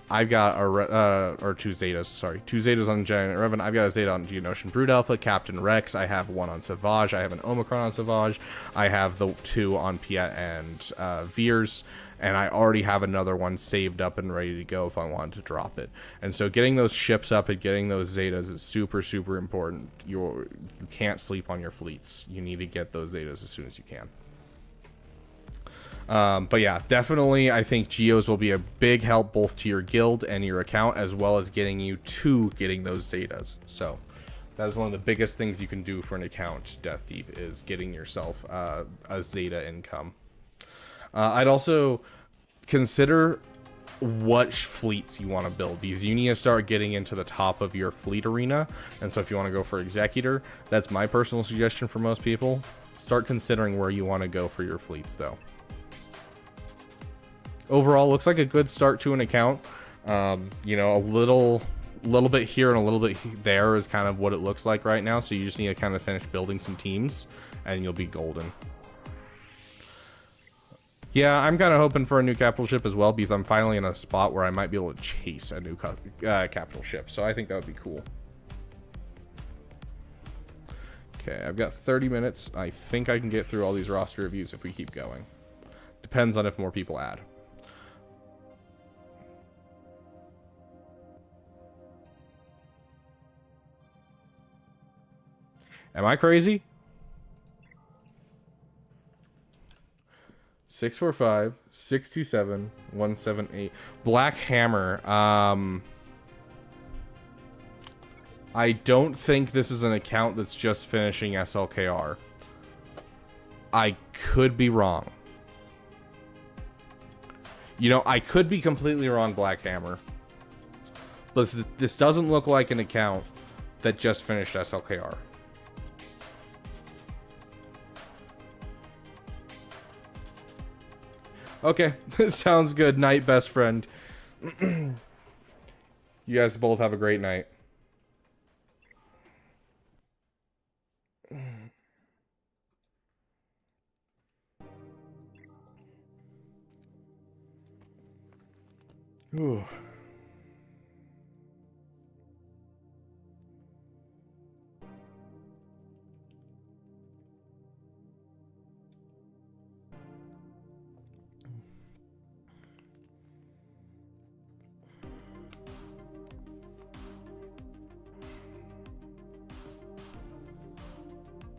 I've got or 2 Zetas, sorry. 2 Zetas on Jedi Knight Revan. I've got a Zeta on Geonosian Brood Alpha, Captain Rex. I have 1 on Savage. I have an Omicron on Savage. I have the 2 on Piet and Veers. And I already have another one saved up and ready to go if I wanted to drop it. And so getting those ships up and getting those Zetas is super, super important. You can't sleep on your fleets. You need to get those Zetas as soon as you can. But yeah, definitely I think Geos will be a big help both to your guild and your account, as well as getting you to getting those Zetas. So that is one of the biggest things you can do for an account, Death Deep, is getting yourself a Zeta income. I'd also consider what fleets you want to build, because you need to start getting into the top of your fleet arena. And so if you want to go for Executor, that's my personal suggestion for most people. Start considering where you want to go for your fleets, though. Overall, looks like a good start to an account. You know, a little bit here and a little bit there is kind of what it looks like right now. So you just need to kind of finish building some teams and you'll be golden. Yeah, I'm kind of hoping for a new capital ship as well, because I'm finally in a spot where I might be able to chase a new capital ship. So I think that would be cool. Okay, I've got 30 minutes. I think I can get through all these roster reviews if we keep going. Depends on if more people add. Am I crazy? 645 627 178. Black Hammer. I don't think this is an account that's just finishing Slkr. I could be wrong. You know, I could be completely wrong, Black Hammer. But this doesn't look like an account that just finished Slkr. Okay, sounds good. Night, best friend. You guys both have a great night. Ooh.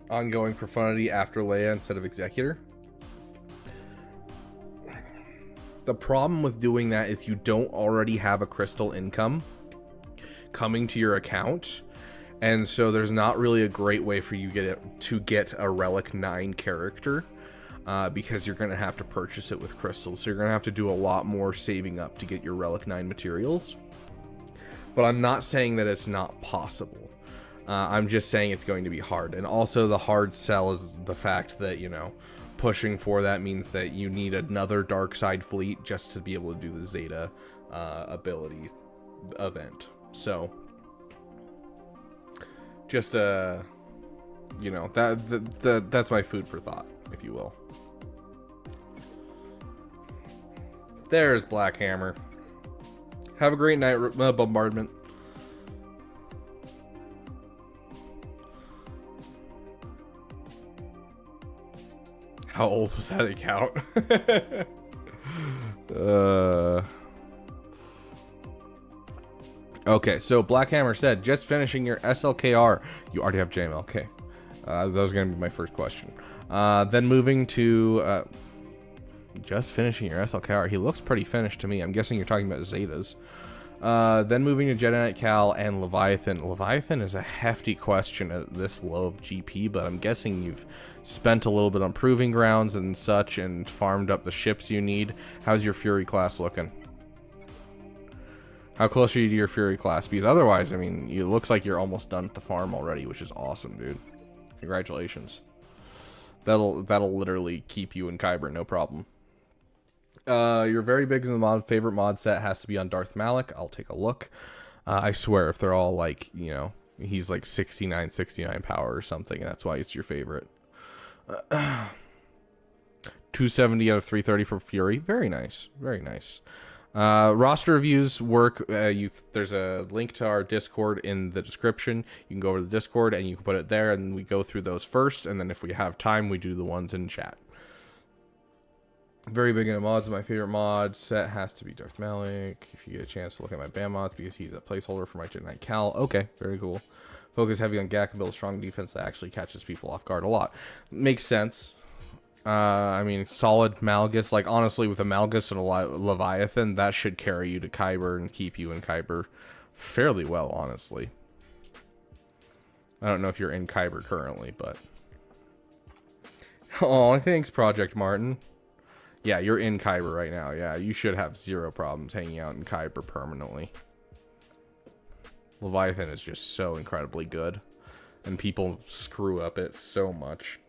Ongoing profundity after Leia instead of Executor. The problem with doing that is you don't already have a crystal income coming to your account, and so there's not really a great way for you to get a Relic 9 character, because you're going to have to purchase it with crystals. So you're going to have to do a lot more saving up to get your Relic 9 materials. But I'm not saying that it's not possible. I'm just saying it's going to be hard. And also the hard sell is the fact that, you know, pushing for that means that you need another dark side fleet just to be able to do the Zeta ability event. So just you know, that's my food for thought, if you will. There's Black Hammer. Have a great night, Bombardment. How old was that account? Okay, so Blackhammer said, just finishing your SLKR. You already have JML. Okay. That was going to be my first question. Then moving to just finishing your SLKR. He looks pretty finished to me. I'm guessing you're talking about Zetas. Then moving to Jedi Knight Cal and Leviathan. Leviathan is a hefty question at this low of GP, but I'm guessing you've spent a little bit on Proving Grounds and such and farmed up the ships you need. How's your Fury class looking? How close are you to your Fury class? Because otherwise, I mean, it looks like you're almost done with the farm already, which is awesome, dude. Congratulations. That'll literally keep you in Kyber, no problem. You're very big in the mod. Favorite mod set has to be on Darth Malak. I'll take a look. I swear, if they're all like, you know, he's like 69 power or something, and that's why it's your favorite. 270 out of 330 for Fury. Very nice. Very nice. Roster reviews work. There's a link to our Discord in the description. You can go over to the Discord and you can put it there, and we go through those first, and then if we have time, we do the ones in chat. Very big into mods. My favorite mod set has to be Darth Malak. If you get a chance to look at my Bam mods, because he's a placeholder for my Jedi Knight Cal. Okay, very cool. Focus heavy on Gak and build a strong defense that actually catches people off guard a lot. Makes sense. I mean, solid Malgus. Like, honestly, with a Malgus and a Leviathan, that should carry you to Kyber and keep you in Kyber fairly well, honestly. I don't know if you're in Kyber currently, but... Oh, thanks, Project Martin. Yeah, you're in Kyber right now. Yeah, you should have zero problems hanging out in Kyber permanently. Leviathan is just so incredibly good, and people screw up it so much.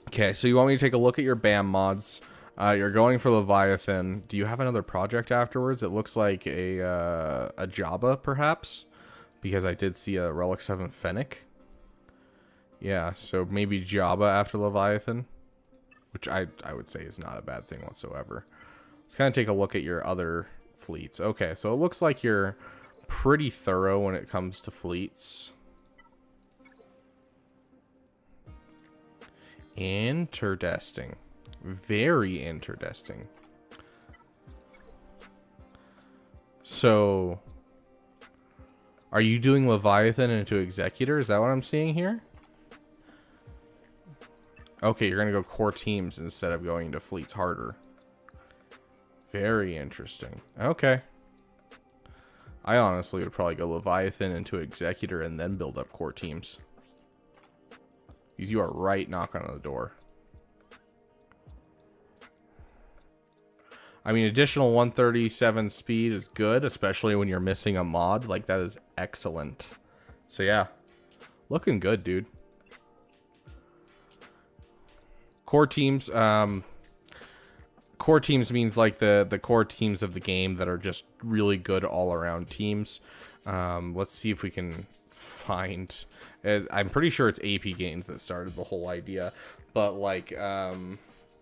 Okay, so you want me to take a look at your BAM mods. You're going for Leviathan. Do you have another project afterwards? It looks like a Jabba, perhaps, because I did see a Relic 7 Fennec. Yeah, so maybe Jabba after Leviathan, which I would say is not a bad thing whatsoever. Let's kind of take a look at your other fleets. Okay, so it looks like you're pretty thorough when it comes to fleets. Interdesting. Very interdesting. So, are you doing Leviathan into Executor? Is that what I'm seeing here? Okay, you're going to go core teams instead of going into fleets harder. Very interesting. Okay. I honestly would probably go Leviathan into Executor and then build up core teams. Because you are right knocking on the door. I mean, additional 137 speed is good, especially when you're missing a mod. Like, that is excellent. So, yeah. Looking good, dude. Core teams, core teams means like the core teams of the game that are just really good all-around teams. Let's see if we can find... I'm pretty sure it's AP Games that started the whole idea. But, like,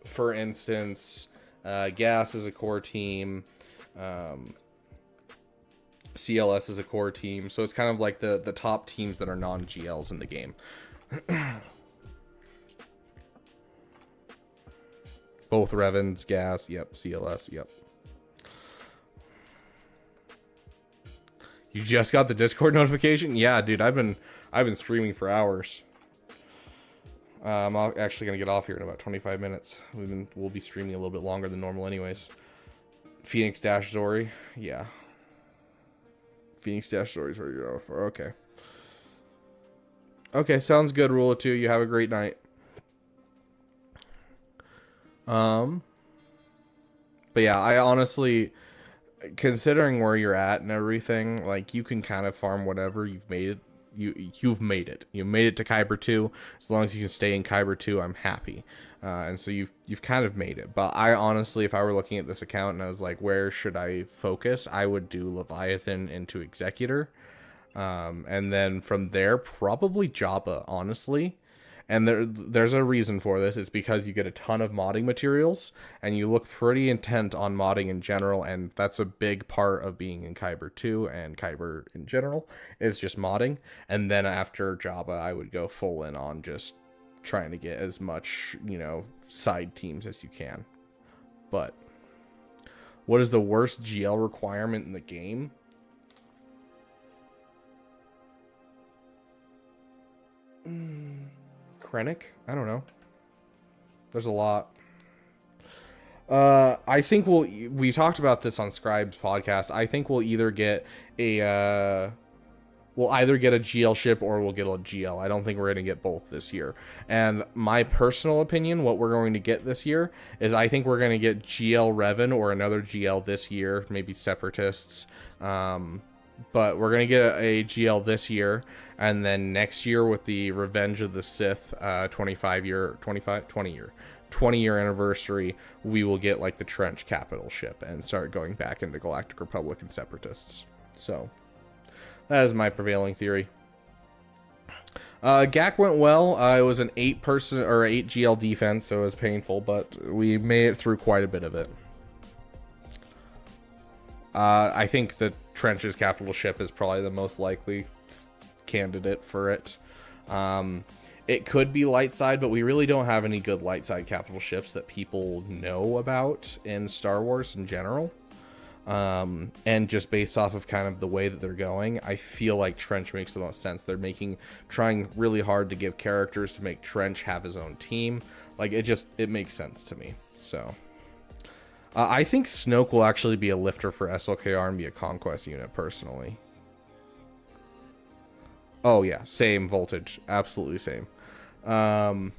for instance, Gas is a core team. CLS is a core team. So it's kind of like the top teams that are non-GLs in the game. Both Revens, Gas, yep, CLS, yep. You just got the Discord notification? Yeah, dude, I've been streaming for hours. I'm actually gonna get off here in about 25 minutes. We'll be streaming a little bit longer than normal, anyways. Phoenix Dash Zori, yeah. Phoenix Dash Zori's where you're going for. Okay. Okay, sounds good. Rule of 2. You have a great night. But yeah, I honestly, considering where you're at and everything, like, you can kind of farm whatever. You've made it. You've made it. You made it to Kyber 2. As long as you can stay in Kyber 2, I'm happy. And so you've kind of made it. But I honestly, if I were looking at this account and I was like, where should I focus? I would do Leviathan into Executor. And then from there, probably Jabba, honestly. And there's a reason for this. It's because you get a ton of modding materials, and you look pretty intent on modding in general, and that's a big part of being in Kyber 2 and Kyber in general, is just modding. And then after Jabba, I would go full in on just trying to get as much, you know, side teams as you can. But what is the worst GL requirement in the game? Krennic? I don't know. There's a lot. I think we talked about this on Scribe's podcast. I think we'll either get a GL ship or we'll get a GL. I don't think we're going to get both this year. And my personal opinion, what we're going to get this year is I think we're going to get GL Revan or another GL this year, maybe Separatists. But we're going to get a GL this year, and then next year with the Revenge of the Sith 20 year anniversary, we will get like the Trench capital ship and start going back into Galactic Republic and Separatists. So that is my prevailing theory. GAC went well. It was an 8 GL defense, so it was painful, but we made it through quite a bit of it. I think the Trench's capital ship is probably the most likely candidate for it. It could be light side, but we really don't have any good light side capital ships that people know about in Star Wars in general. And just based off of kind of the way that they're going, I feel like Trench makes the most sense. They're trying really hard to give characters to make Trench have his own team. Like, it makes sense to me. So I think Snoke will actually be a lifter for Slkr and be a conquest unit personally. Oh yeah, same voltage, absolutely same.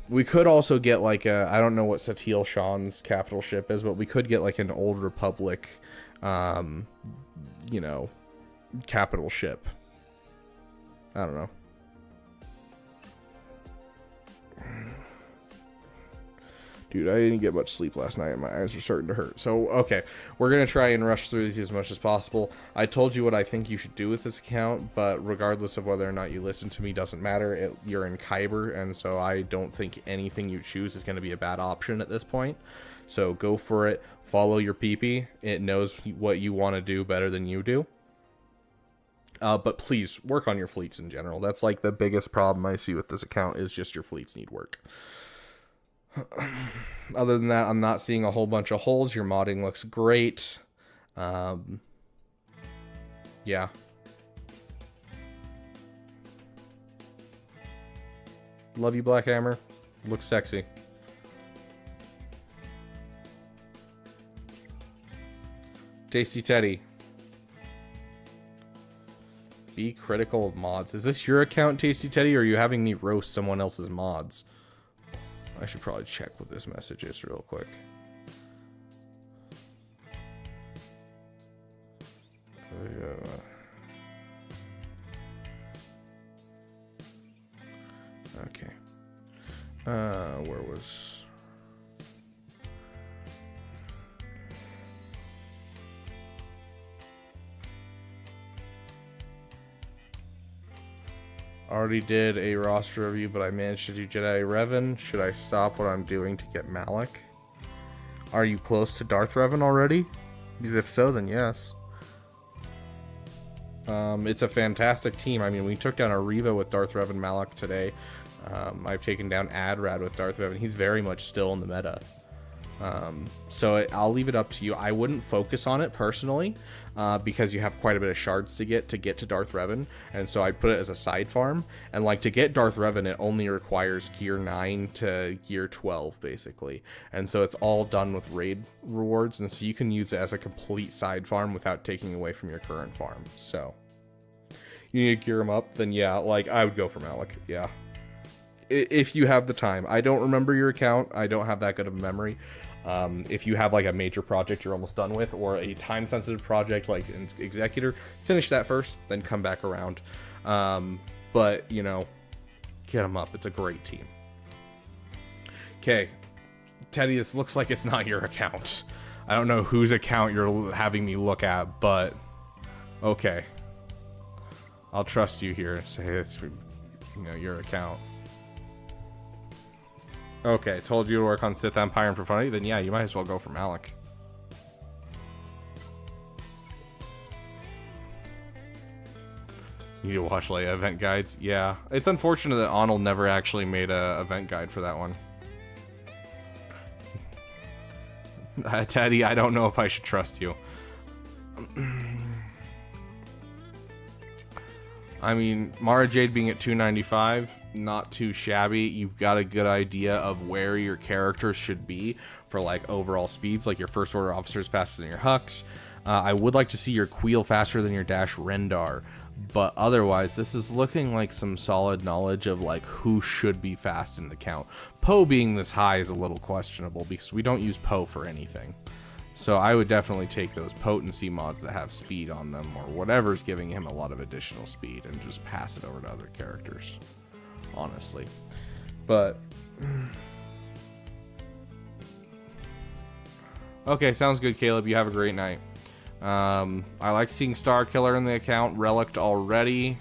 We could also get like I don't know what Satil Shan's capital ship is, but we could get like an Old Republic, you know, capital ship. I don't know. Dude, I didn't get much sleep last night and my eyes are starting to hurt. So, okay, we're going to try and rush through these as much as possible. I told you what I think you should do with this account, but regardless of whether or not you listen to me, doesn't matter. You're in Kyber, and so I don't think anything you choose is going to be a bad option at this point. So go for it. Follow your PP. It knows what you want to do better than you do. But please, work on your fleets in general. That's like the biggest problem I see with this account is just your fleets need work. Other than that, I'm not seeing a whole bunch of holes. Your modding looks great. Yeah. Love you, Black Hammer. Looks sexy. Tasty Teddy. Be critical of mods. Is this your account, Tasty Teddy, or are you having me roast someone else's mods? I should probably check what this message is real quick. Okay. Where was... Already did a roster review, but I managed to do Jedi Revan. Should I stop what I'm doing to get Malak? Are you close to Darth Revan already? Because if so, then yes. It's a fantastic team. I mean, we took down a Reva with Darth Revan Malak today. I've taken down ADRAD with Darth Revan. He's very much still in the meta. So I'll leave it up to you. I wouldn't focus on it personally, because you have quite a bit of shards to get to Darth Revan, and so I'd put it as a side farm. And like to get Darth Revan, it only requires gear 9 to gear 12 basically, and so it's all done with raid rewards, and so you can use it as a complete side farm without taking away from your current farm. So you need to gear him up, then yeah, like I would go for Malak. Yeah, if you have the time. I don't remember your account. I don't have that good of a memory. If you have like a major project you're almost done with, or a time-sensitive project like an Executor, finish that first, then come back around. But, you know, get them up. It's a great team. Okay, Teddy, this looks like it's not your account. I don't know whose account you're having me look at, but okay. I'll trust you here and say it's, you know, your account. Okay, told you to work on Sith Empire and Profundity, then yeah, you might as well go for Malak. You need to watch Leia event guides. Yeah, it's unfortunate that Arnold never actually made a event guide for that one. Teddy, I don't know if I should trust you. I mean, Mara Jade being at 295, not too shabby. You've got a good idea of where your characters should be for like overall speeds, like your first order officers faster than your Hux. I would like to see your Queel faster than your Dash Rendar, but otherwise this is looking like some solid knowledge of like who should be fast in the count. Poe being this high is a little questionable because we don't use Poe for anything. So I would definitely take those potency mods that have speed on them or whatever's giving him a lot of additional speed and just pass it over to other characters, honestly. But okay, sounds good, Caleb. You have a great night. I like seeing Star Killer in the account. Relict already.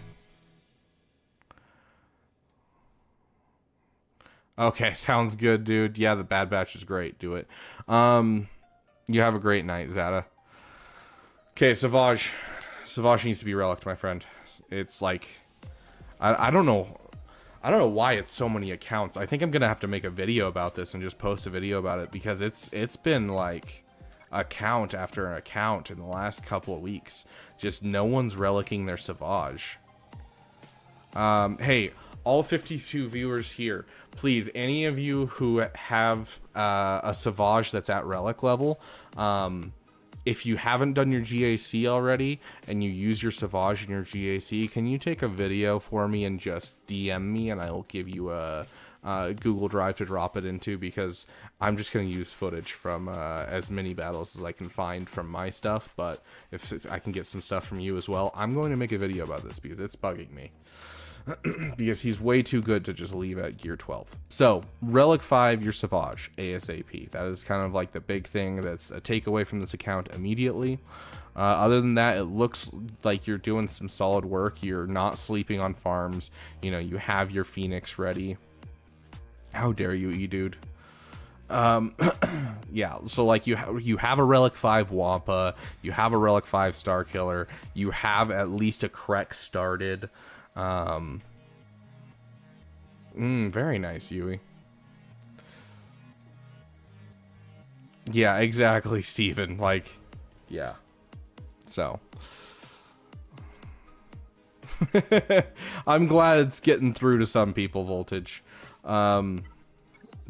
Okay, sounds good, dude. Yeah, the Bad Batch is great. Do it. You have a great night, Zada. Okay, Savage. Savage needs to be Relict, my friend. It's like, I don't know. I don't know why it's so many accounts. I think I'm gonna have to make a video about this and just post a video about it because it's been like account after an account in the last couple of weeks. Just no one's relicking their Savage. Hey, all 52 viewers here, please, any of you who have a Savage that's at relic level, if you haven't done your GAC already and you use your Savage in your GAC, can you take a video for me and just DM me and I will give you a Google Drive to drop it into, because I'm just going to use footage from as many battles as I can find from my stuff, but if I can get some stuff from you as well, I'm going to make a video about this because it's bugging me. Because he's way too good to just leave at gear 12. So, Relic 5, your Savage, ASAP. That is kind of like the big thing that's a takeaway from this account immediately. Other than that, it looks like you're doing some solid work. You're not sleeping on farms. You know, you have your Phoenix ready. How dare you, E-Dude? Yeah, so like you have a Relic 5 Wampa. You have a Relic 5 Star Killer. You have at least a Krek started. Very nice, Yui. Yeah, exactly, Steven. Like, yeah. So. I'm glad it's getting through to some people, Voltage. But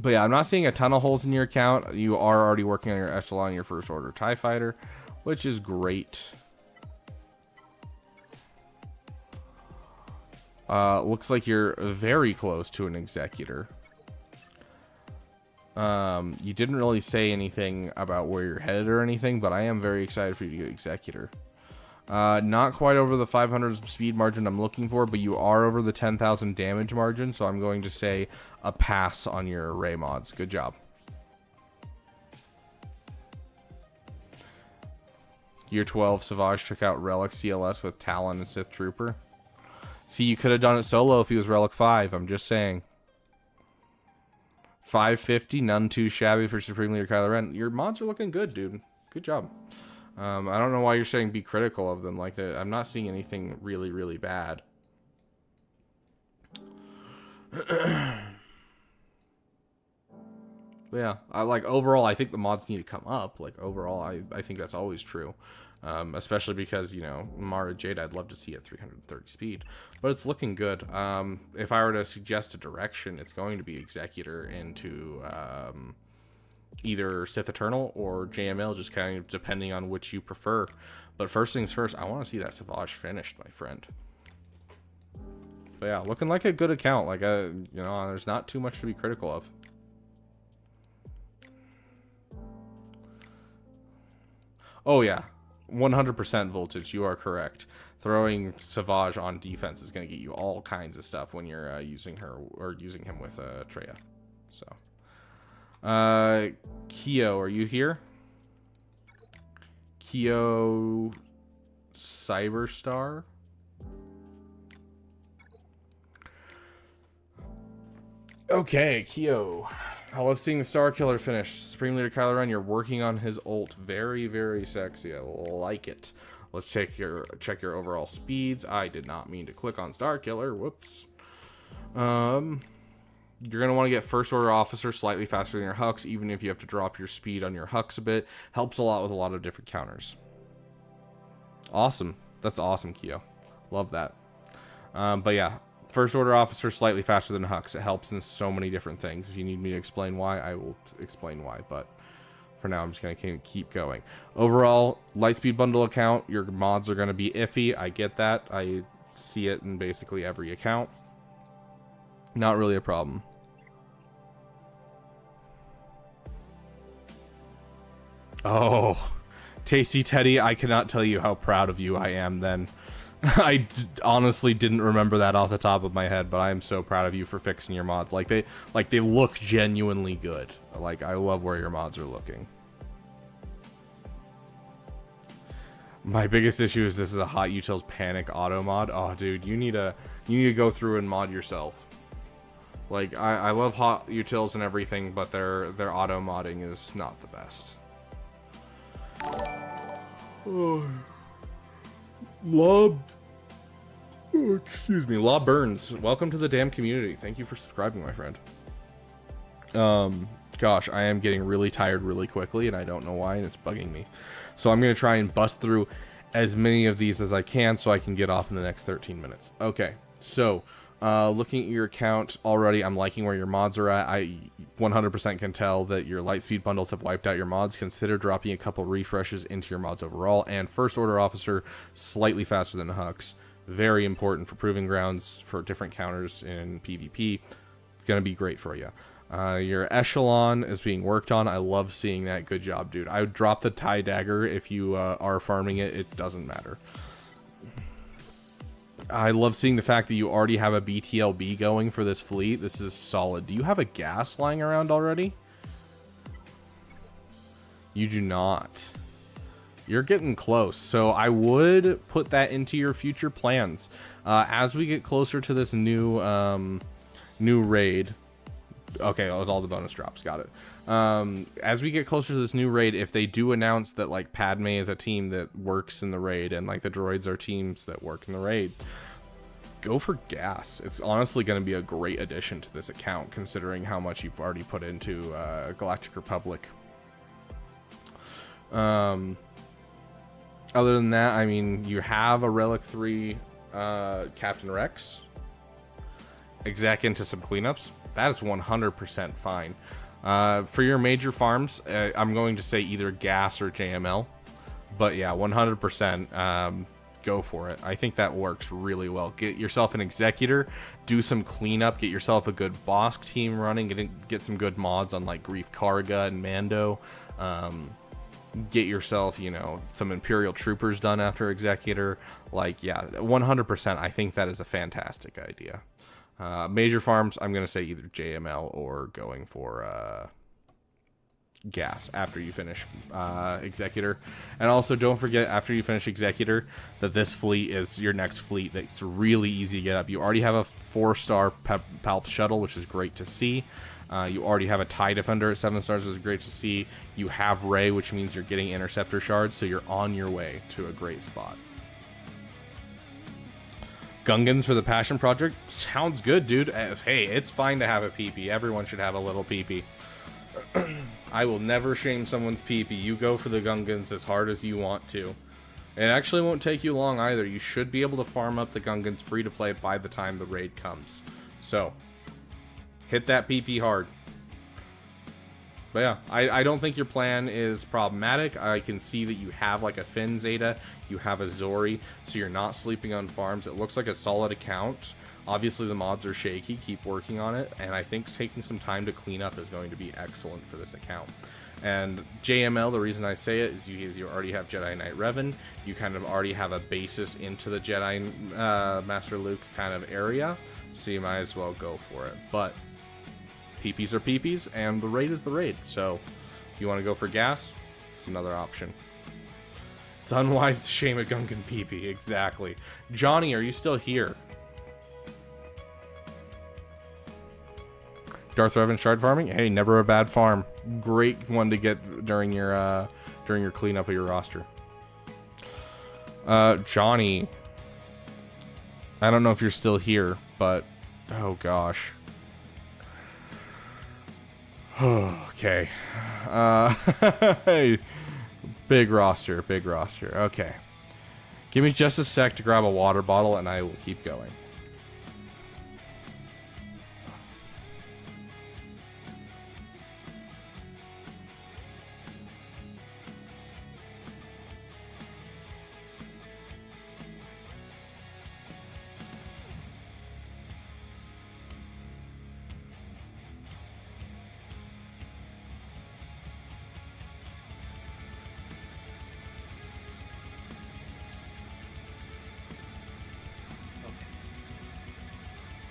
yeah, I'm not seeing a ton of holes in your account. You are already working on your Echelon, your First Order TIE Fighter, which is great. Looks like you're very close to an Executor. You didn't really say anything about where you're headed or anything, but I am very excited for you to get Executor. Not quite over the 500 speed margin I'm looking for, but you are over the 10,000 damage margin, so I'm going to say a pass on your array mods. Good job. Year 12, Savage took out Relic CLS with Talon and Sith Trooper. See, you could have done it solo if he was Relic 5, I'm just saying. 550, none too shabby for Supreme Leader Kylo Ren. Your mods are looking good, dude. Good job. I don't know why you're saying be critical of them. Like, I'm not seeing anything really, really bad. But yeah, overall, I think the mods need to come up. Like, overall, I think that's always true. Especially because, you know, Mara Jade, I'd love to see at 330 speed. But it's looking good. If I were to suggest a direction, it's going to be Executor into either Sith Eternal or JML, just kind of depending on which you prefer. But first things first, I want to see that Savage finished, my friend. But yeah, looking like a good account. Like, you know, there's not too much to be critical of. Oh yeah, 100% Voltage, you are correct. Throwing Savage on defense is going to get you all kinds of stuff when you're using her or using him with Traya. So, Kyo, are you here? Kyo Cyberstar? Okay, Kyo. I love seeing the Star Killer finish. Supreme Leader Kylo Ren, you're working on his ult. Very, very sexy. I like it. Let's check your overall speeds. I did not mean to click on Star Killer. Whoops. You're going to want to get First Order Officer slightly faster than your Hux, even if you have to drop your speed on your Hux a bit. Helps a lot with a lot of different counters. Awesome. That's awesome, Keo. Love that. But yeah, First Order Officer slightly faster than Hux. It helps in so many different things. If you need me to explain why, I will explain why. But for now, I'm just going to keep going. Overall, Lightspeed Bundle account, your mods are going to be iffy. I get that. I see it in basically every account. Not really a problem. Oh, Tasty Teddy, I cannot tell you how proud of you I am then. I honestly didn't remember that off the top of my head, but I am so proud of you for fixing your mods. Like they look genuinely good. Like, I love where your mods are looking. My biggest issue is this is a Hot Utils Panic auto mod. Oh, dude, you need to go through and mod yourself. Like, I love Hot Utils and everything, but their auto modding is not the best. Oh. Excuse me, Law Burns. Welcome to the damn community. Thank you for subscribing, my friend. Gosh, I am getting really tired really quickly, and I don't know why, and it's bugging me. So I'm going to try and bust through as many of these as I can so I can get off in the next 13 minutes. Okay, so looking at your account already, I'm liking where your mods are at. I 100% can tell that your Lightspeed bundles have wiped out your mods. Consider dropping a couple refreshes into your mods overall. And First Order Officer, slightly faster than Hux. Very important for Proving Grounds, for different counters in PvP. It's going to be great for you. Your Echelon is being worked on. I love seeing that. Good job, dude. I would drop the TIE Dagger if you are farming it. It doesn't matter. I love seeing the fact that you already have a BTLB going for this fleet. This is solid. Do you have a gas lying around already? You do not. You're getting close. So I would put that into your future plans. As we get closer to this new raid. Okay, that was all the bonus drops. Got it. As we get closer to this new raid, if they do announce that like Padme is a team that works in the raid and like the droids are teams that work in the raid, go for gas. It's honestly going to be a great addition to this account, considering how much you've already put into Galactic Republic. Other than that, I mean, you have a Relic 3 Captain Rex. Exec into some cleanups. That is 100% fine. For your major farms, I'm going to say either gas or JML. But yeah, 100% go for it. I think that works really well. Get yourself an Executor, do some cleanup, get yourself a good Bosk team running, get some good mods on like Grief Karga and Mando. Get yourself, you know, some Imperial Troopers done after Executor. Like, yeah, 100%. I think that is a fantastic idea. Major farms, I'm going to say either JML or going for gas after you finish Executor. And also don't forget, after you finish Executor, that this fleet is your next fleet that's really easy to get up. You already have a 4-star Palp shuttle, which is great to see. You already have a TIE Defender at 7 stars, which is great to see. You have Rey, which means you're getting Interceptor shards, so you're on your way to a great spot. Gungans for the Passion Project sounds good, dude. Hey, it's fine to have a PP. Everyone should have a little PP. I will never shame someone's PP. You go for the Gungans as hard as you want to. It actually won't take you long either. You should be able to farm up the Gungans free to play by the time the raid comes. So, hit that PP hard. But yeah, I don't think your plan is problematic. I can see that you have like a Finn Zeta, you have a Zori, so you're not sleeping on farms. It looks like a solid account. Obviously the mods are shaky, keep working on it, and I think taking some time to clean up is going to be excellent for this account. And JML, the reason I say it is you already have Jedi Knight Revan, you kind of already have a basis into the Jedi Master Luke kind of area, so you might as well go for it. But PPs are PPs, and the raid is the raid. So, if you want to go for gas, it's another option. It's unwise to shame a Gungan PP, exactly. Johnny, are you still here? Darth Revan shard farming? Hey, never a bad farm. Great one to get during your cleanup of your roster. Johnny. I don't know if you're still here, but oh gosh. Okay. Hey. Big roster, big roster. Okay. Give me just a sec to grab a water bottle and I will keep going.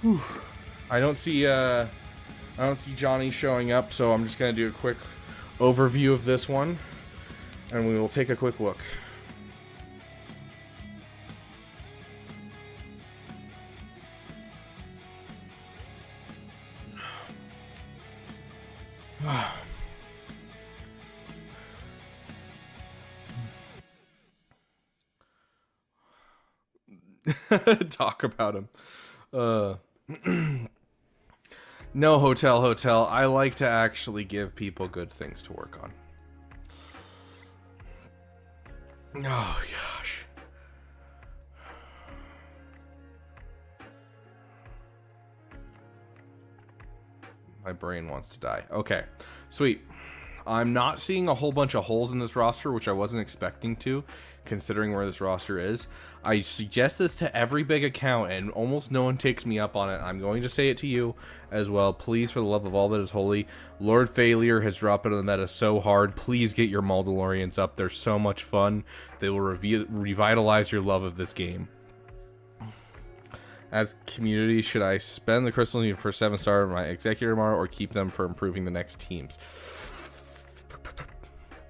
Whew. I don't see Johnny showing up, so I'm just gonna do a quick overview of this one, and we will take a quick look. Talk about him. No, hotel. I like to actually give people good things to work on. Oh, gosh. My brain wants to die. Okay, sweet. I'm not seeing a whole bunch of holes in this roster, which I wasn't expecting to, considering where this roster is. I suggest this to every big account, and almost no one takes me up on it. I'm going to say it to you as well. Please, for the love of all that is holy, Lord Failure has dropped into the meta so hard. Please get your Mandalorians up. They're so much fun. They will revitalize your love of this game. As community, should I spend the crystals for 7-star of my executor tomorrow or keep them for improving the next teams?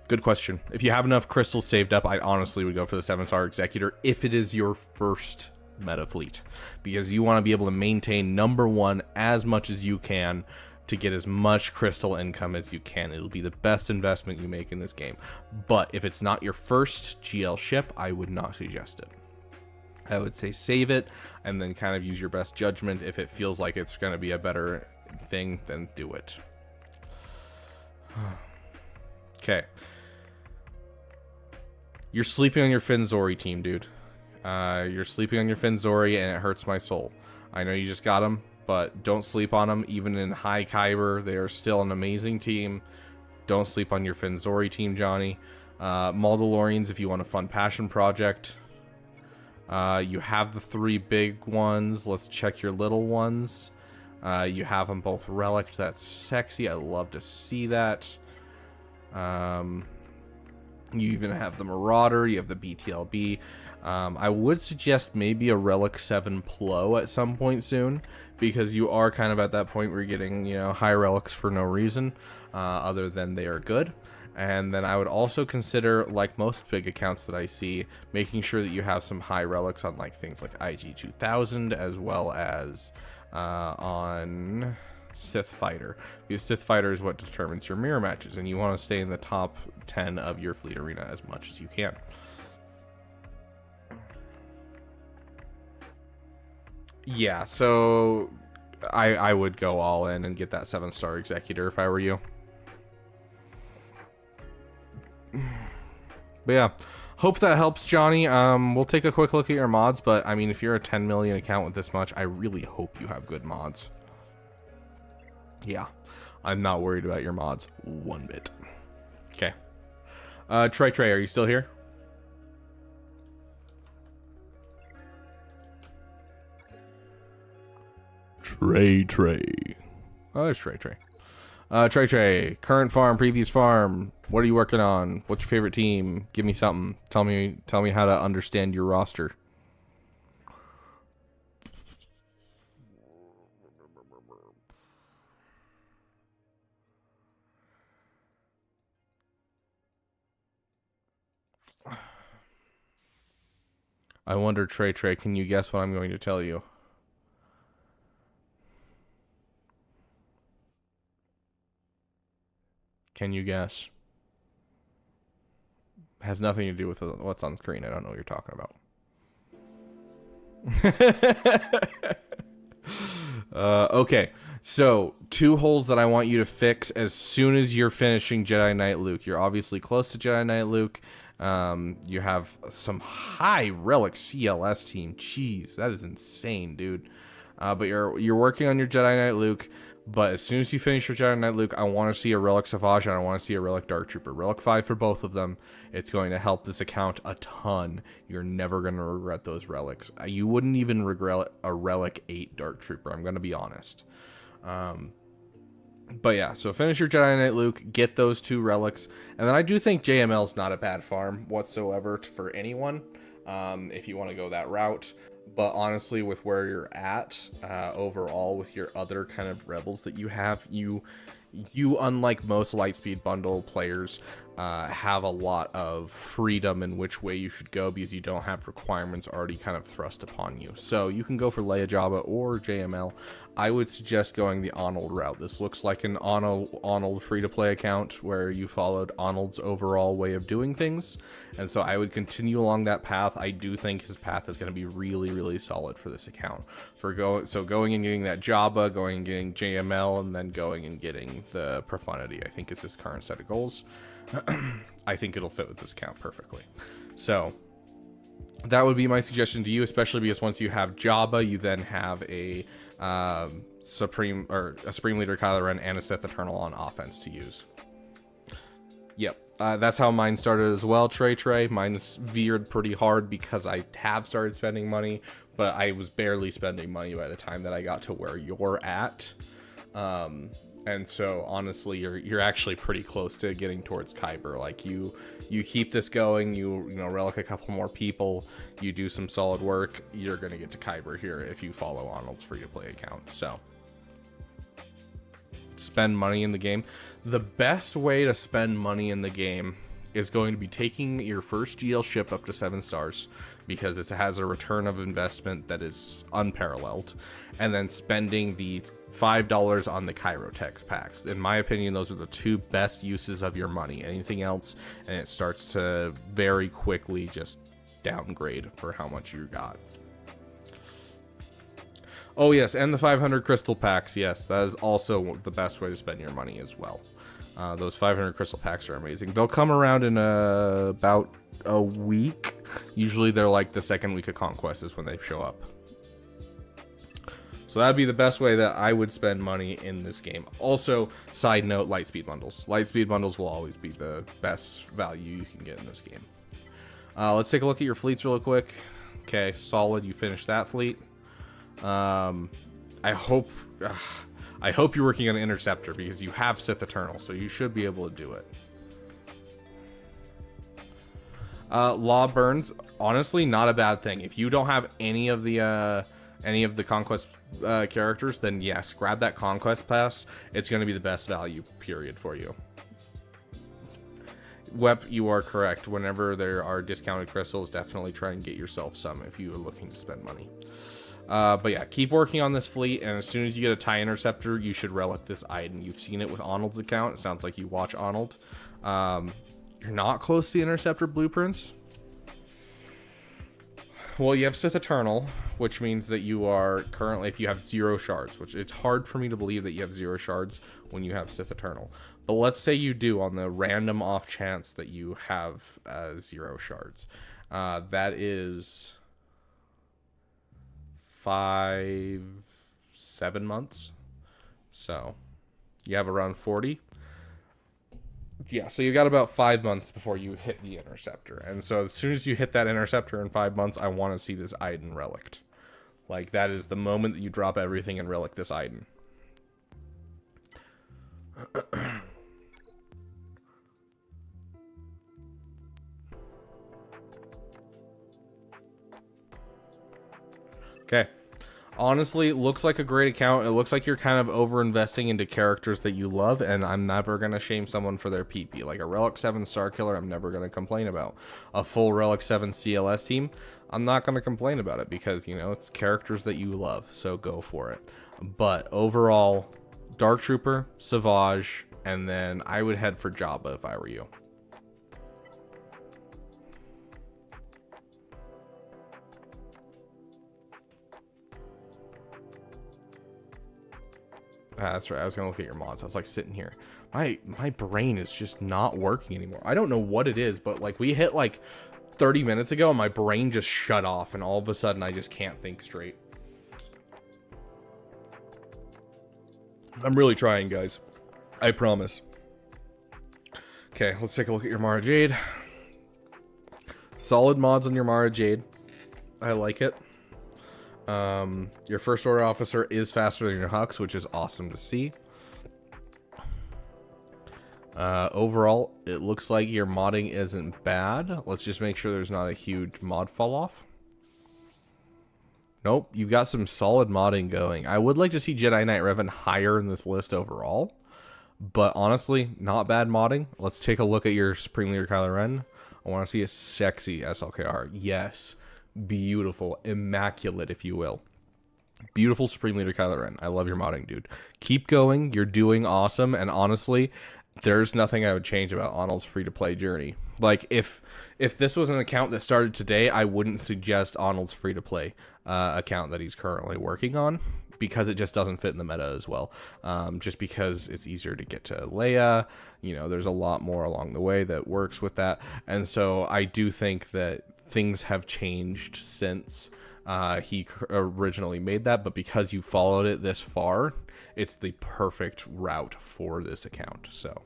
Good question. If you have enough crystals saved up, I honestly would go for the 7-star executor if it is your first meta fleet, because you want to be able to maintain #1 as much as you can to get as much crystal income as you can. It'll be the best investment you make in this game. But if it's not your first GL ship, I would not suggest it. I would say save it and then kind of use your best judgment. If it feels like it's going to be a better thing, then do it. Okay. You're sleeping on your Finzori team, dude. You're sleeping on your Finzori, and it hurts my soul. I know you just got them, but don't sleep on them. Even in high Kyber, they are still an amazing team. Don't sleep on your Finzori team, Johnny. Mandalorians, if you want a fun passion project. You have the 3 big ones. Let's check your little ones. You have them both relicked. That's sexy. I love to see that. You even have the Marauder. You have the BTLB. I would suggest maybe a Relic 7 Plo at some point soon, because you are kind of at that point where you're getting, high relics for no reason, other than they are good. And then I would also consider, like most big accounts that I see, making sure that you have some high relics on like things like IG-2000, as well as on Sith Fighter, because Sith Fighter is what determines your mirror matches, and you want to stay in the top 10 of your fleet arena as much as you can. Yeah, so I would go all in and get that 7-star executor if I were you. But yeah, hope that helps, Johnny. We'll take a quick look at your mods, but I mean, if you're a 10 million account with this much, I really hope you have good mods. Yeah, I'm not worried about your mods one bit. Okay. Trey, are you still here? Trey. Oh, there's Trey. Trey, current farm, previous farm. What are you working on? What's your favorite team? Give me something. Tell me how to understand your roster. I wonder, Trey, can you guess what I'm going to tell you? Can you guess? Has nothing to do with what's on screen. I don't know what you're talking about. Okay, so 2 holes that I want you to fix as soon as you're finishing Jedi Knight Luke. You're obviously close to Jedi Knight Luke. You have some high relic CLS team. Jeez, that is insane, dude. But you're working on your Jedi Knight Luke. But as soon as you finish your Jedi Knight Luke, I want to see a relic Savage and I want to see a relic Dark Trooper. Relic 5 for both of them. It's going to help this account a ton. You're never going to regret those relics. You wouldn't even regret a relic 8 Dark Trooper. I'm going to be honest. But yeah, so finish your Jedi Knight Luke, get those 2 relics, and then I do think JML's not a bad farm whatsoever for anyone, if you want to go that route. But honestly, with where you're at overall with your other kind of rebels that you have, you unlike most Lightspeed bundle players, have a lot of freedom in which way you should go because you don't have requirements already kind of thrust upon you. So you can go for Leia, Jabba, or JML. I would suggest going the Arnold route. This looks like an Arnold free-to-play account where you followed Arnold's overall way of doing things, and so I would continue along that path. I do think his path is going to be really, really solid for this account. Going and getting that Jabba, going and getting JML, and then going and getting the Profundity, I think is his current set of goals. I think it'll fit with this account perfectly. So that would be my suggestion to you, especially because once you have Jabba, you then have a Supreme Leader Kylo Ren and a Sith Eternal on offense to use. Yep, that's how mine started as well, Trey. Mine's veered pretty hard because I have started spending money, but I was barely spending money by the time that I got to where you're at. And so honestly, you're actually pretty close to getting towards Kyber. Like you keep this going, you relic a couple more people, you do some solid work, you're gonna get to Kyber here if you follow Arnold's free-to-play account. So spend money in the game. The best way to spend money in the game is going to be taking your first GL ship up to 7 stars because it has a return of investment that is unparalleled, and then spending the $5 on the Chirotech packs. In my opinion, those are the 2 best uses of your money. Anything else, and it starts to very quickly just downgrade for how much you got. Oh yes, and the 500 crystal packs. Yes, that is also the best way to spend your money as well. Those 500 crystal packs are amazing. They'll come around in about a week. Usually they're like the second week of Conquest is when they show up. So that'd be the best way that I would spend money in this game. Also, side note, Lightspeed bundles. Lightspeed bundles will always be the best value you can get in this game. Let's take a look at your fleets real quick. Okay, solid. You finished that fleet. I hope you're working on an Interceptor because you have Sith Eternal, so you should be able to do it. Law burns, honestly, not a bad thing. If you don't have any of the Conquest characters, then yes, grab that Conquest pass. It's going to be the best value, period, for you. Wep, you are correct. Whenever there are discounted crystals, definitely try and get yourself some if you are looking to spend money. But yeah, keep working on this fleet, and as soon as you get a TIE Interceptor, you should relic this item. You've seen it with Arnold's account. It sounds like you watch Arnold. You're not close to the Interceptor blueprints. Well, you have Sith Eternal, which means that you are currently, if you have 0 shards, which it's hard for me to believe that you have 0 shards when you have Sith Eternal. But let's say you do on the random off chance that you have 0 shards. That is 5-7 months. So you have around 40. Yeah, so you got about 5 months before you hit the Interceptor. And so as soon as you hit that Interceptor in 5 months, I want to see this Iden relicked. Like, that is the moment that you drop everything and relic this Iden. Okay. Honestly, it looks like a great account. It looks like you're kind of over-investing into characters that you love, and I'm never going to shame someone for their PP. Like a Relic 7 Star Killer, I'm never going to complain about. A full Relic 7 CLS team, I'm not going to complain about it because, you know, it's characters that you love, so go for it. But overall, Dark Trooper, Savage, and then I would head for Jabba if I were you. That's right. I was gonna look at your mods. I was like sitting here. My brain is just not working anymore. I don't know what it is, but like we hit like 30 minutes ago and my brain just shut off and all of a sudden I just can't think straight. I'm really trying, guys. I promise. Okay, let's take a look at your Mara Jade. Solid mods on your Mara Jade. I like it. Your first order officer is faster than your Hux, which is awesome to see. Overall, it looks like your modding isn't bad. Let's just make sure there's not a huge mod fall off. Nope, you've got some solid modding going. I would like to see Jedi Knight Revan higher in this list overall. But honestly, not bad modding. Let's take a look at your Supreme Leader Kylo Ren. I want to see a sexy Slkr. Yes. Beautiful. Immaculate, if you will. Beautiful Supreme Leader Kylo Ren. I love your modding, dude. Keep going. You're doing awesome. And honestly, there's nothing I would change about Arnold's free-to-play journey. Like, if this was an account that started today, I wouldn't suggest Arnold's free-to-play account that he's currently working on, because it just doesn't fit in the meta as well. Just because it's easier to get to Leia, you know, there's a lot more along the way that works with that. And so I do think that things have changed since he originally made that, but because you followed it this far, it's the perfect route for this account. So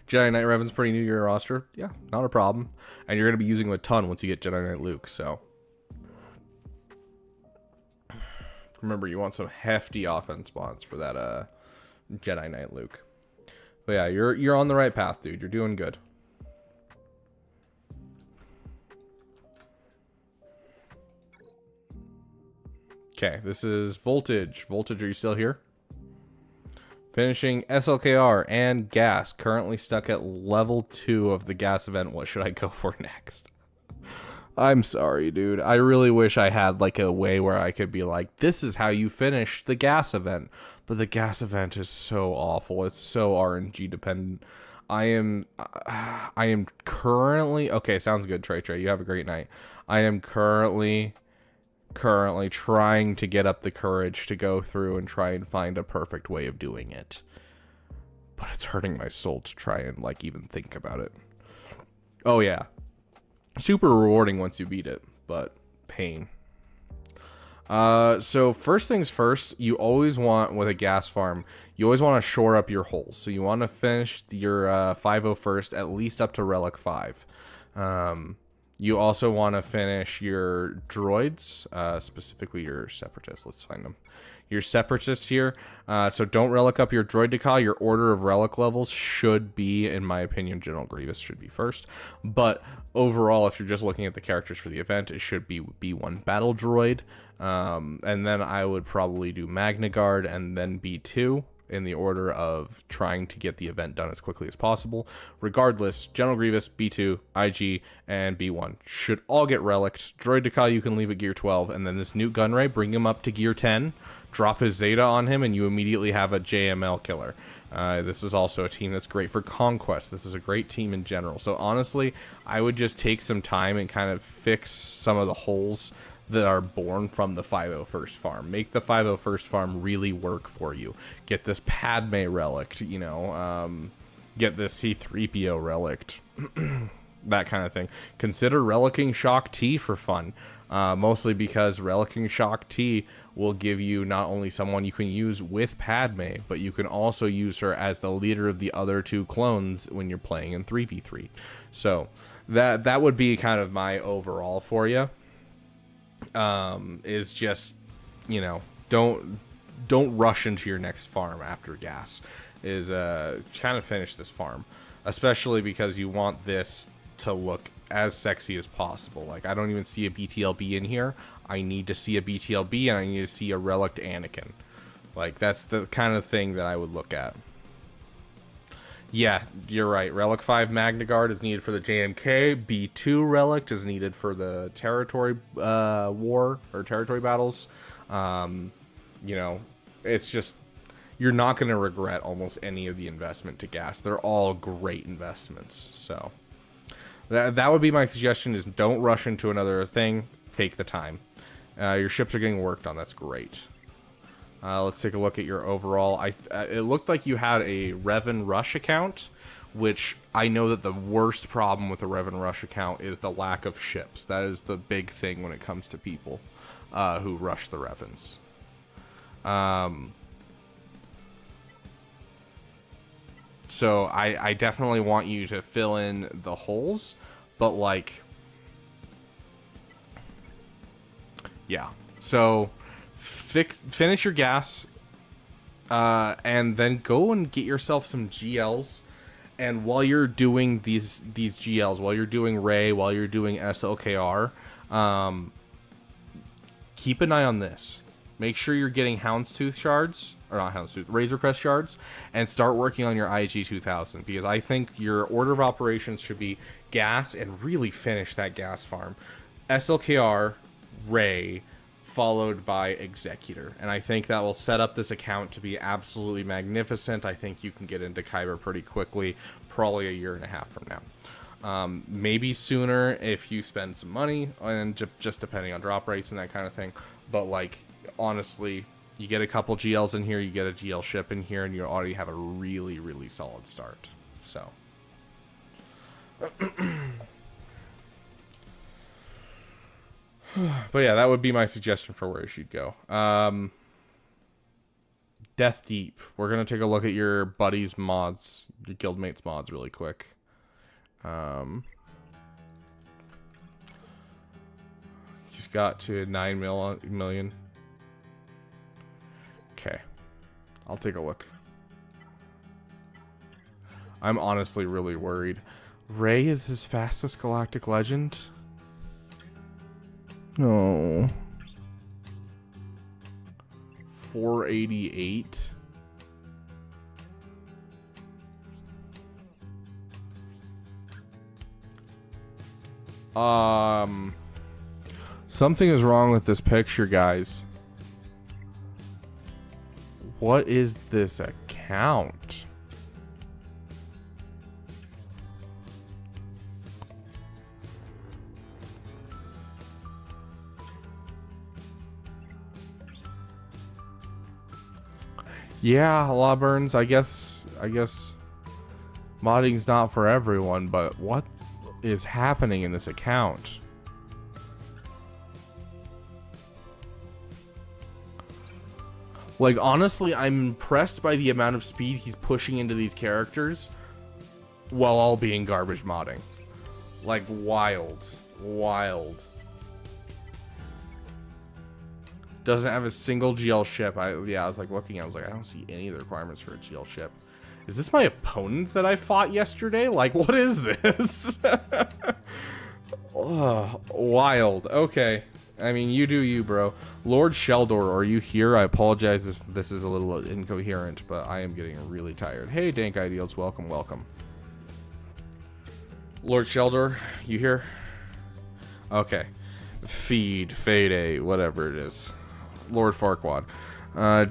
Jedi Knight Revan's pretty new to your roster. Yeah, not a problem. And you're going to be using him a ton once you get Jedi Knight Luke, so remember, you want some hefty offense spawns for that Jedi Knight Luke. But yeah, you're on the right path, dude. You're doing good. Okay, this is Voltage. Voltage, are you still here? Finishing Slkr and Gas. Currently stuck at level 2 of the Gas event. What should I go for next? I'm sorry, dude. I really wish I had like a way where I could be like, this is how you finish the Gas event. But the Gas event is so awful. It's so RNG dependent. I am currently... Okay, sounds good, Trey. You have a great night. I am currently trying to get up the courage to go through and try and find a perfect way of doing it. But it's hurting my soul to try and like even think about it. Oh yeah. Super rewarding once you beat it, but pain. So first things first, you always want, with a gas farm, you always want to shore up your holes. So you want to finish your 501st at least up to Relic 5. You also want to finish your droids, specifically your separatists. Let's find them. Your separatists here. So don't relic up your droid decal. Your order of relic levels should be, in my opinion, General Grievous should be first. But overall, if you're just looking at the characters for the event, it should be B1 battle droid. And then I would probably do Magna Guard and then B2. In the order of trying to get the event done as quickly as possible. Regardless, General Grievous, B2, IG, and B1 should all get relicked. Droid decal you can leave at gear 12, and then this Newt Gunray, bring him up to gear 10, drop his Zeta on him, and you immediately have a JML killer. This is also a team that's great for Conquest. This is a great team in general. So honestly, I would just take some time and kind of fix some of the holes that are born from the 501st farm. Make the 501st farm really work for you. Get this Padme relic, you know, get this C-3PO relic, that kind of thing. Consider relicking Shock T for fun, mostly because relicking Shock T will give you not only someone you can use with Padme, but you can also use her as the leader of the other two clones when you're playing in 3v3. So that would be kind of my overall for you. Is just, you know, don't rush into your next farm after gas. Is kind of finish this farm, especially because you want this to look as sexy as possible. Like, I don't even see a BTLB in here. I need to see a BTLB, and I need to see a relict Anakin. Like, that's the kind of thing that I would look at. Yeah, you're right. Relic 5 Magna Guard is needed for the JMK. B2 Relic is needed for the territory war or territory battles. You know, it's just, you're not going to regret almost any of the investment to gas. They're all great investments. So that would be my suggestion, is don't rush into another thing. Take the time. Your ships are getting worked on. That's great. Let's take a look at your overall. It looked like you had a Revan Rush account, which I know that the worst problem with a Revan Rush account is the lack of ships. That is the big thing when it comes to people who rush the Revans. So I definitely want you to fill in the holes, but like, yeah. So finish your gas, and then go and get yourself some GLs. And while you're doing these GLs, while you're doing Rey, while you're doing Slkr, keep an eye on this. Make sure you're getting Houndstooth shards, or not Houndstooth, Razor Crest shards, and start working on your IG 2000, because I think your order of operations should be gas and really finish that gas farm. Slkr, Rey, followed by Executor, and I think that will set up this account to be absolutely magnificent. I think you can get into Kyber pretty quickly, probably a year and a half from now. Maybe sooner if you spend some money, and just depending on drop rates and that kind of thing. But like, honestly, you get a couple GLs in here, you get a GL ship in here, and you already have a really, really solid start. So but yeah, that would be my suggestion for where you should go. Death Deep. We're going to take a look at your buddy's mods, your guildmates mods really quick. He's got to 9 million. Okay. I'll take a look. I'm honestly really worried. Rey is his fastest galactic legend? No. 488. Something is wrong with this picture, guys. What is this account? Yeah, Lawburns, I guess modding's not for everyone, but what is happening in this account? Like, honestly, I'm impressed by the amount of speed he's pushing into these characters while all being garbage modding. Like, wild. Wild. Doesn't have a single GL ship. I was like looking, I was like, I don't see any of the requirements for a GL ship. Is this my opponent that I fought yesterday? Like, what is this? Oh, wild. Okay. I mean, you do you, bro. Lord Sheldor, are you here? I apologize if this is a little incoherent, but I am getting really tired. Hey, Dank Ideals, welcome, welcome. Lord Sheldor, you here? Okay. Fade, whatever it is. Lord Farquaad.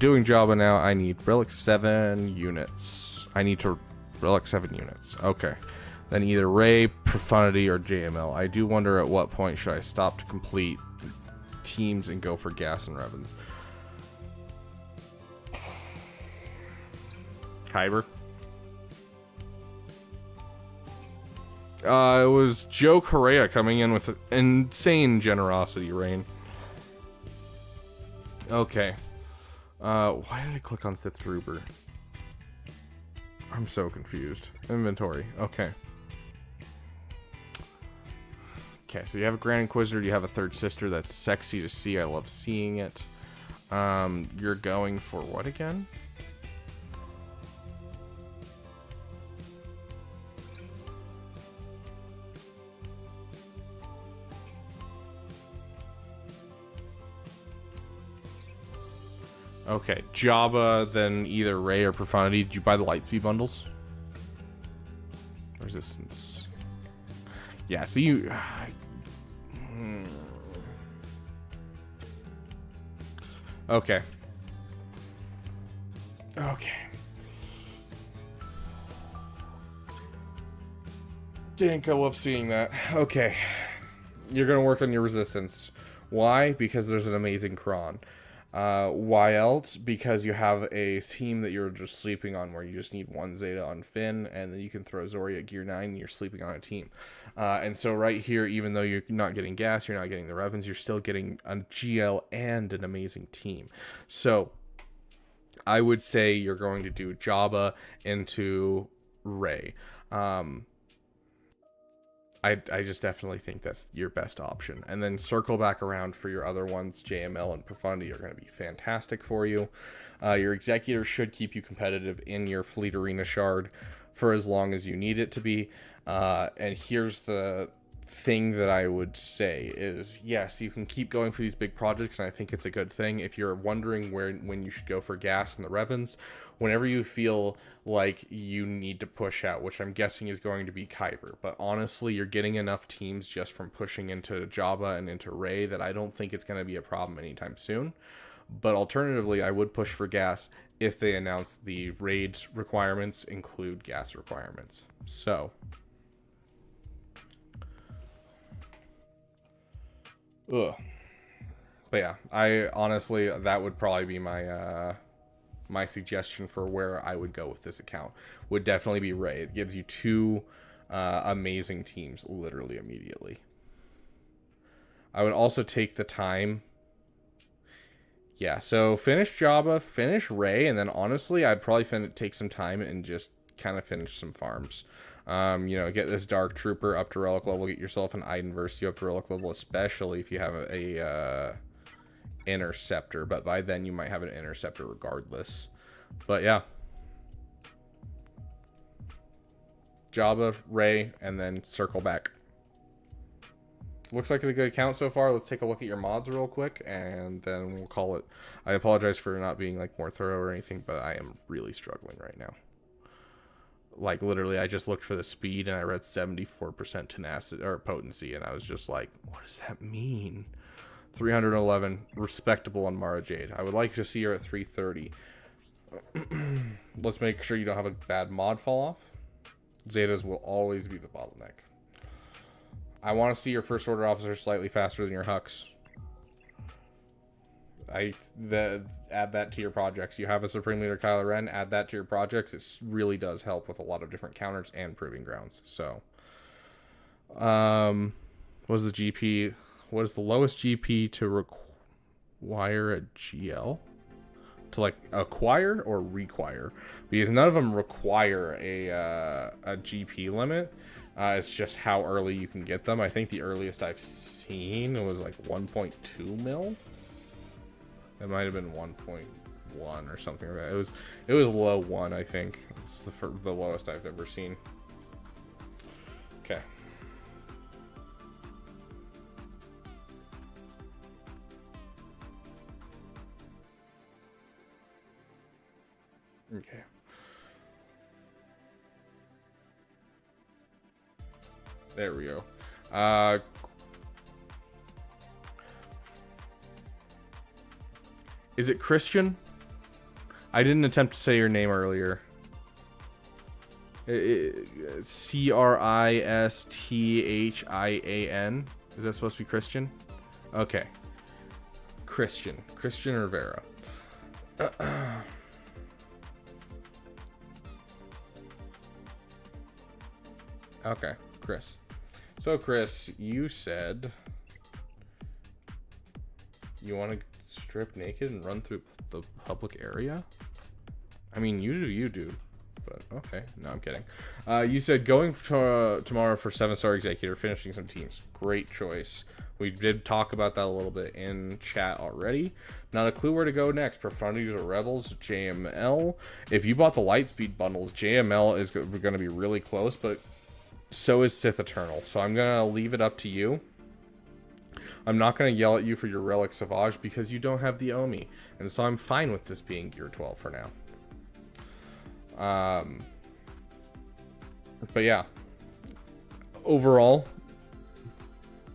Doing Jabba now. I need Relic 7 units. I need to Relic 7 units. Okay. Then either Rey, Profundity, or JML. I do wonder at what point should I stop to complete teams and go for gas and Revans. Kyber. It was Joe Correa coming in with insane generosity, Rain. Okay. Why did I click on Sith Trooper? I'm so confused. Inventory. Okay. Okay, so you have a Grand Inquisitor, you have a third sister. That's sexy to see. I love seeing it. You're going for what again? Okay, Jabba, then either Rey or Profundity. Did you buy the Lightspeed bundles? Resistance. Yeah, so you... Okay. Okay. Dank, I love seeing that. Okay. You're gonna work on your resistance. Why? Because there's an amazing cron. Why else? Because you have a team that you're just sleeping on, where you just need one Zeta on Finn, and then you can throw Zori at Gear 9, and you're sleeping on a team. And so right here, even though you're not getting gas, you're not getting the Revens, you're still getting a GL and an amazing team. So I would say you're going to do Jabba into Rey. I just definitely think that's your best option. And then circle back around for your other ones. JML and Profundity are going to be fantastic for you. Your Executor should keep you competitive in your Fleet Arena Shard for as long as you need it to be. And here's the thing that I would say is, yes, you can keep going for these big projects, and I think it's a good thing. If you're wondering when you should go for gas and the Revens, whenever you feel like you need to push out, which I'm guessing is going to be Kyber, but honestly, you're getting enough teams just from pushing into Jabba and into Rey that I don't think it's going to be a problem anytime soon. But alternatively, I would push for gas if they announce the raid requirements include gas requirements. So but yeah, I honestly, that would probably be my my suggestion for where I would go with this account. Would definitely be Rey. It gives you two amazing teams literally immediately. I would also take the time. Yeah, so finish Jabba, finish Rey, and then honestly, I'd probably take some time and just kind of finish some farms. You know, get this Dark Trooper up to relic level, get yourself an Iden Versio up to relic level, especially if you have a Interceptor, but by then you might have an Interceptor regardless. But yeah, Jabba, Rey, and then circle back. Looks like a good account so far. Let's take a look at your mods real quick, and then we'll call it. I apologize for not being like more thorough or anything, but I am really struggling right now. Like literally, I just looked for the speed and I read 74% tenacity or potency, and I was just like, what does that mean? 311, respectable on Mara Jade. I would like to see her at 330. Let's make sure you don't have a bad mod fall off. Zetas will always be the bottleneck. I want to see your First Order officer slightly faster than your Hux. Add that to your projects. You have a Supreme Leader Kylo Ren, add that to your projects. It really does help with a lot of different counters and proving grounds. So, what is the GP? What is the lowest GP to require a GL? To like acquire or require? Because none of them require a GP limit. It's just how early you can get them. I think the earliest I've seen was like 1.2 mil. It might have been 1.1 or something like that. It was low 1, I think. It's the lowest I've ever seen. Okay. Okay. There we go. Is it Christian? I didn't attempt to say your name earlier. Christian. Is that supposed to be Christian? Okay. Christian Rivera. Okay, Chris. So Chris, you said you want to strip naked and run through the public area? I mean, you do, but okay. No, I'm kidding. You said going tomorrow for 7-star executor, finishing some teams. Great choice. We did talk about that a little bit in chat already. Not a clue where to go next. Profundities or Rebels, JML. If you bought the Lightspeed bundles, JML is going to be really close, but so is Sith Eternal. So I'm going to leave it up to you. I'm not going to yell at you for your Relic Savage because you don't have the Omi. And so I'm fine with this being Gear 12 for now. But yeah. Overall,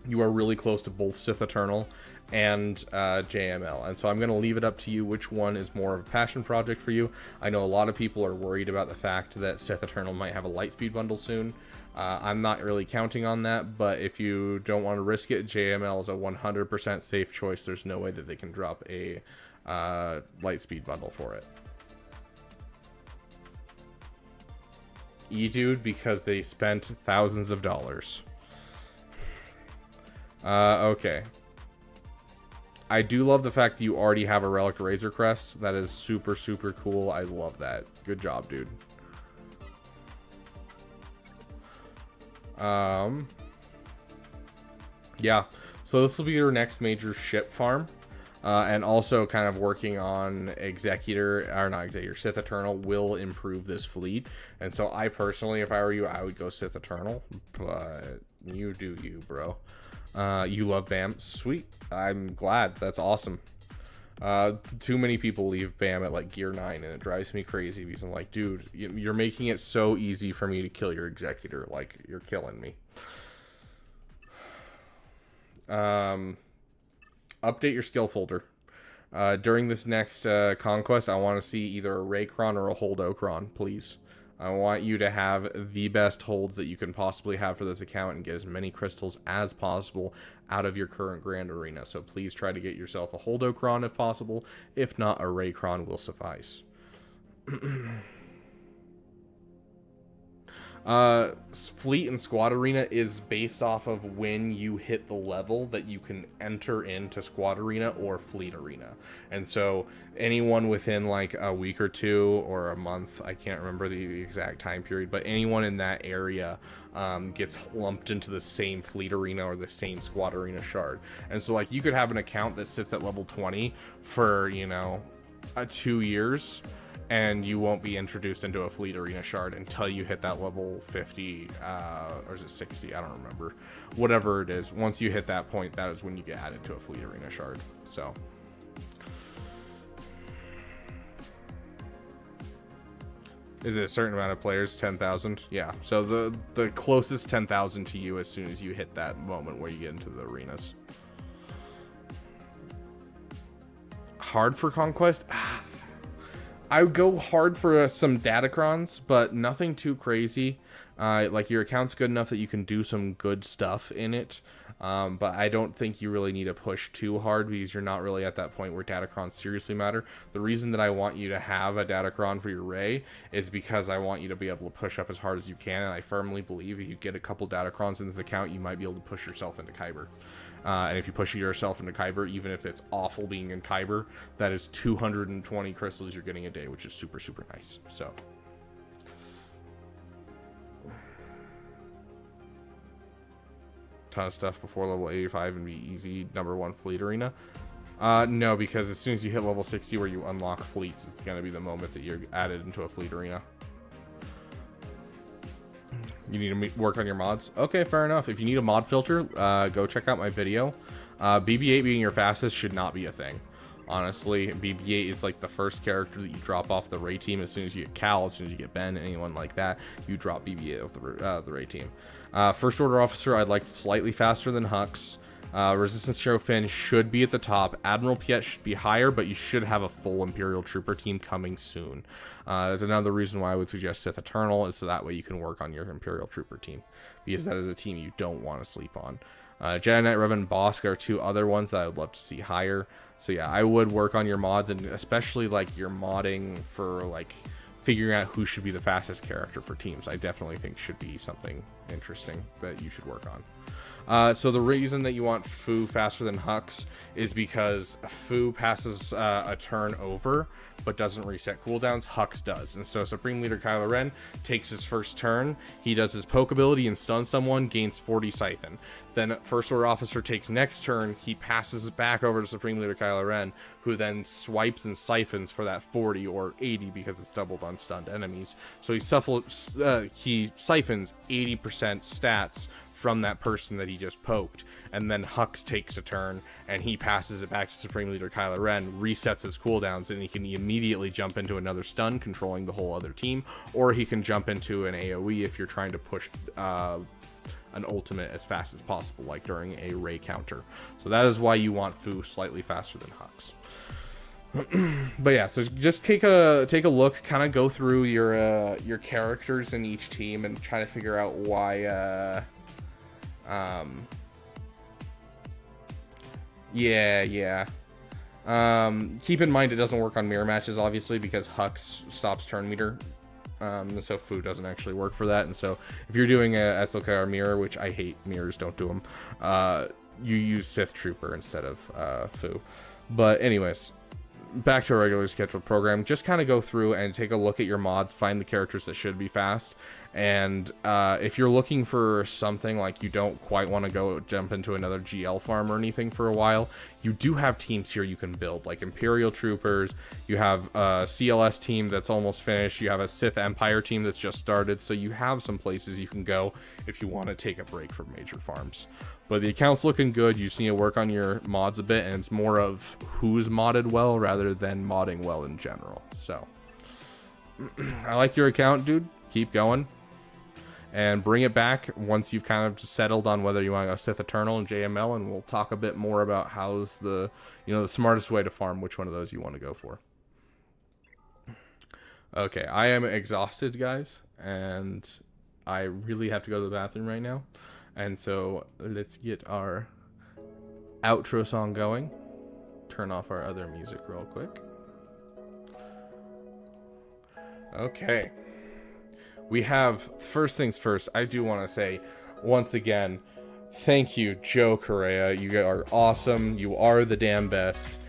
you are really close to both Sith Eternal and JML. And so I'm going to leave it up to you which one is more of a passion project for you. I know a lot of people are worried about the fact that Sith Eternal might have a Lightspeed bundle soon. I'm not really counting on that, but if you don't want to risk it, JML is a 100% safe choice. There's no way that they can drop a Lightspeed bundle for it. Dude, because they spent thousands of dollars. Okay. I do love the fact that you already have a Relic Razor Crest. That is super, super cool. I love that. Good job, dude. Yeah. So this will be your next major ship farm. And also kind of working on Executor, or not Executor, Sith Eternal will improve this fleet. And so I personally, if I were you, I would go Sith Eternal. But you do you, bro. You love BAM. Sweet. I'm glad. That's awesome. Too many people leave BAM at like gear 9 and it drives me crazy because I'm like, dude, you're making it so easy for me to kill your Executor. Like, you're killing me. Update your skill folder. During this next conquest, I want to see either a Ray Cron or a Holdo Cron, please. I want you to have the best holds that you can possibly have for this account and get as many crystals as possible out of your current Grand Arena. So please try to get yourself a Holdo Cron if possible. If not, a Ray Cron will suffice. Fleet and Squad Arena is based off of when you hit the level that you can enter into Squad Arena or Fleet Arena. And so anyone within like a week or two or a month, I can't remember the exact time period, but anyone in that area gets lumped into the same Fleet Arena or the same Squad Arena shard. And so like you could have an account that sits at level 20 for, you know, 2 years, and you won't be introduced into a Fleet Arena shard until you hit that level 50, or is it 60? I don't remember. Whatever it is, once you hit that point, that is when you get added to a Fleet Arena shard. So, is it a certain amount of players? 10,000? Yeah. So the closest 10,000 to you as soon as you hit that moment where you get into the arenas. Hard for Conquest? I would go hard for some Datacrons, but nothing too crazy. Like your account's good enough that you can do some good stuff in it. But I don't think you really need to push too hard because you're not really at that point where Datacrons seriously matter. The reason that I want you to have a Datacron for your Ray is because I want you to be able to push up as hard as you can. And I firmly believe if you get a couple Datacrons in this account, you might be able to push yourself into Kyber. And if you push yourself into Kyber, even if it's awful being in Kyber, that is 220 crystals you're getting a day, which is super, super nice. So, ton of stuff before level 85 and be easy #1 Fleet Arena. No, because as soon as you hit level 60 where you unlock fleets, it's going to be the moment that you're added into a Fleet Arena. You need to work on your mods? Okay, fair enough. If you need a mod filter, go check out my video. BB-8 being your fastest should not be a thing. Honestly, BB-8 is like the first character that you drop off the Ray team. As soon as you get Cal, as soon as you get Ben, anyone like that, you drop BB-8 off the Ray team. First Order Officer, I'd like slightly faster than Hux. Resistance Hero Finn should be at the top. Admiral Piet should be higher, but you should have a full Imperial Trooper team coming soon. That's another reason why I would suggest Sith Eternal, is so that way you can work on your Imperial Trooper team, because that is a team you don't want to sleep on. Jedi Knight, Reva, and Bosk are two other ones that I would love to see higher. So yeah, I would work on your mods, and especially like your modding for like figuring out who should be the fastest character for teams. I definitely think should be something interesting that you should work on. So the reason that you want Fu faster than Hux is because Fu passes a turn over, but doesn't reset cooldowns. Hux does. And so Supreme Leader Kylo Ren takes his first turn. He does his poke ability and stuns someone, gains 40 Siphon. Then First Order Officer takes next turn. He passes it back over to Supreme Leader Kylo Ren, who then swipes and siphons for that 40 or 80 because it's doubled on stunned enemies. So he siphons 80% stats from that person that he just poked, and then Hux takes a turn and he passes it back to Supreme Leader Kylo Ren, resets his cooldowns, and he can immediately jump into another stun, controlling the whole other team, or he can jump into an AoE if you're trying to push an ultimate as fast as possible, like during a Ray counter. So that is why you want Fu slightly faster than Hux. But yeah, so just take a look, kind of go through your characters in each team and try to figure out why Keep in mind it doesn't work on mirror matches, obviously, because Hux stops turn meter. So Fu doesn't actually work for that. And so if you're doing a Slkr mirror, which I hate mirrors, don't do them, you use Sith Trooper instead of Fu. But anyways, back to a regular scheduled program. Just kind of go through and take a look at your mods, find the characters that should be fast. And if you're looking for something like you don't quite want to go jump into another GL farm or anything for a while, you do have teams here you can build, like Imperial Troopers. You have a CLS team that's almost finished. You have a Sith Empire team that's just started. So you have some places you can go if you want to take a break from major farms. But the account's looking good. You just need to work on your mods a bit, and it's more of who's modded well rather than modding well in general. So I like your account, dude. Keep going. And bring it back once you've kind of settled on whether you want to go Sith Eternal and JML, and we'll talk a bit more about how's the, the smartest way to farm, which one of those you want to go for. Okay, I am exhausted, guys, and I really have to go to the bathroom right now. And so let's get our outro song going. Turn off our other music real quick. Okay. We have, first things first, I do want to say, once again, thank you, Joe Correa. You are awesome. You are the damn best.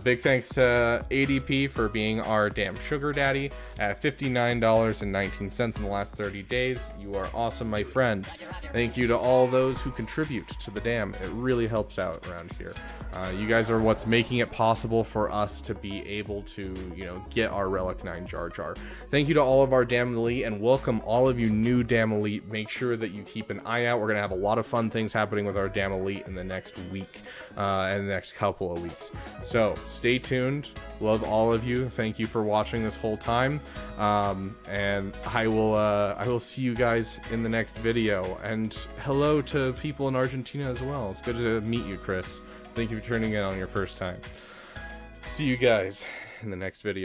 Big thanks to ADP for being our damn sugar daddy at $59.19 in the last 30 days. You are awesome, my friend. Thank you to all those who contribute to the dam. It really helps out around here. You guys are what's making it possible for us to be able to, get our Relic 9 Jar Jar. Thank you to all of our Dam Elite, and welcome all of you new Dam Elite. Make sure that you keep an eye out. We're going to have a lot of fun things happening with our Dam Elite in the next week and the next couple of weeks. So stay tuned. Love all of you. Thank you for watching this whole time. And I will see you guys in the next video. And hello to people in Argentina as well. It's good to meet you, Chris. Thank you for tuning in on your first time. See you guys in the next video.